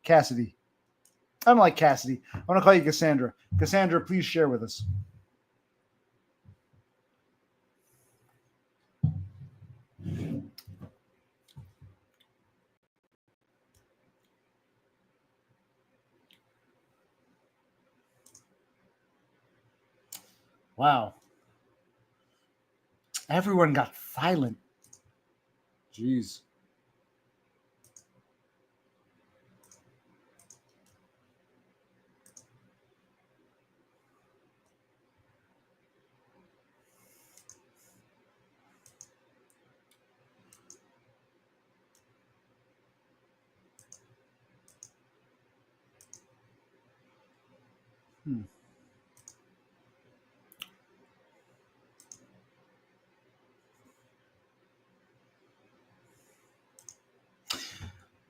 Cassidy. I don't like Cassidy. I want to call you Cassandra. Cassandra, please share with us. Wow. Everyone got violent. Jeez.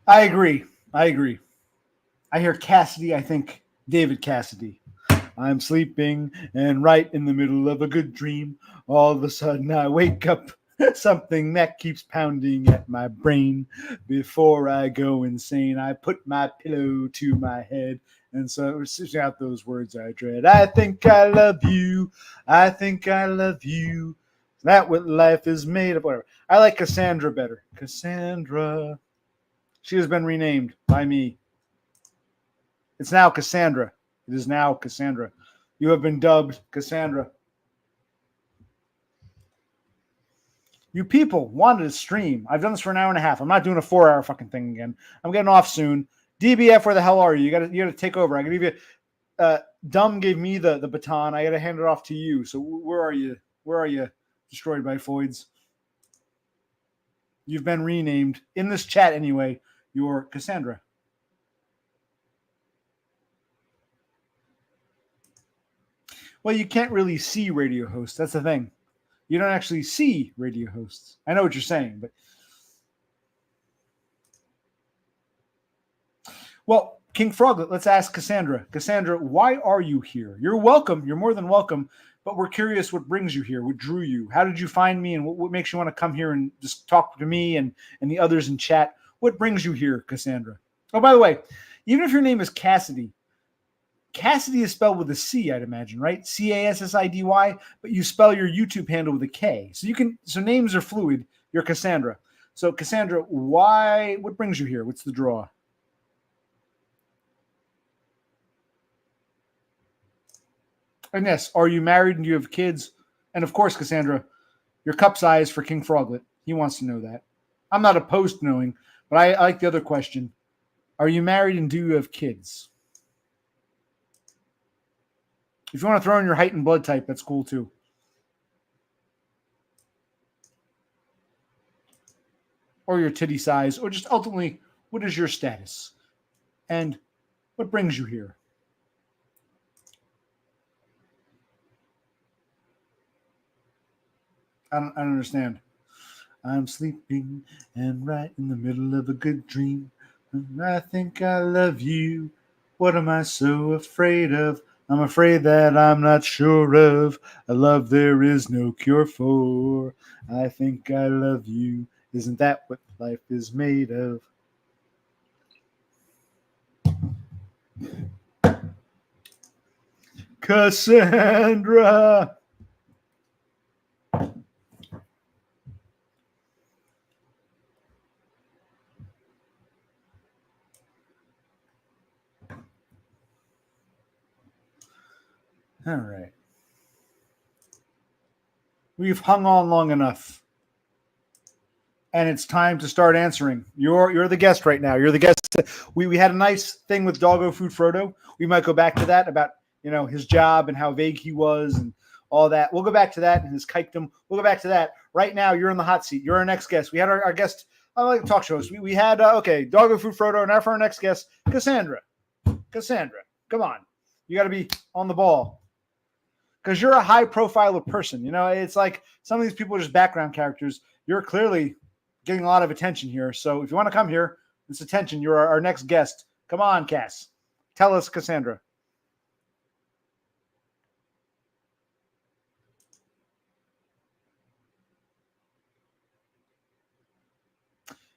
I agree. I hear Cassidy. I think David Cassidy. I'm sleeping and right in the middle of a good dream. All of a sudden I wake up. Something that keeps pounding at my brain. Before I go insane, I put my pillow to my head. And so switching out those words I dread. I think I love you. I think I love you. Is that what life is made of? Whatever. I like Cassandra better. Cassandra. She has been renamed by me. It's now Cassandra. It is now Cassandra. You have been dubbed Cassandra. You people wanted to stream. I've done this for an hour and a half. I'm not doing a 4-hour fucking thing again. I'm getting off soon. DBF, where the hell are you? You gotta take over. I gotta give you. Dumb gave me the baton. I gotta hand it off to you. So where are you? Where are you? Destroyed by Foids. You've been renamed in this chat anyway. You're Cassandra. Well, you can't really see radio hosts. That's the thing. You don't actually see radio hosts. I know what you're saying, but well, King Froglet, let's ask Cassandra. Cassandra, why are you here? You're welcome. You're more than welcome, but we're curious what brings you here, what drew you. How did you find me, and what makes you want to come here and just talk to me and the others in chat? What brings you here, Cassandra? Oh, by the way, even if your name is Cassidy, Cassidy is spelled with a C, I'd imagine, right? Cassidy, but you spell your YouTube handle with a K. So names are fluid. You're Cassandra. So Cassandra, what brings you here? What's the draw? And yes, are you married and do you have kids? And of course, Cassandra, your cup size for King Froglet. He wants to know that. I'm not opposed to knowing, but I like the other question. Are you married and do you have kids? If you want to throw in your height and blood type, that's cool too. Or your titty size, or just ultimately, what is your status? And what brings you here? I don't understand. I'm sleeping and right in the middle of a good dream. And I think I love you. What am I so afraid of? I'm afraid that I'm not sure of. A love there is no cure for. I think I love you. Isn't that what life is made of? Cassandra. All right. We've hung on long enough. And it's time to start answering. You're the guest right now. You're the guest. We had a nice thing with Doggo Food Frodo. We might go back to that about his job and how vague he was and all that. We'll go back to that and his kikedom. We'll go back to that. Right now, you're in the hot seat. You're our next guest. We had our guest. I like talk shows. We had Doggo Food Frodo. Now for our next guest, Cassandra. Cassandra, come on. You got to be on the ball. Because you're a high-profile person. It's like some of these people are just background characters. You're clearly getting a lot of attention here. So if you want to come here, It's attention. You're our next guest. Come on, Cass. Tell us, Cassandra.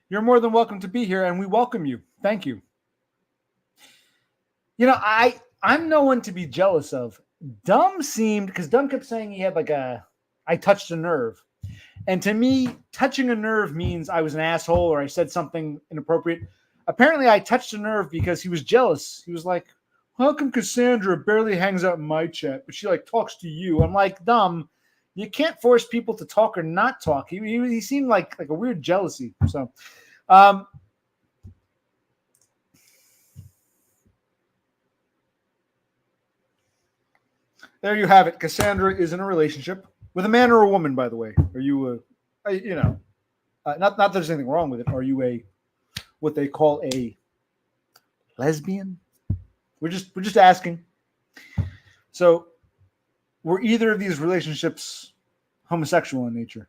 You're more than welcome to be here, and we welcome you. Thank you. You know, I'm no one to be jealous of. Dumb seemed, because Dumb kept saying he had like I touched a nerve. And to me, touching a nerve means I was an asshole or I said something inappropriate. Apparently, I touched a nerve because he was jealous. He was like, how come Cassandra barely hangs out in my chat, but she like talks to you? I'm like, Dumb, you can't force people to talk or not talk. He seemed like a weird jealousy. So, there you have it. Cassandra is in a relationship with a man or a woman, by the way. Are you not that there's anything wrong with it. Are you what they call a lesbian? We're just asking. So, were either of these relationships homosexual in nature?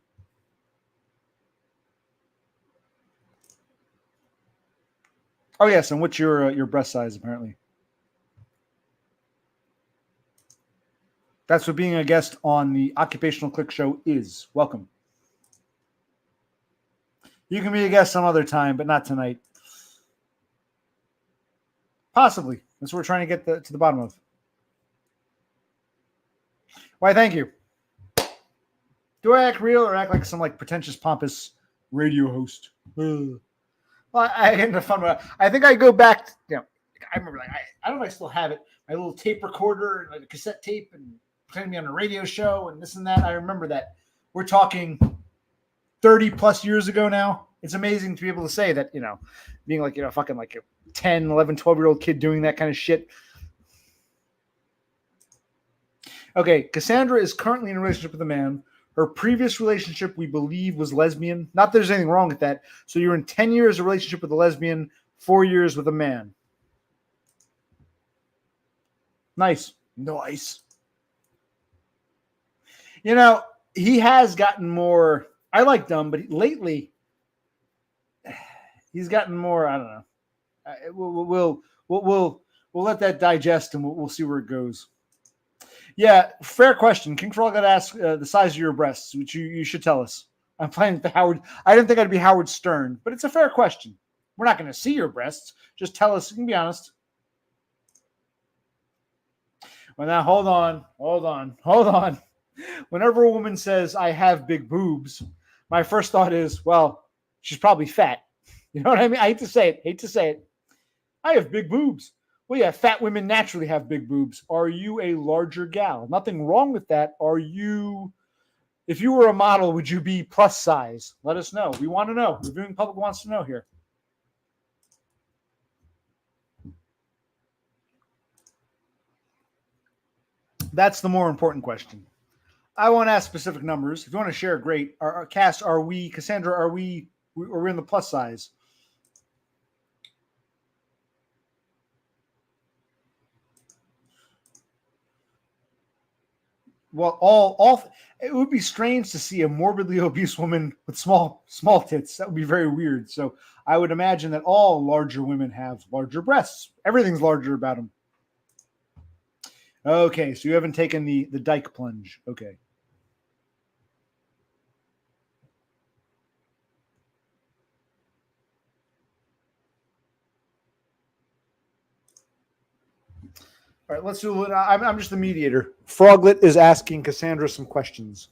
Oh yes, and what's your breast size apparently? That's what being a guest on the Occupational Click Show is. Welcome. You can be a guest some other time, but not tonight. Possibly. That's what we're trying to get to the bottom of. Why, thank you. Do I act real or act like some like pretentious, pompous radio host? Ugh. Well, I get into fun with it. I think I go back, I remember, like, I don't know if I still have it, my little tape recorder and like a cassette tape and pretending to be on a radio show and this and that. I remember that. We're talking 30 plus years ago now. It's amazing to be able to say that, being like, fucking like a 10, 11, 12-year-old kid doing that kind of shit. Okay, Cassandra is currently in a relationship with a man. Her previous relationship, we believe, was lesbian. Not that there's anything wrong with that. So you're in 10 years of relationship with a lesbian, 4 years with a man. Nice. He has gotten more. I like Dumb, but lately he's gotten more. I don't know. We'll let that digest and we'll see where it goes. Yeah, fair question. King Frog got asked the size of your breasts, which you should tell us. I'm playing the Howard. I didn't think I'd be Howard Stern, but it's a fair question. We're not going to see your breasts. Just tell us. You can be honest. Well, now hold on. Whenever a woman says I have big boobs, my first thought is, well, she's probably fat. You know what I mean? I hate to say it. I have big boobs. Well, yeah, fat women naturally have big boobs. Are you a larger gal? Nothing wrong with that. If you were a model, would you be plus size? Let us know. We want to know. The viewing public wants to know here. That's the more important question. I won't ask specific numbers. If you want to share, great. Cass, Cassandra, are we in the plus size? Well, it would be strange to see a morbidly obese woman with small tits. That would be very weird. So I would imagine that all larger women have larger breasts. Everything's larger about them. Okay, so you haven't taken the dyke plunge. Okay. All right, let's do it. I'm just the mediator. Froglet is asking Cassandra some questions.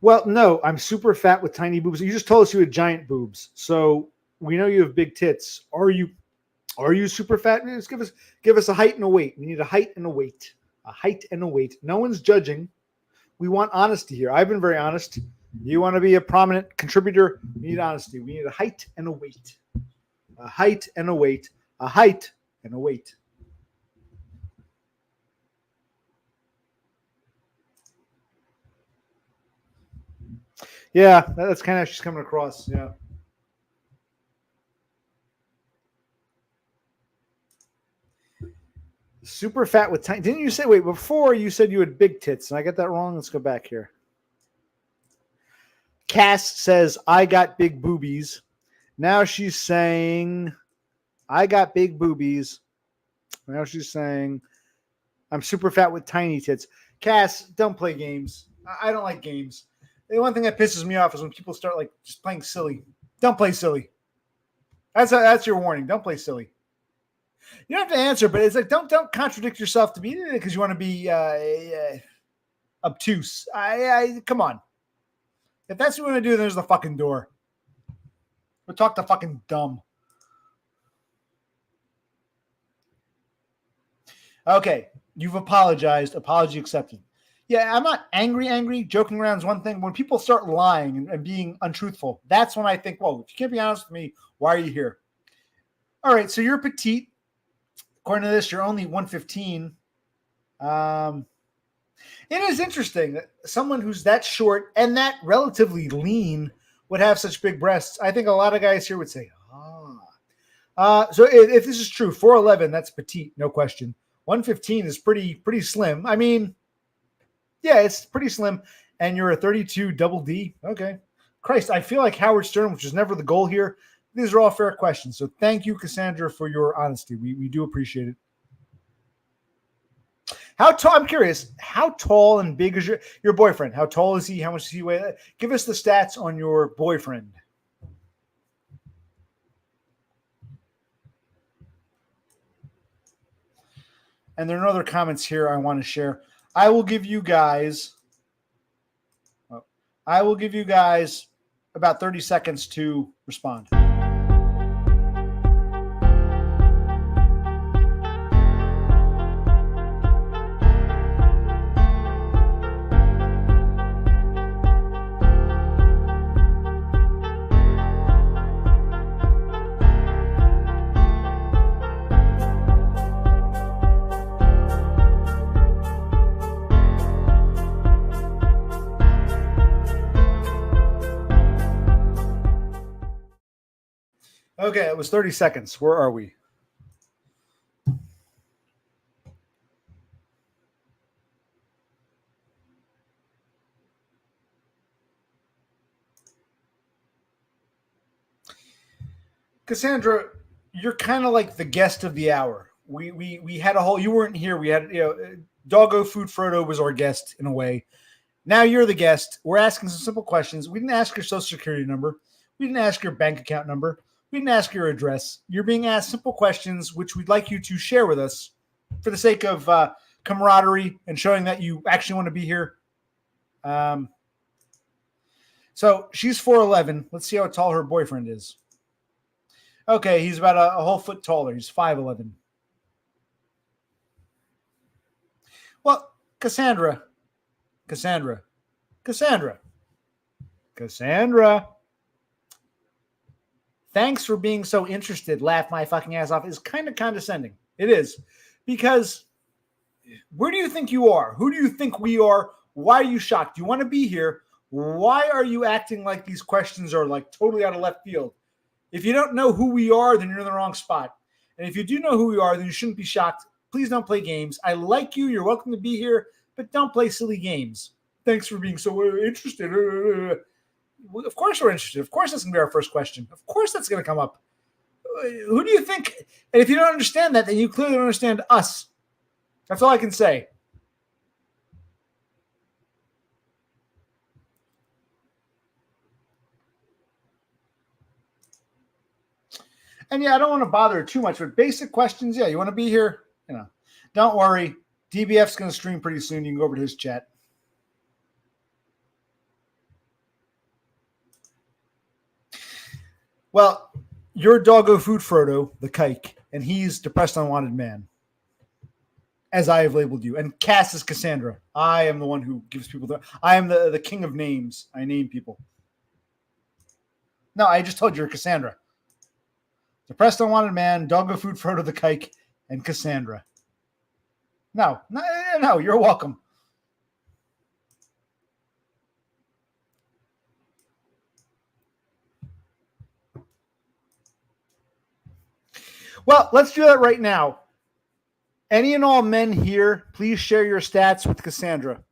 Well, no, I'm super fat with tiny boobs. You just told us you had giant boobs, so we know you have big tits. Are you super fat? Just give us a height and a weight. We need a height and a weight. A height and a weight. No one's judging. We want honesty here. I've been very honest. You want to be a prominent contributor? We need honesty. We need a height and a weight. A height and a weight. A height and a weight. Yeah, that's kind of how she's coming across. Yeah. Super fat with tiny. Didn't you say, wait, before you said you had big tits? And I get that wrong? Let's go back here. Cass says, I got big boobies. Now she's saying, I got big boobies. Now she's saying, I'm super fat with tiny tits. Cass, don't play games. I don't like games. The one thing that pisses me off is when people start like just playing silly. Don't play silly. That's your warning. Don't play silly. You don't have to answer, but it's like don't contradict yourself to be because you want to be obtuse. Come on. If that's what you want to do, then there's the fucking door. We'll talk to fucking dumb. Okay, you've apologized. Apology accepted. Yeah, I'm not angry. Joking around is one thing. When people start lying and being untruthful, that's when I think, whoa, if you can't be honest with me, why are you here? All right, so you're petite. According to this, you're only 115. It is interesting that someone who's that short and that relatively lean would have such big breasts. I think a lot of guys here would say, so if this is true, 4'11", that's petite, no question. 115 is pretty slim. I mean, yeah, it's pretty slim. And you're a 32 double D. Okay. Christ, I feel like Howard Stern, which is never the goal here. These are all fair questions. So thank you, Cassandra, for your honesty. We do appreciate it. How tall? I'm curious. How tall and big is your boyfriend? How tall is he? How much does he weigh? Give us the stats on your boyfriend. And there are other comments here I want to share. I will give you guys about 30 seconds to respond. Okay, it was 30 seconds. Where are we? Cassandra, you're kind of like the guest of the hour. We had a whole, you weren't here. We had, Doggo Food Frodo was our guest in a way. Now you're the guest. We're asking some simple questions. We didn't ask your social security number. We didn't ask your bank account number. We didn't ask your address. You're being asked simple questions, which we'd like you to share with us for the sake of camaraderie and showing that you actually want to be here. So she's 4'11". Let's see how tall her boyfriend is. Okay, he's about a whole foot taller. He's 5'11". Well, Cassandra. Thanks for being so interested. Laugh my fucking ass off is kind of condescending. It is. Because where do you think you are? Who do you think we are? Why are you shocked? You want to be here. Why are you acting like these questions are like totally out of left field? If you don't know who we are, then you're in the wrong spot. And if you do know who we are, then you shouldn't be shocked. Please don't play games. I like you. You're welcome to be here, but don't play silly games. Thanks for being so interested. Of course we're interested. Of course that's going to be our first question. Of course that's going to come up. Who do you think? And if you don't understand that, then you clearly don't understand us. That's all I can say. And yeah, I don't want to bother too much, but basic questions, yeah, you want to be here? Don't worry. DBF's going to stream pretty soon. You can go over to his chat. Well, you're Doggo Food Frodo, the kike, and he's Depressed Unwanted Man, as I have labeled you. And Cass is Cassandra. I am the one who gives people I am the king of names. I name people. No, I just told you you're Cassandra. Depressed Unwanted Man, Doggo Food Frodo, the kike, and Cassandra. No, you're welcome. Well, let's do that right now. Any and all men here, please share your stats with Cassandra.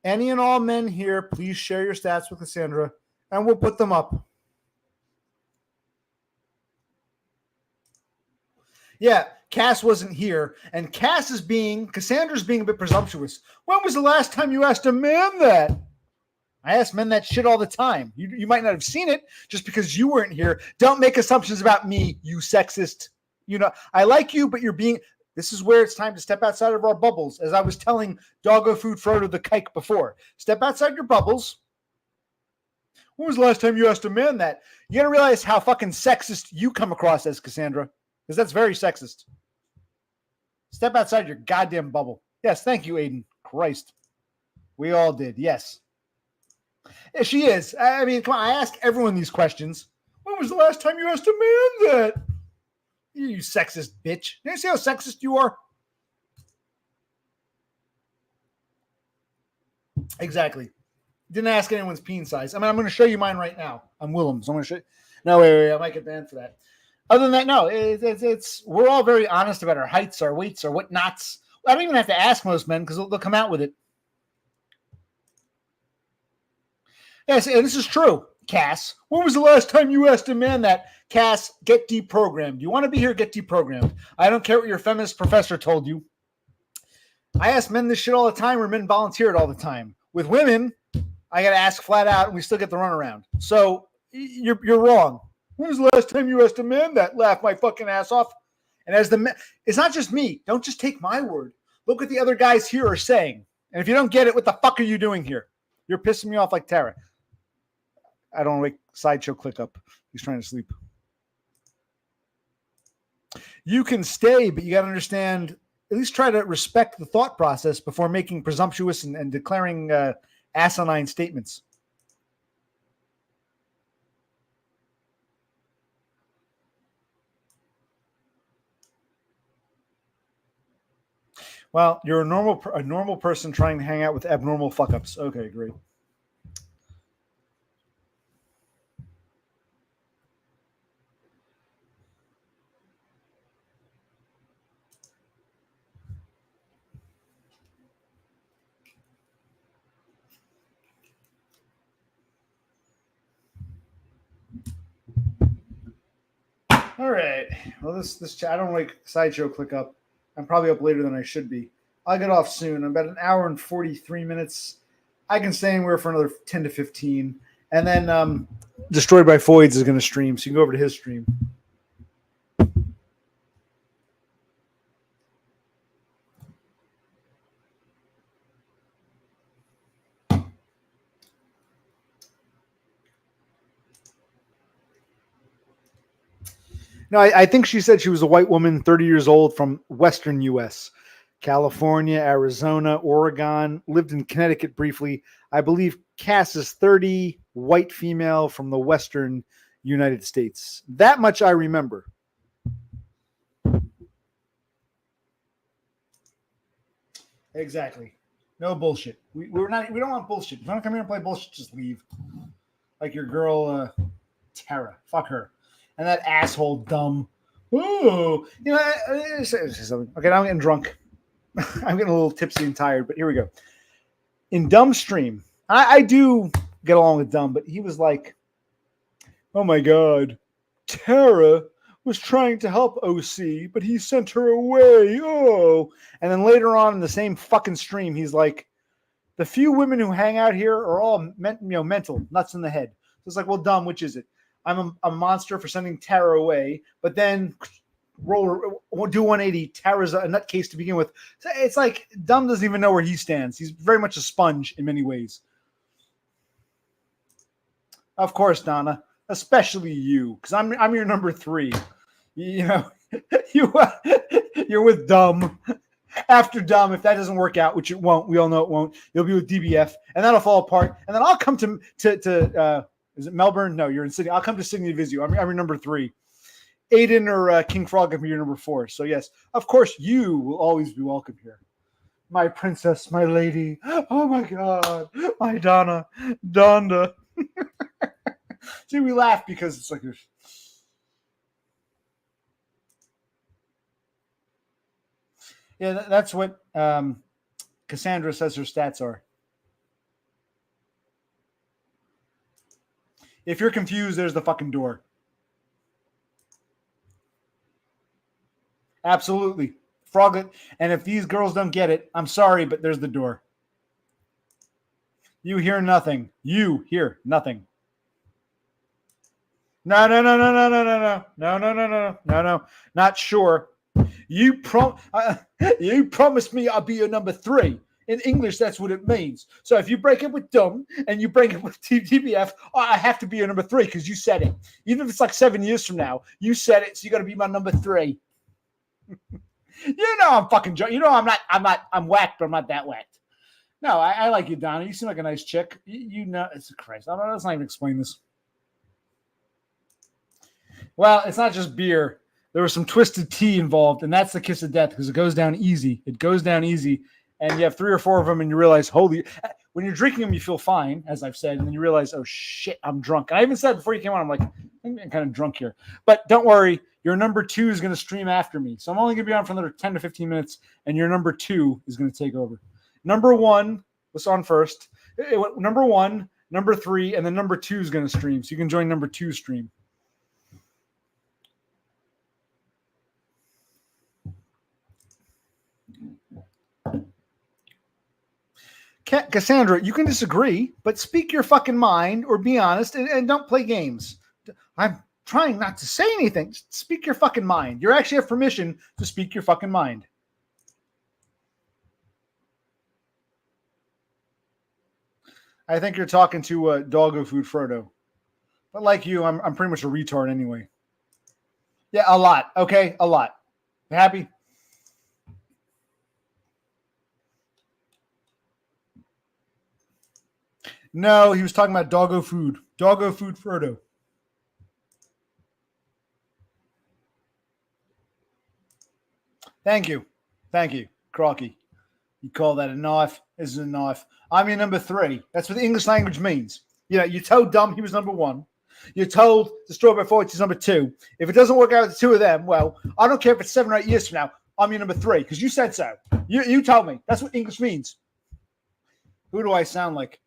Any and all men here, please share your stats with Cassandra, and we'll put them up. Yeah, Cass wasn't here, and Cassandra's being a bit presumptuous. When was the last time you asked a man that? I ask men that shit all the time. You might not have seen it just because you weren't here. Don't make assumptions about me, you sexist. You know, I like you, but this is where it's time to step outside of our bubbles. As I was telling Doggo Food Frodo the Kike before, step outside your bubbles. When was the last time you asked a man that? You gotta realize how fucking sexist you come across as, Cassandra, because that's very sexist. Step outside your goddamn bubble. Yes, thank you, Aiden. Christ. We all did, yes. She is. I mean, come on, I ask everyone these questions. When was the last time you asked a man that? You sexist bitch. You see how sexist you are? Exactly. Didn't ask anyone's peen size. I mean, I'm going to show you mine right now. I'm Willems. I'm going to show you. No, wait. I might get banned for that. Other than that, no. It's we're all very honest about our heights, our weights, our whatnots. I don't even have to ask most men because they'll come out with it. Yes, and this is true, Cass. When was the last time you asked a man that? Cass, get deprogrammed. You want to be here, get deprogrammed. I don't care what your feminist professor told you. I ask men this shit all the time, or men volunteer it all the time. With women, I got to ask flat out, and we still get the runaround. So you're wrong. When was the last time you asked a man that? Laugh my fucking ass off. And as the men, it's not just me. Don't just take my word. Look what the other guys here are saying. And if you don't get it, what the fuck are you doing here? You're pissing me off like Tara. I don't wake Sideshow click up. He's trying to sleep. You can stay, but you got to understand, at least try to respect the thought process before making presumptuous and declaring asinine statements. Well, you're a normal person trying to hang out with abnormal fuck-ups. Okay, great. All right. Well, this I don't like Sideshow click up. I'm probably up later than I should be. I'll get off soon. I'm about an hour and 43 minutes. I can stay anywhere for another 10 to 15. And then Destroyed by Foids is going to stream, so you can go over to his stream. No, I think she said she was a white woman, 30 years old, from Western U.S., California, Arizona, Oregon, lived in Connecticut briefly. I believe Cass is 30, white female from the Western United States. That much I remember. Exactly. No bullshit. We don't want bullshit. If you want to come here and play bullshit, just leave. Like your girl, Tara. Fuck her. And that asshole dumb. Ooh. You know, okay, now I'm getting drunk. I'm getting a little tipsy and tired, but here we go. In Dumb stream, I do get along with Dumb, but he was like, oh my God, Tara was trying to help OC, but he sent her away. Oh. And then later on in the same fucking stream, he's like, the few women who hang out here are all mental, nuts in the head. So it's like, well, Dumb, which is it? I'm a monster for sending Tara away, but then do 180. Tara's a nutcase to begin with. So it's like Dumb doesn't even know where he stands. He's very much a sponge in many ways. Of course, Donna, especially you, because I'm your number 3. You know, you're with Dumb. After Dumb, if that doesn't work out, which it won't, we all know it won't, you'll be with DBF, and that'll fall apart. And then I'll come to is it Melbourne? No, you're in Sydney. I'll come to Sydney to visit you. I'm your number 3. Aiden or King Frog will be your number 4. So yes, of course, you will always be welcome here. My princess, my lady. Oh my God, my Donda. See, we laugh because it's like this. Yeah, that's what Cassandra says her stats are. If you're confused, there's the fucking door. Absolutely. Froglet. And if these girls don't get it, I'm sorry, but there's the door. You hear nothing. You hear nothing. No. Not sure. You promised me I'll be your number 3. In English, that's what it means. So if you break up with Dom and you break up with TBF, I have to be your number 3 because you said it. Even if it's like 7 years from now, you said it, so you got to be my number 3. You know I'm fucking joking. You know I'm whacked, but I'm not that whacked. No, I like you, Donna. You seem like a nice chick. You know, it's Christ. Let's not even explain this. Well, it's not just beer. There was some twisted tea involved, and that's the kiss of death because it goes down easy. It goes down easy, and you have 3 or 4 of them, and you realize, holy, when you're drinking them, you feel fine, as I've said, and then you realize, oh shit, I'm drunk. And I even said before you came on, I'm like, I'm kind of drunk here. But don't worry, your number 2 is going to stream after me. So I'm only going to be on for another 10 to 15 minutes, and your number 2 is going to take over. Number 1 was on first. Number 1, number 3, and then number 2 is going to stream. So you can join number 2 stream. Cassandra, you can disagree, but speak your fucking mind or be honest and don't play games. I'm trying not to say anything. Just speak your fucking mind. You actually have permission to speak your fucking mind. I think you're talking to Doggo Food Frodo. But like you, I'm pretty much a retard anyway. Yeah, a lot. Okay, a lot. You happy? No, he was talking about Doggo Food. Doggo Food Frodo. Thank you. Thank you, Crocky. You call that a knife? This is a knife. I'm your number 3. That's what the English language means. You know, you told Dom he was number 1. You told the Strawberry Forge he's number 2. If it doesn't work out with the 2 of them, well, I don't care if it's 7 or 8 years from now. I'm your number 3 because you said so. You told me. That's what English means. Who do I sound like?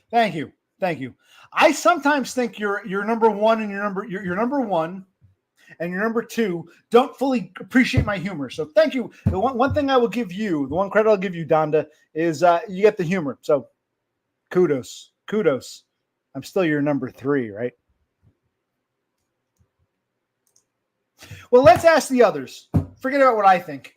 Thank you. Thank you. I sometimes think you're number 1 and you're number 1 and your number 2 don't fully appreciate my humor. So thank you. The one thing I will give you, the one credit I'll give you, Donda, is you get the humor. So kudos. I'm still your number 3, right? Well, let's ask the others. Forget about what I think.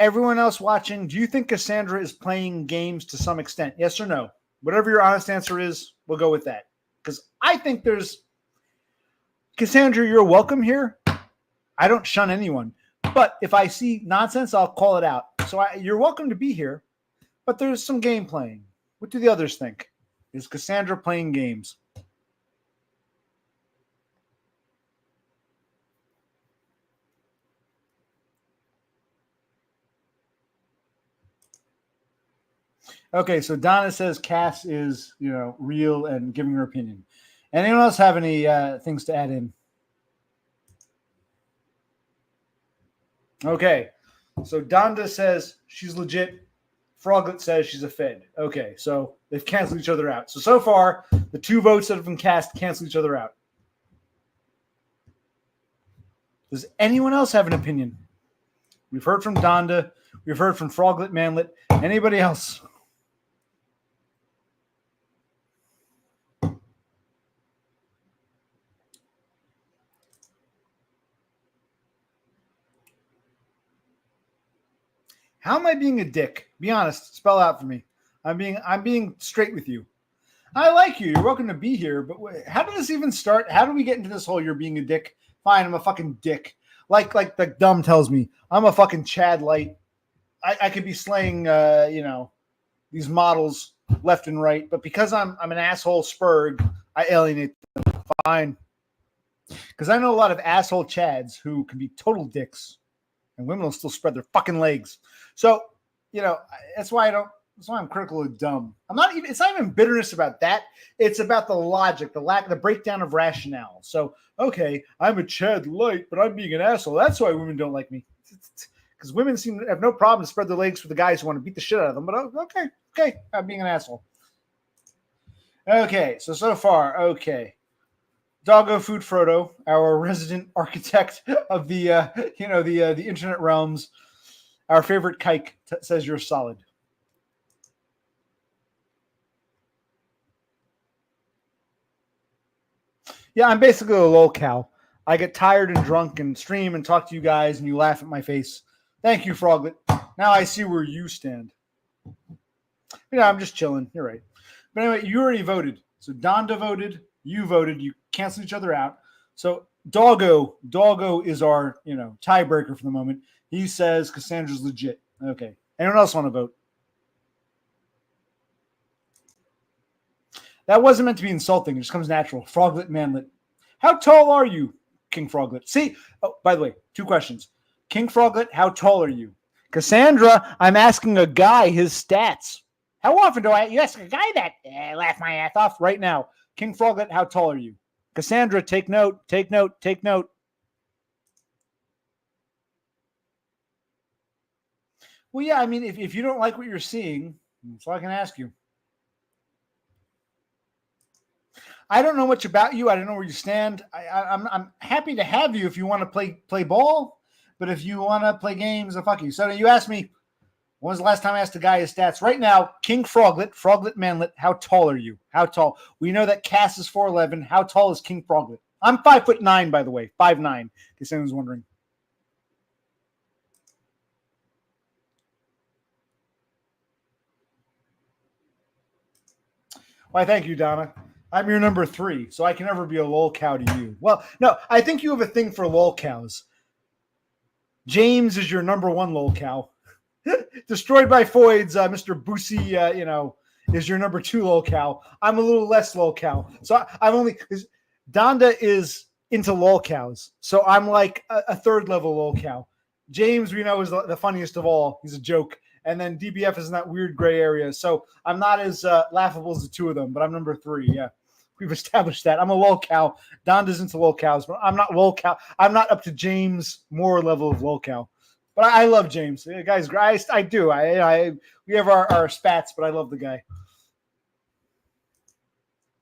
Everyone else watching, do you think Cassandra is playing games to some extent? Yes or no? Whatever your honest answer is, we'll go with that. Because I think there's... Cassandra, you're welcome here. I don't shun anyone. But if I see nonsense, I'll call it out. So you're welcome to be here. But there's some game playing. What do the others think? Is Cassandra playing games? Okay, so Donna says Cass is, real and giving her opinion. Anyone else have any things to add in? Okay, so Donda says she's legit. Froglet says she's a Fed. Okay, so they've canceled each other out. So far, the 2 votes that have been cast cancel each other out. Does anyone else have an opinion? We've heard from Donda. We've heard from Froglet, Manlet. Anybody else? How am I being a dick? Be honest. Spell out for me. I'm being straight with you. I like you. You're welcome to be here. But how did this even start? How do we get into this whole you're being a dick? Fine, I'm a fucking dick. Like the dumb tells me, I'm a fucking Chad Layte. I could be slaying, these models left and right. But because I'm an asshole Spurg, I alienate them. Fine. Because I know a lot of asshole Chads who can be total dicks. And women will still spread their fucking legs. So, that's why I'm critical of dumb. It's not even bitterness about that. It's about the logic, the breakdown of rationale. So, okay, I'm a Chad Layte, but I'm being an asshole. That's why women don't like me. Because women seem to have no problem to spread their legs for the guys who want to beat the shit out of them. But okay, I'm being an asshole. Okay, so far, okay. Doggo Food Frodo, our resident architect of the the internet realms, our favorite kike says you're solid. Yeah, I'm basically a lol cow. I get tired and drunk and stream and talk to you guys, and you laugh at my face. Thank you, Froglet. Now I see where you stand. Yeah, I'm just chilling. You're right. But anyway, you already voted. So Donda voted. You voted. You cancel each other out. So Doggo is our tiebreaker for the moment. He says Cassandra's legit. Okay. Anyone else want to vote? That wasn't meant to be insulting. It just comes natural. Froglet, manlet. How tall are you, King Froglet? See, oh, by the way, 2 questions. King Froglet, how tall are you? Cassandra, I'm asking a guy his stats. How often do you ask a guy that? Laugh my ass off right now. King Froglet, how tall are you? Cassandra, take note, take note, take note. Well, yeah, I mean, if you don't like what you're seeing, that's all I can ask you. I don't know much about you. I don't know where you stand. I'm happy to have you if you want to play ball, but if you want to play games, fuck you. So you asked me, when was the last time I asked a guy his stats? Right now, King Froglet, manlet, how tall are you? How tall? We know that Cass is 4'11". How tall is King Froglet? I'm 5'9", by the way, 5'9", in case anyone's wondering. Why, thank you, Donna. I'm your number 3, so I can never be a lol cow to you. Well, no, I think you have a thing for lol cows. James is your number 1 lol cow. Destroyed by Foids, Mr. Boosie, is your number 2 lol cow. I'm a little less lol cow. So I'm only Donda is into lol cows. So I'm like a 3rd level lol cow. James, we know, is the funniest of all. He's a joke. And then DBF is in that weird gray area. So I'm not as laughable as the 2 of them, but I'm number 3. Yeah. We've established that. I'm a lol cow. Donda's into lol cows, but I'm not lol cow. I'm not up to James' Moore level of lol cow. But I love James. The guy's great. I do. We have our spats, but I love the guy.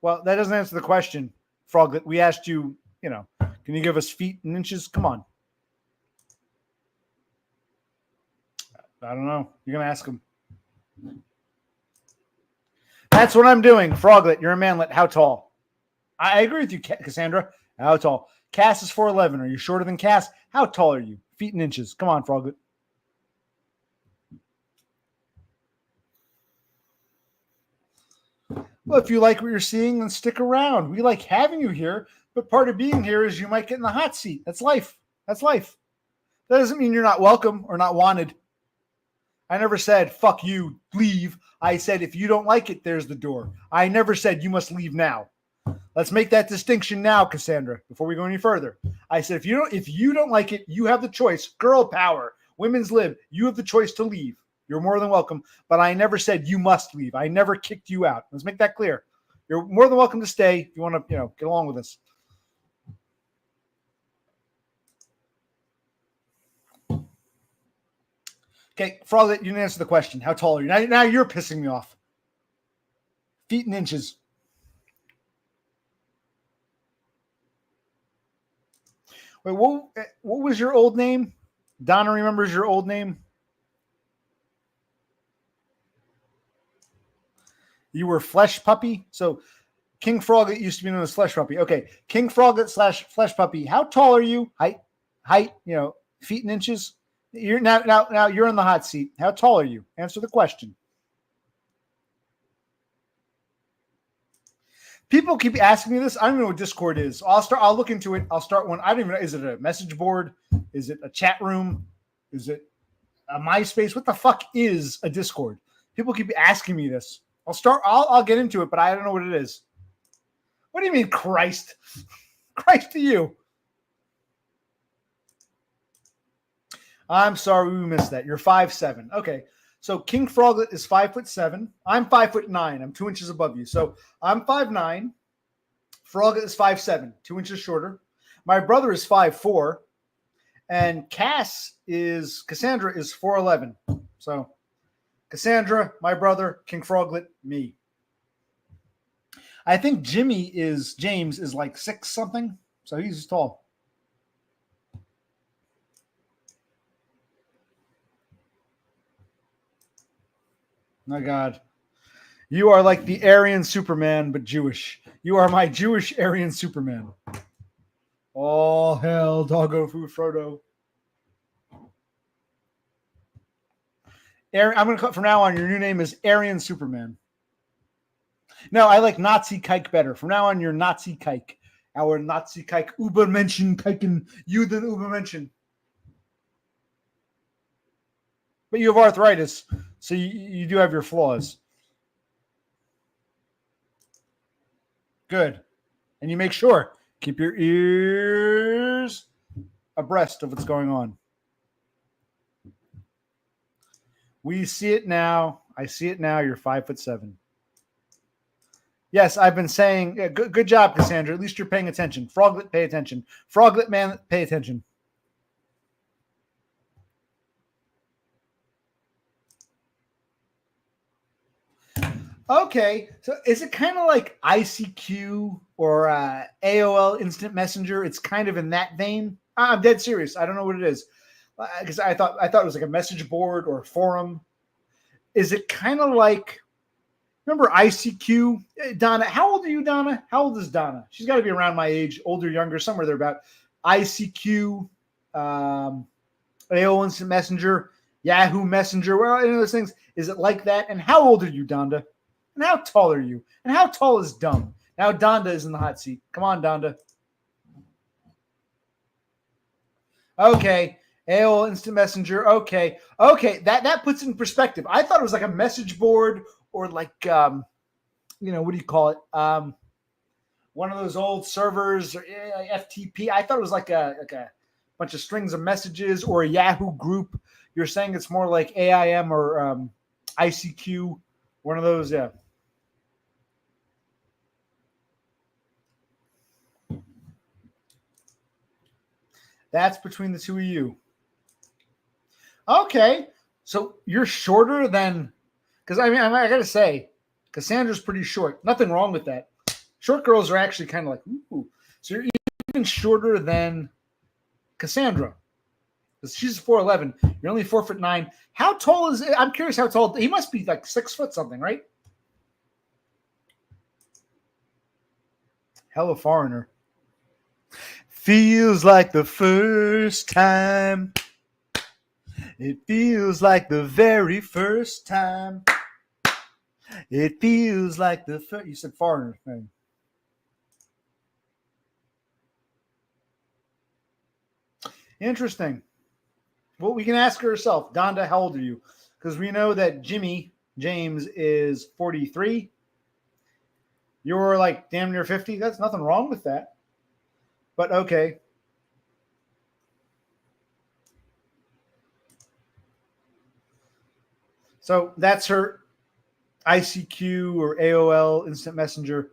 Well, that doesn't answer the question, Froglet. We asked you, can you give us feet and inches? Come on. I don't know. You're going to ask him. That's what I'm doing. Froglet, you're a manlet. How tall? I agree with you, Cassandra. How tall? Cass is 4'11". Are you shorter than Cass? How tall are you? Feet and inches. Come on, Froglet. Well, if you like what you're seeing, then stick around. We like having you here, but part of being here is you might get in the hot seat. That's life. That's life. That doesn't mean you're not welcome or not wanted. I never said, fuck you, leave. I said, if you don't like it, there's the door. I never said you must leave now. Let's make that distinction now, Cassandra, before we go any further. I said, if you don't like it, you have the choice. Girl power, women's lib. You have the choice to leave. You're more than welcome. But I never said you must leave. I never kicked you out. Let's make that clear. You're more than welcome to stay if you want to, get along with us. Okay, Froglet, you didn't answer the question. How tall are you? Now you're pissing me off. Feet and inches. Wait, what was your old name? Donna remembers your old name? You were Flesh Puppy? So King Froglet used to be known as Flesh Puppy. Okay, King Froglet / Flesh Puppy. How tall are you? Height, feet and inches? You're now you're in the hot seat. How tall are you? Answer the question. People keep asking me this. I don't even know what Discord is. I'll look into it. I'll start one. I don't even know. Is it a message board? Is it a chat room? Is it a MySpace? What the fuck is a Discord? People keep asking me this. I'll get into it, but I don't know what it is. What do you mean, Christ? Christ to you. I'm sorry we missed that. You're 5'7". Okay. So King Froglet is 5'7". I'm 5'9". I'm 2 inches above you. So I'm 5'9". Froglet is 5'7", 2 inches shorter. My brother is 5'4", and Cassandra is 4'11". So Cassandra, my brother, King Froglet, me. I think James is like 6 something, so he's tall. My God. You are like the Aryan Superman, but Jewish. You are my Jewish Aryan Superman. All hail, doggo food, Frodo. I'm going to cut from now on. Your new name is Aryan Superman. No, I like Nazi Kike better. From now on, you're Nazi Kike. Our Nazi Kike, Übermenschen Kiken, you the Übermenschen. But you have arthritis, so you do have your flaws. Good. And you make sure, keep your ears abreast of what's going on. We see it now. I see it now. You're 5'7". Yes, I've been saying, good job, Cassandra. At least you're paying attention. Froglet, pay attention. Froglet man, pay attention. Okay, so is it kind of like ICQ or AOL Instant Messenger? It's kind of in that vein. I'm dead serious. I don't know what it is, because I thought it was like a message board or a forum. Is it kind of like, remember ICQ? Donna, how old are you, Donna? How old is Donna? She's got to be around my age, older, younger, somewhere there about. ICQ, AOL Instant Messenger, Yahoo Messenger, well, any of those things. Is it like that? And how old are you, Donda? And how tall are you? And how tall is Dumb? Now Donda is in the hot seat. Come on, Donda. Okay. AOL Instant Messenger. Okay. That puts it in perspective. I thought it was like a message board or like, what do you call it? One of those old servers or FTP. I thought it was like a bunch of strings of messages or a Yahoo group. You're saying it's more like AIM or ICQ. One of those, yeah. That's between the two of you. Okay. So you're shorter than, because I got to say, Cassandra's pretty short. Nothing wrong with that. Short girls are actually kind of like, ooh. So you're even shorter than Cassandra. Because she's 4'11". You're only 4'9". How tall is it? I'm curious how tall. He must be like 6 foot something, right? Hell of a foreigner. Feels like the first time. It feels like the very first time. It feels like the first. You said foreigner thing. Interesting. Well, we can ask her herself. Donda, how old are you? Because we know that James is 43. You're like damn near 50. That's nothing wrong with that. But okay. So that's her ICQ or AOL Instant Messenger.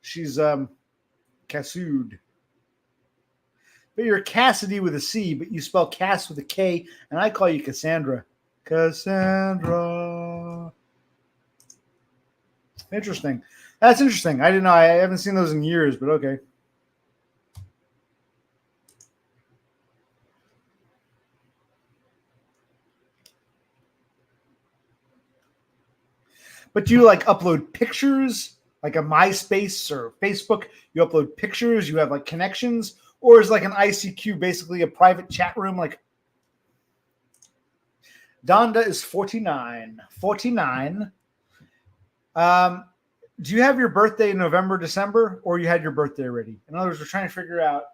She's Cassoud. But you're Cassidy with a C, but you spell Cass with a K, and I call you Cassandra. Cassandra. Interesting. That's interesting. I didn't know. I haven't seen those in years, but okay. But do you like upload pictures, like a MySpace or Facebook? You upload pictures, you have like connections, or is like an ICQ basically a private chat room? Like Donda is 49. 49. Do you have your birthday in November, December, or you had your birthday already? In other words, we're trying to figure out,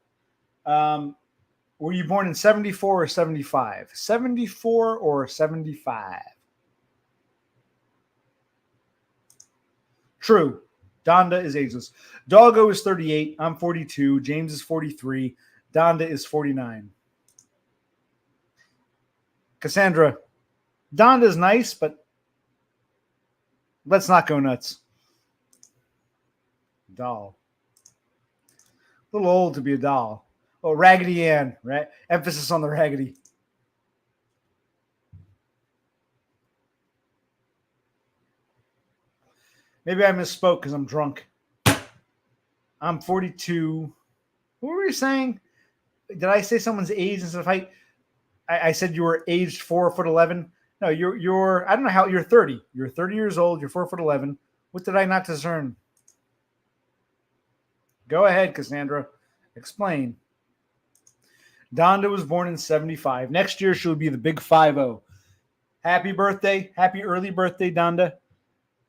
were you born in 74 or 75? 74 or 75? True. Donda is ageless. Doggo is 38. I'm 42. James is 43. Donda is 49. Cassandra, Donda is nice, but let's not go nuts. Doll. A little old to be a doll. Oh, Raggedy Ann, right? Emphasis on the Raggedy. Maybe I misspoke because I'm drunk. I'm 42. What were you saying? Did I say someone's age instead of height? I said you were aged 4'11". No, you're I don't know how you're 30. You're 30 years old. You're 4'11". What did I not discern? Go ahead, Cassandra. Explain. Donda was born in 75. Next year she'll be the big 50. Happy birthday. Happy early birthday, Donda.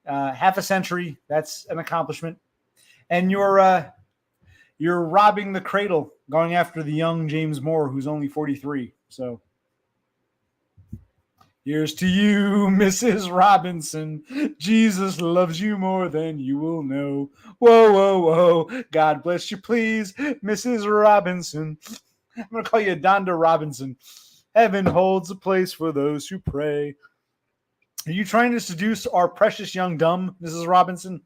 Half a century. That's an accomplishment. And you're robbing the cradle, going after the young James Moore, who's only 43. So here's to you, Mrs. Robinson. Jesus loves you more than you will know. Whoa, whoa, whoa. God bless you, please, Mrs. Robinson. I'm going to call you Donda Robinson. Heaven holds a place for those who pray. Are you trying to seduce our precious young dumb, Mrs. Robinson?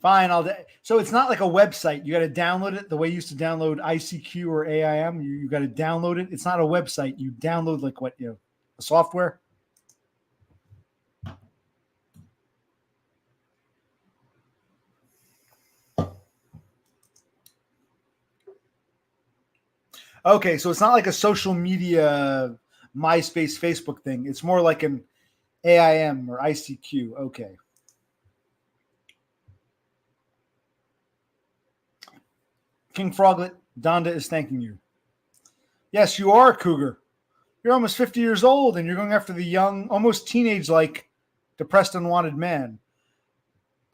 Fine, so it's not like a website. You got to download it the way you used to download ICQ or AIM. You got to download it. It's not a website. You download like what, a software. Okay, so it's not like a social media MySpace, Facebook thing. It's more like an AIM or ICQ. Okay. King Froglet, Donda is thanking you. Yes, you are a cougar. You're almost 50 years old, and you're going after the young, almost teenage-like, depressed, unwanted man.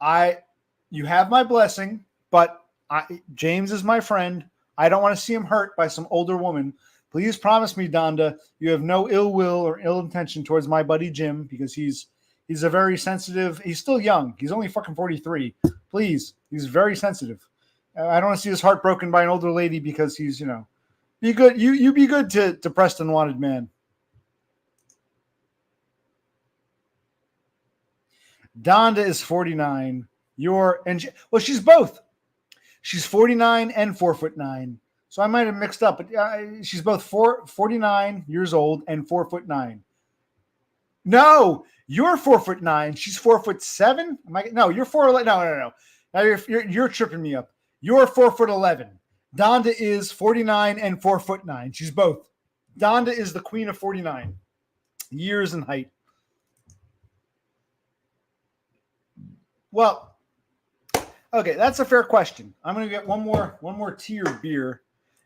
You have my blessing, but James is my friend. I don't want to see him hurt by some older woman. Please promise me, Donda, you have no ill will or ill intention towards my buddy Jim, because he's a very sensitive. He's still young. He's only fucking 43. Please, he's very sensitive. I don't want to see his heart broken by an older lady because he's, be good. You be good to depressed and wanted man. Donda is 49. She's both. She's 49 and 4'9". So I might have mixed up, but she's both 49 years old and 4'9". No, you're 4'9". She's 4'7". No, you're 4'11". No. Now you're tripping me up. You're 4'11". Donda is 49 and 4'9". She's both. Donda is the queen of 49 years in height. Well, okay, that's a fair question. I'm going to get one more tea or beer,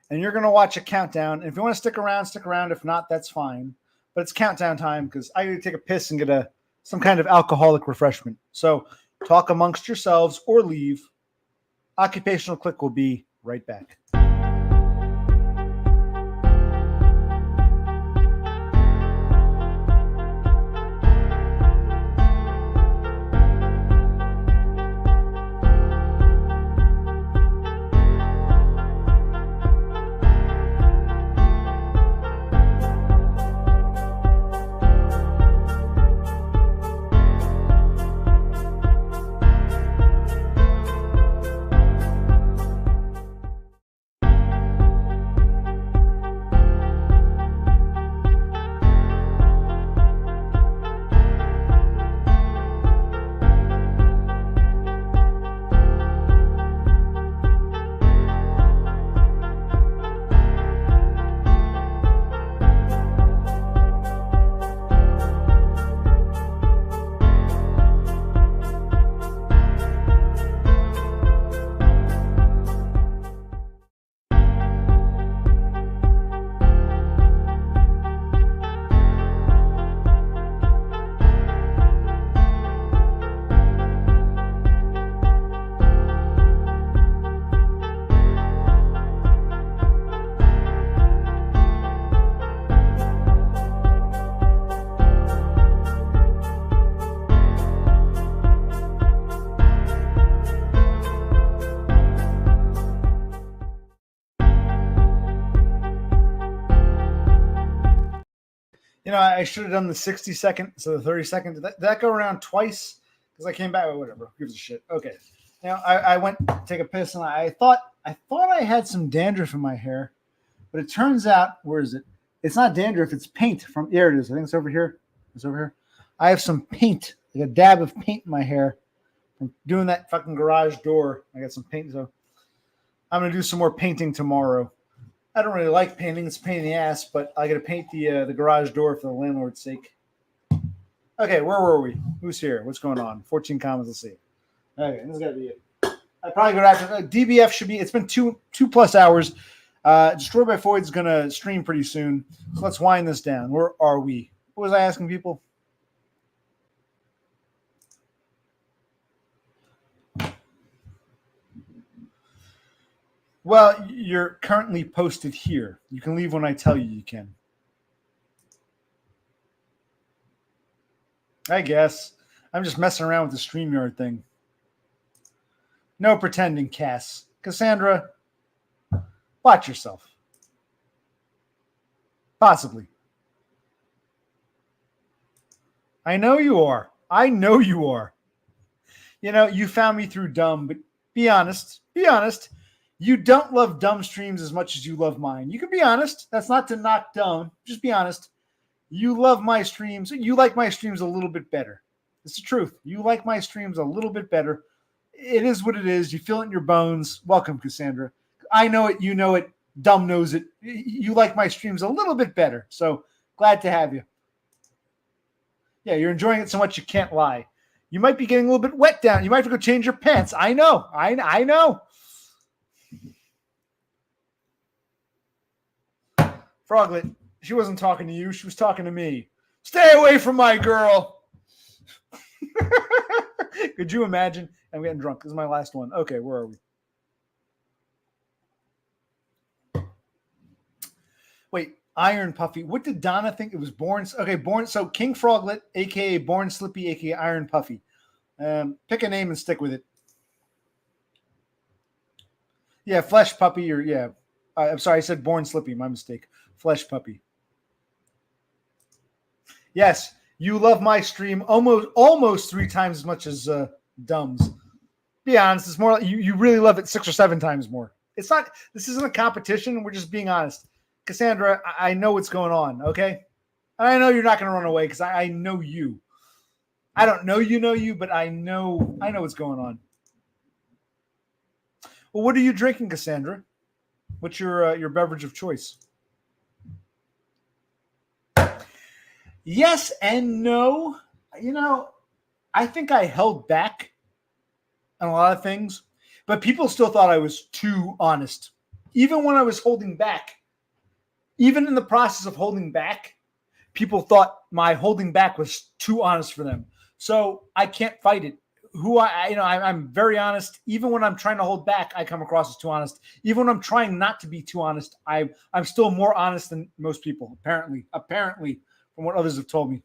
and you're going to watch a countdown. And if you want to stick around, stick around. If not, that's fine. But it's countdown time because I got to take a piss and get some kind of alcoholic refreshment. So talk amongst yourselves or leave. Occupational Click will be right back. I should have done the 60 second, so the 30 second. Did that go around twice? Because I came back, whatever. Who gives a shit? Okay. I went to take a piss, and I thought I had some dandruff in my hair, But it turns out, where is it? It's not dandruff. It's paint from, here it is. I think it's over here. It's over here. I have some paint, like a dab of paint in my hair from doing that fucking garage door. I got some paint. So I'm going to do some more painting tomorrow. I don't really like painting. It's a pain in the ass, but I got to paint the garage door for the landlord's sake. Okay, where were we? Who's here? What's going on? 14 comments. Let's see. Okay, this is got to be it. I probably go after DBF should be. It's been two plus hours. Destroyed by Void's going to stream pretty soon. So let's wind this down. Where are we? What was I asking people? Well, you're currently posted here. You can leave when I tell you you can. I guess. I'm just messing around with the StreamYard thing. No pretending, Cass. Cassandra, watch yourself. Possibly. I know you are. I know you are. You know, you found me through dumb, but be honest. Be honest. You don't love dumb streams as much as you love mine. You can be honest. That's not to knock dumb. Just be honest. You love my streams. You like my streams a little bit better. It's the truth. You like my streams a little bit better. It is what it is. You feel it in your bones. Welcome, Cassandra. I know it. You know it. Dumb knows it. You like my streams a little bit better. So glad to have you. Yeah, you're enjoying it so much you can't lie. You might be getting a little bit wet down. You might have to go change your pants. I know. I know. Froglet, she wasn't talking to you. She was talking to me. Stay away from my girl. Could you imagine? I'm getting drunk. This is my last one. Okay, where are we? Wait, Iron Puffy. What did Donna think? It was Born. Okay, Born. So King Froglet, a.k.a. Born Slippy, a.k.a. Iron Puffy. Pick a name and stick with it. Yeah, Flesh Puppy or, yeah. I'm sorry, I said Born Slippy. My mistake. Flesh Puppy. Yes, you love my stream almost 3 times as much as Dumb's. Be honest, it's more like you really love it 6 or 7 times more. It's not. This isn't a competition. We're just being honest. Cassandra, I know what's going on, okay? And I know you're not going to run away because I know you. I don't know you, but I know what's going on. Well, what are you drinking, Cassandra? What's your beverage of choice? Yes and no. You know, I think I held back on a lot of things, but people still thought I was too honest. Even when I was holding back, even in the process of holding back, people thought my holding back was too honest for them. So I can't fight it. I'm very honest. Even when I'm trying to hold back, I come across as too honest. Even when I'm trying not to be too honest, I'm still more honest than most people. Apparently, from what others have told me.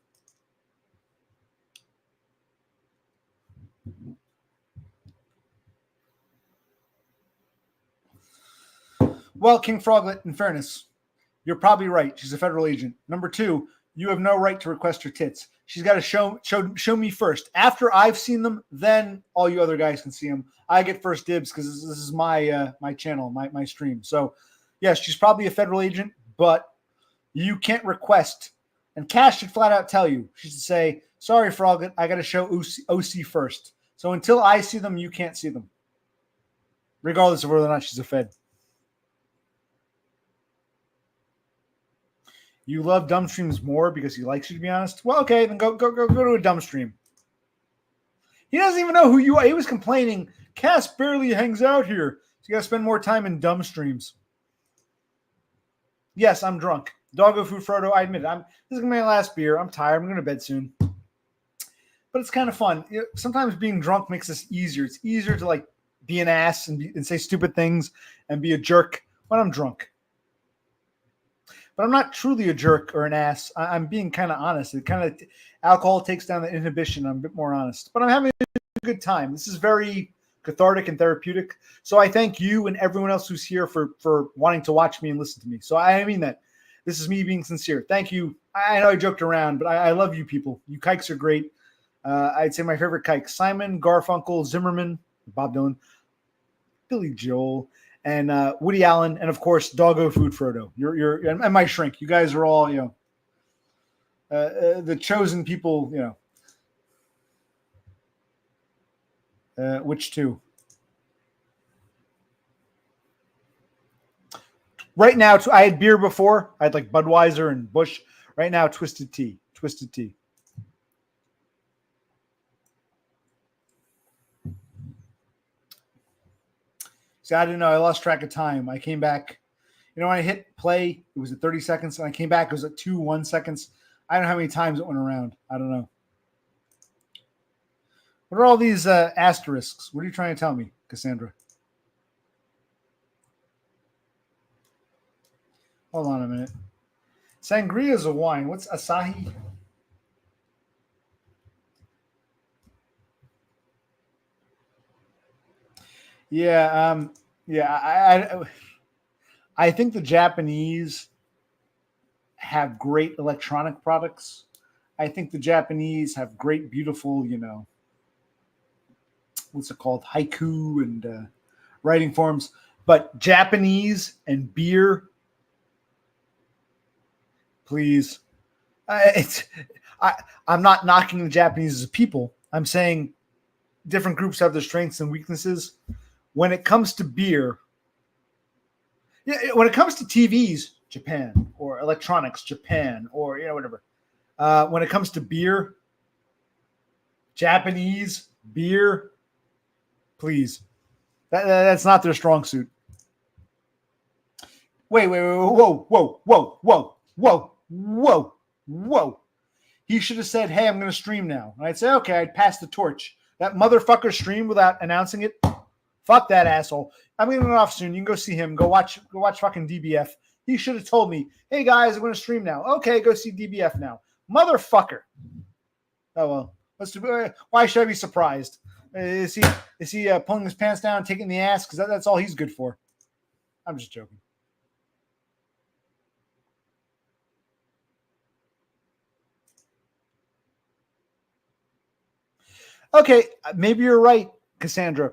Well, King Froglet, in fairness, you're probably right. She's a federal agent. Number 2, you have no right to request her tits. She's got to show me first. After I've seen them, then all you other guys can see them. I get first dibs because this is my my channel, my stream. So, yes, she's probably a federal agent, but you can't request. And Cash should flat out tell you. She should say, sorry, Froglet, I got to show OC first. So until I see them, you can't see them, regardless of whether or not she's a fed. You love dumb streams more because he likes you, to be honest? Well, okay, then go to a dumb stream. He doesn't even know who you are. He was complaining, Cass barely hangs out here. So you got to spend more time in dumb streams. Yes, I'm drunk. Doggo Food Frodo, I admit it. This is going to be my last beer. I'm tired. I'm going to bed soon. But it's kind of fun. Sometimes being drunk makes this easier. It's easier to like be an ass and say stupid things and be a jerk when I'm drunk. But I'm not truly a jerk or an ass. I'm being kind of honest. Alcohol takes down the inhibition. I'm a bit more honest. But I'm having a good time. This is very cathartic and therapeutic. So I thank you and everyone else who's here for wanting to watch me and listen to me. So I mean that. This is me being sincere. Thank you. I know I joked around, but I love you people. You kikes are great. I'd say my favorite kikes: Simon, Garfunkel, Zimmerman, Bob Dylan, Billy Joel, and Woody Allen, and of course Doggo Food Frodo. You're and my shrink. You guys are all the chosen people. Which two? Right now, I had beer before. I had like Budweiser and Busch. Right now, Twisted Tea. Twisted Tea. See, I didn't know. I lost track of time. I came back. When I hit play, it was at 30 seconds. And I came back, it was at 1 seconds. I don't know how many times it went around. I don't know. What are all these asterisks? What are you trying to tell me, Cassandra? Hold on a minute. Sangria is a wine. What's Asahi? Yeah, I think the Japanese have great electronic products. I think the Japanese have great, beautiful, what's it called? Haiku and writing forms. But Japanese and beer, please. I'm not knocking the Japanese as a people. I'm saying different groups have their strengths and weaknesses. When it comes to beer, when it comes to TVs, Japan, or electronics, Japan, or whatever. When it comes to beer, Japanese beer, please. That's not their strong suit. Wait, whoa. He should have said, "Hey, I'm going to stream now." And I'd say, "Okay," I'd pass the torch. That motherfucker streamed without announcing it. Fuck that asshole. I'm going to get off soon. You can go see him. Go watch fucking DBF. He should have told me, "Hey guys, I'm going to stream now." Okay, go see DBF now. Motherfucker. Oh well. Why should I be surprised? Is he pulling his pants down, and taking the ass? Because that's all he's good for. I'm just joking. Okay, maybe you're right, Cassandra.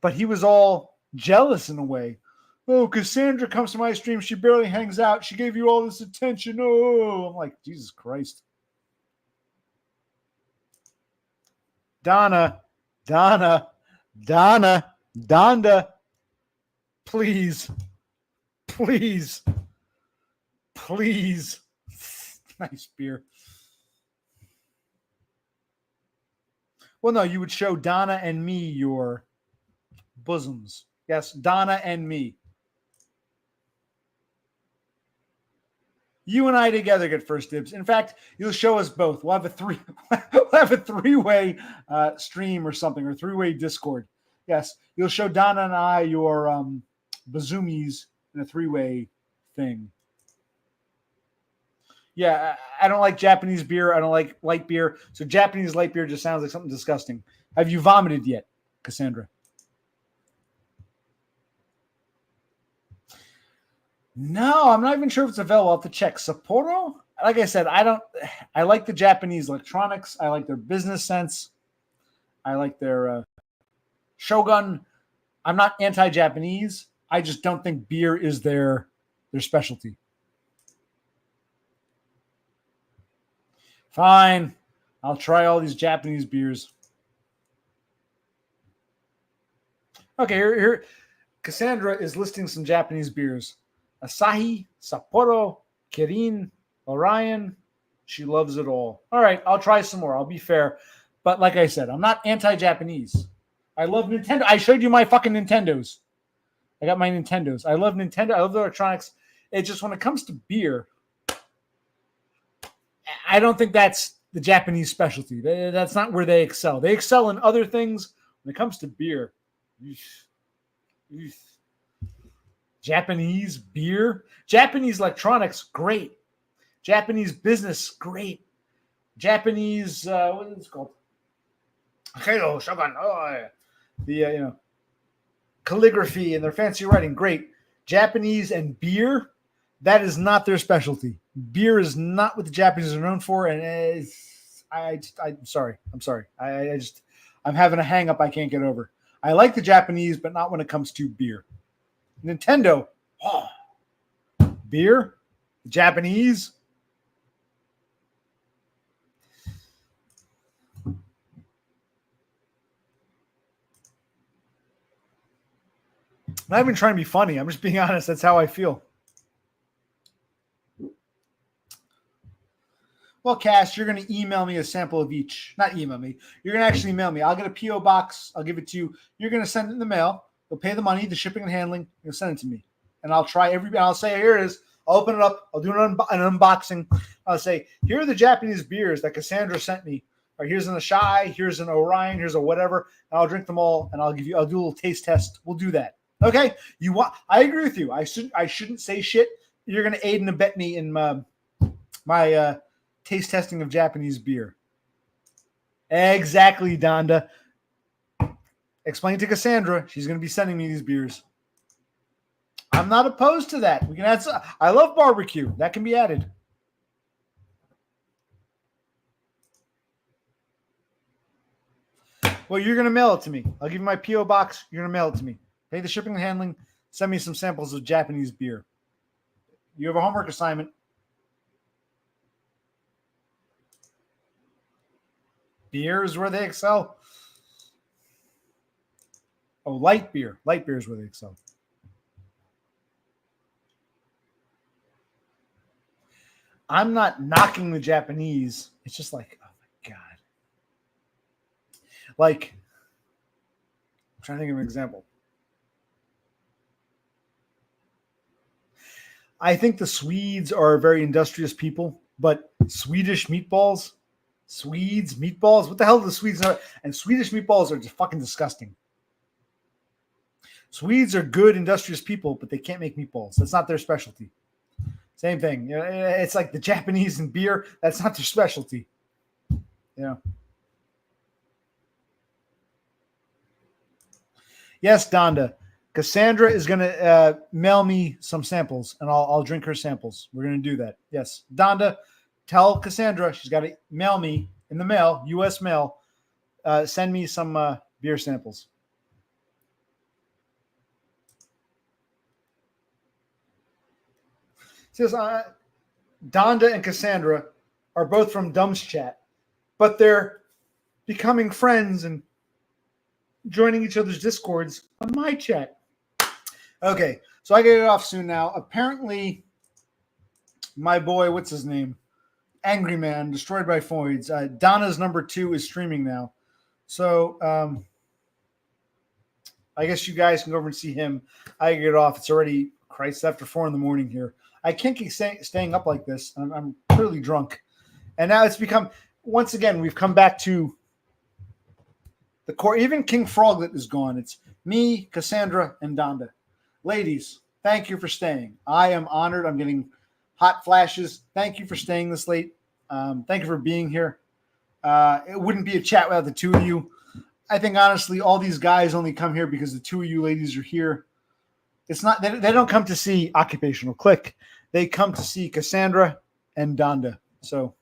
But he was all jealous in a way. Oh, Cassandra comes to my stream. She barely hangs out. She gave you all this attention. Oh, I'm like, Jesus Christ. Donna. Please. Nice beer. Well, no, you would show Donna and me your bosoms. Yes, Donna and me. You and I together get first dibs. In fact, you'll show us both. We'll have a three-way stream or something, or three-way Discord. Yes, you'll show Donna and I your bazoomies in a three-way thing. Yeah, I don't like Japanese beer. I don't like light beer. So Japanese light beer just sounds like something disgusting. Have you vomited yet, Cassandra? No, I'm not even sure if it's available. I'll have to check. Sapporo? Like I said, I like the Japanese electronics. I like their business sense. I like their Shogun. I'm not anti-Japanese. I just don't think beer is their specialty. Fine. I'll try all these Japanese beers. Okay, here. Cassandra is listing some Japanese beers. Asahi, Sapporo, Kirin, Orion. She loves it all. All right, I'll try some more. I'll be fair. But like I said, I'm not anti-Japanese. I love Nintendo. I showed you my fucking Nintendos. I got my Nintendos. I love Nintendo. I love the electronics. It's just when it comes to beer, I don't think that's the Japanese specialty. That's not where they excel. They excel in other things. When it comes to beer, Japanese beer, Japanese electronics, great. Japanese business, great. Japanese, what is it called? Hello, Shogun. Oh, the calligraphy and their fancy writing, great. Japanese and beer, that is not their specialty. Beer is not what the Japanese are known for, and I'm sorry. I'm having a hang up I can't get over. I like the Japanese, but not when it comes to beer. Nintendo. Oh. Beer. Japanese. I'm not even trying to be funny. I'm just being honest. That's how I feel. Well, Cass, you're going to email me a sample of each. Not email me. You're going to actually mail me. I'll get a P.O. box. I'll give it to you. You're going to send it in the mail. You'll pay the money, the shipping and handling. You'll send it to me. And I'll try I'll say, here it is. I'll open it up. I'll do an unboxing. I'll say, here are the Japanese beers that Cassandra sent me. Or here's an Ashai. Here's an Orion. Here's a whatever. And I'll drink them all. And I'll do a little taste test. We'll do that. Okay? I agree with you. I shouldn't say shit. You're going to aid and abet me in my taste testing of Japanese beer. Exactly, Donda. Explain to Cassandra. She's going to be sending me these beers. I'm not opposed to that. We can add. I love barbecue. That can be added. Well, you're going to mail it to me. I'll give you my P.O. box. You're going to mail it to me. Pay the shipping and handling. Send me some samples of Japanese beer. You have a homework assignment. Beer is where they excel. Oh, light beer. Light beer is where they excel. I'm not knocking the Japanese. It's just like, oh my God. Like, I'm trying to think of an example. I think the Swedes are very industrious people, but Swedish meatballs, Swedes meatballs, what the hell do the Swedes know? And Swedish meatballs are just fucking disgusting. Swedes are good, industrious people, but they can't make meatballs. That's not their specialty. Same thing. You know, it's like the Japanese and beer. That's not their specialty. Yeah. Yes, Donda. Cassandra is going to mail me some samples, and I'll drink her samples. We're going to do that. Yes. Donda, tell Cassandra she's got to mail me in the mail, U.S. mail, send me some beer samples. Says Donda and Cassandra are both from Dumb's chat, but they're becoming friends and joining each other's discords on my chat. Okay, so I get it off soon now. Apparently, my boy, what's his name? Angry Man, Destroyed by Foids. Donna's number 2 is streaming now. So I guess you guys can go over and see him. I get it off. It's already, Christ, after 4 a.m. here. I can't keep staying up like this. I'm clearly drunk. And now it's become, once again, we've come back to the core. Even King Froglet is gone. It's me, Cassandra, and Donda. Ladies, thank you for staying. I am honored. I'm getting hot flashes. Thank you for staying this late. Thank you for being here. It wouldn't be a chat without the two of you. I think, honestly, all these guys only come here because the two of you ladies are here. It's not, they don't come to see Occupational Click. They come to see Cassandra and Donda. So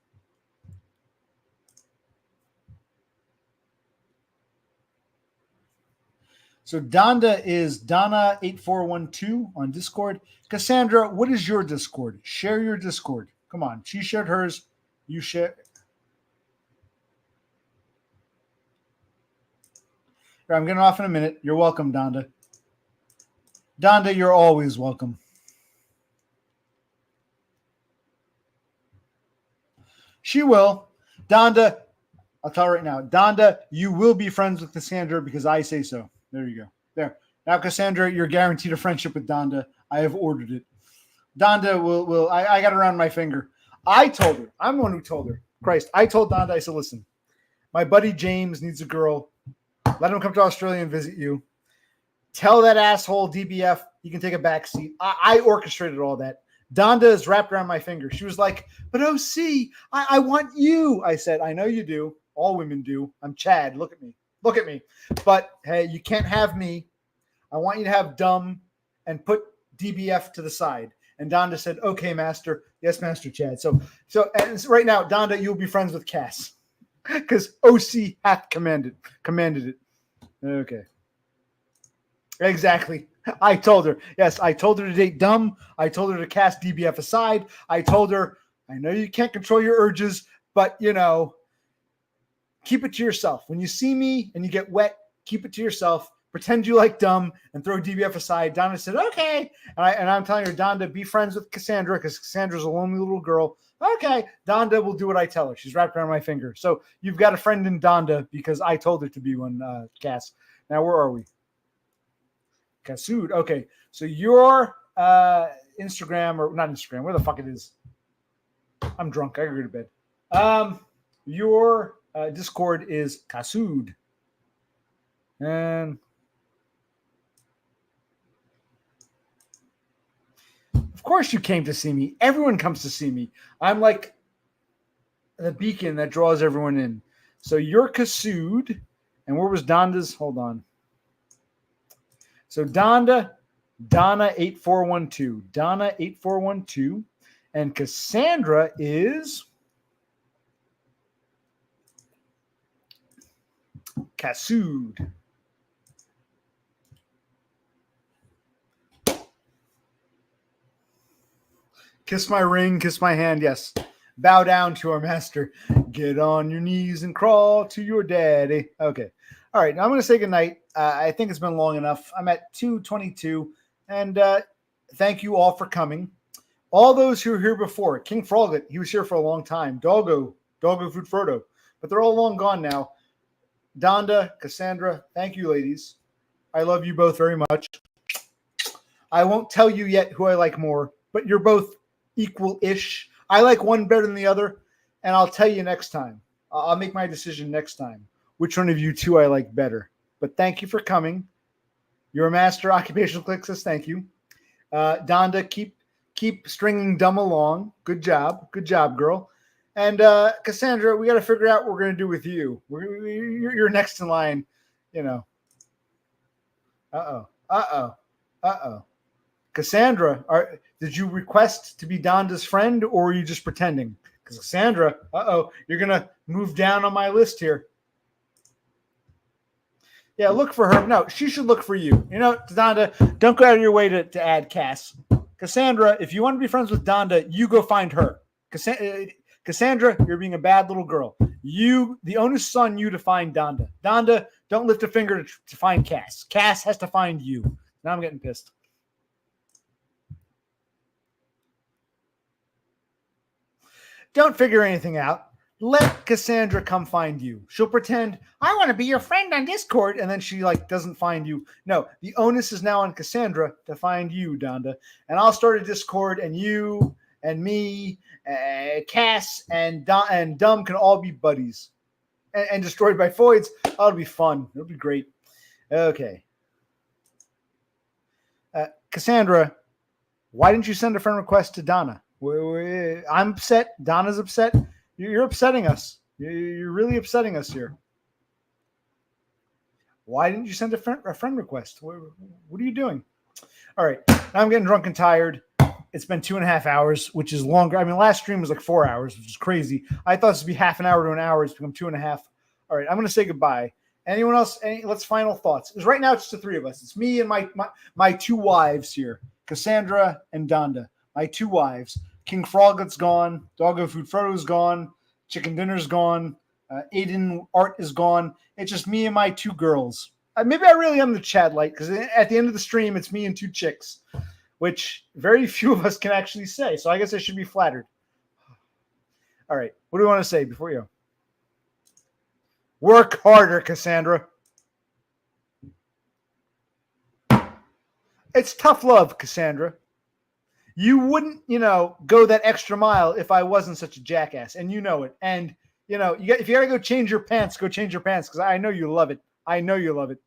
Donda is Donna8412 on Discord. Cassandra, what is your Discord? Share your Discord. Come on. She shared hers. You share. I'm getting off in a minute. You're welcome, Donda. Donda, you're always welcome. She will. Donda, I'll tell her right now. Donda, you will be friends with Cassandra because I say so. There you go. There. Now, Cassandra, you're guaranteed a friendship with Donda. I have ordered it. Donda will I got it around my finger. I told her. I'm the one who told her. Christ. I told Donda, I said, listen, my buddy James needs a girl. Let him come to Australia and visit you. Tell that asshole DBF he can take a back seat. I orchestrated all that. Donda is wrapped around my finger. She was like, but OC, I want you. I said, I know you do. All women do. I'm Chad. Look at me. Look at me. But, hey, you can't have me. I want you to have Dumb and put DBF to the side. And Donda said, okay, Master. Yes, Master Chad. So right now, Donda, you'll be friends with Cass. Because OC hath commanded it. Okay. Exactly. I told her. Yes, I told her to date dumb. I told her to cast DBF aside. I told her, I know you can't control your urges, but, keep it to yourself. When you see me and you get wet, keep it to yourself. Pretend you like dumb and throw DBF aside. Donna said, okay. And I'm telling her, Donda, be friends with Cassandra because Cassandra's a lonely little girl. Okay, Donda will do what I tell her. She's wrapped around my finger. So you've got a friend in Donda because I told her to be one, Cass. Now, where are we? Kasud. Okay, so your Instagram, or not Instagram, where the fuck it is? I'm drunk. I gotta go to bed. Your Discord is Kasud. And of course you came to see me. Everyone comes to see me. I'm like the beacon that draws everyone in. So you're Kasud. And where was Donda's? Hold on. So Donna 8412. Donna 8412. And Cassandra is Kasud. Kiss my ring, kiss my hand, yes. Bow down to our master. Get on your knees and crawl to your daddy. Okay. All right, now I'm going to say goodnight. I think it's been long enough. I'm at 2:22, and thank you all for coming. All those who were here before, King Froglet, he was here for a long time. Doggo Food Frodo, but they're all long gone now. Donda, Cassandra, thank you, ladies. I love you both very much. I won't tell you yet who I like more, but you're both equal-ish. I like one better than the other, and I'll tell you next time. I'll make my decision next time which one of you two I like better. But thank you for coming. You're a master. Occupational Click says thank you. Donda, keep stringing dumb along. Good job. Good job, girl. And Cassandra, we got to figure out what we're going to do with you. You're next in line, Uh-oh. Cassandra, did you request to be Donda's friend, or are you just pretending? Because Cassandra, you're going to move down on my list here. Yeah, look for her. No, she should look for you. Donda, don't go out of your way to add Cass. Cassandra, if you want to be friends with Donda, you go find her. Cassandra, you're being a bad little girl. The onus is on you to find Donda. Donda, don't lift a finger to find Cass. Cass has to find you. Now I'm getting pissed. Don't figure anything out. Let Cassandra come find you. She'll pretend, I want to be your friend on Discord, and then she doesn't find you. No, the onus is now on Cassandra to find you, Donda. And I'll start a Discord, and you and me, Cass and Dumb can all be buddies. And Destroyed by Foids. Oh, it'll be fun. It'll be great. Okay. Cassandra, why didn't you send a friend request to Donna? I'm upset. Donna's upset. You're upsetting us. You're really upsetting us here. Why didn't you send a friend request? What are you doing? All right. Now I'm getting drunk and tired. It's been 2.5 hours, which is longer. I mean, last stream was like 4 hours, which is crazy. I thought this would be half an hour to an hour. It's become 2.5. All right. I'm going to say goodbye. Anyone else? Let's final thoughts. Because right now it's just the three of us. It's me and my two wives here, Cassandra and Donda. My two wives. King Froglet's gone. Doggo Food Frodo's gone. Chicken Dinner's gone. Aiden Art is gone. It's just me and my two girls. Maybe I really am the Chad Light, because at the end of the stream, it's me and two chicks, which very few of us can actually say. So I guess I should be flattered. All right. What do you want to say before you go? Work harder, Cassandra. It's tough love, Cassandra. You wouldn't, go that extra mile if I wasn't such a jackass, and you know it. And, if you got to go change your pants, go change your pants, because I know you love it. I know you love it.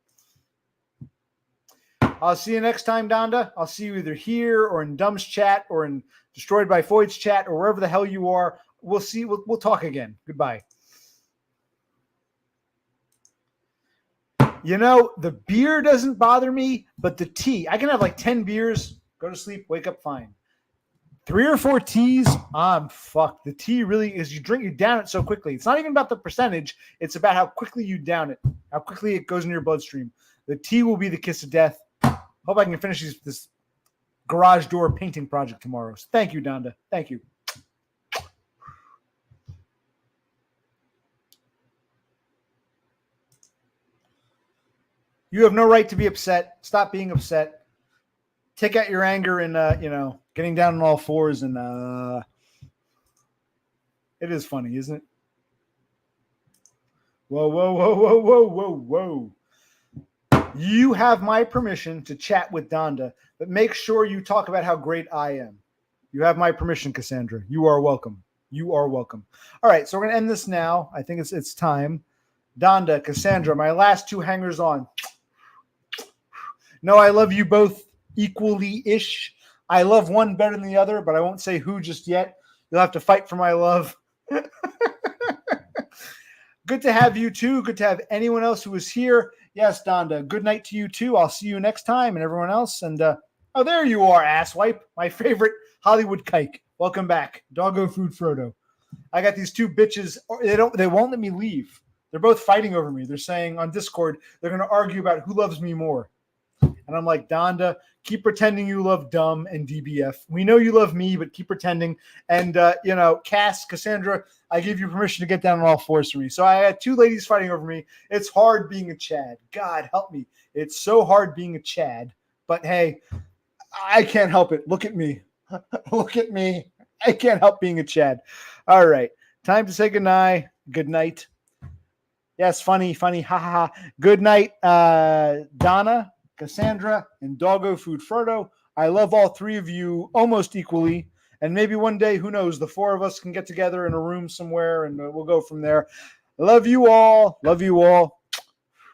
I'll see you next time, Donda. I'll see you either here or in Dumb's chat or in Destroyed by Foid's chat or wherever the hell you are. We'll see. We'll talk again. Goodbye. The beer doesn't bother me, but the tea. I can have like 10 beers, go to sleep, wake up fine. 3 or 4 teas, I'm fucked. The tea really is, you down it so quickly. It's not even about the percentage. It's about how quickly you down it, how quickly it goes in your bloodstream. The tea will be the kiss of death. Hope I can finish this garage door painting project tomorrow. So thank you, Donda. Thank you. You have no right to be upset. Stop being upset. Take out your anger in, getting down on all fours. And it is funny, isn't it? Whoa, whoa, whoa, whoa, whoa, whoa, whoa. You have my permission to chat with Donda, but make sure you talk about how great I am. You have my permission, Cassandra. You are welcome. You are welcome. All right, so we're going to end this now. I think it's time. Donda, Cassandra, my last two hangers on. No, I love you both equally-ish. I love one better than the other, but I won't say who just yet. You'll have to fight for my love. Good to have you too. Good to have anyone else who was here. Yes, Donda, good night to you too. I'll see you next time and everyone else. And oh, there you are, asswipe. My favorite Hollywood kike. Welcome back. Doggo Food Frodo. I got these two bitches. They won't let me leave. They're both fighting over me. They're saying on Discord, they're going to argue about who loves me more. And I'm like, Donda, keep pretending you love Dumb and DBF. We know you love me, but keep pretending. And, Cassandra, I give you permission to get down on all fours for me. So I had two ladies fighting over me. It's hard being a Chad. God help me. It's so hard being a Chad. But, hey, I can't help it. Look at me. Look at me. I can't help being a Chad. All right. Time to say goodnight. Good night. Yes, funny. Ha, ha, ha. Good night, Donna, Cassandra, and Doggo Food Frodo. I love all three of you almost equally. And maybe one day, who knows, the four of us can get together in a room somewhere and we'll go from there. Love you all. Love you all.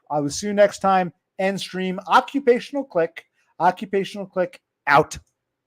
I will see you next time. End stream. Occupational click. Out.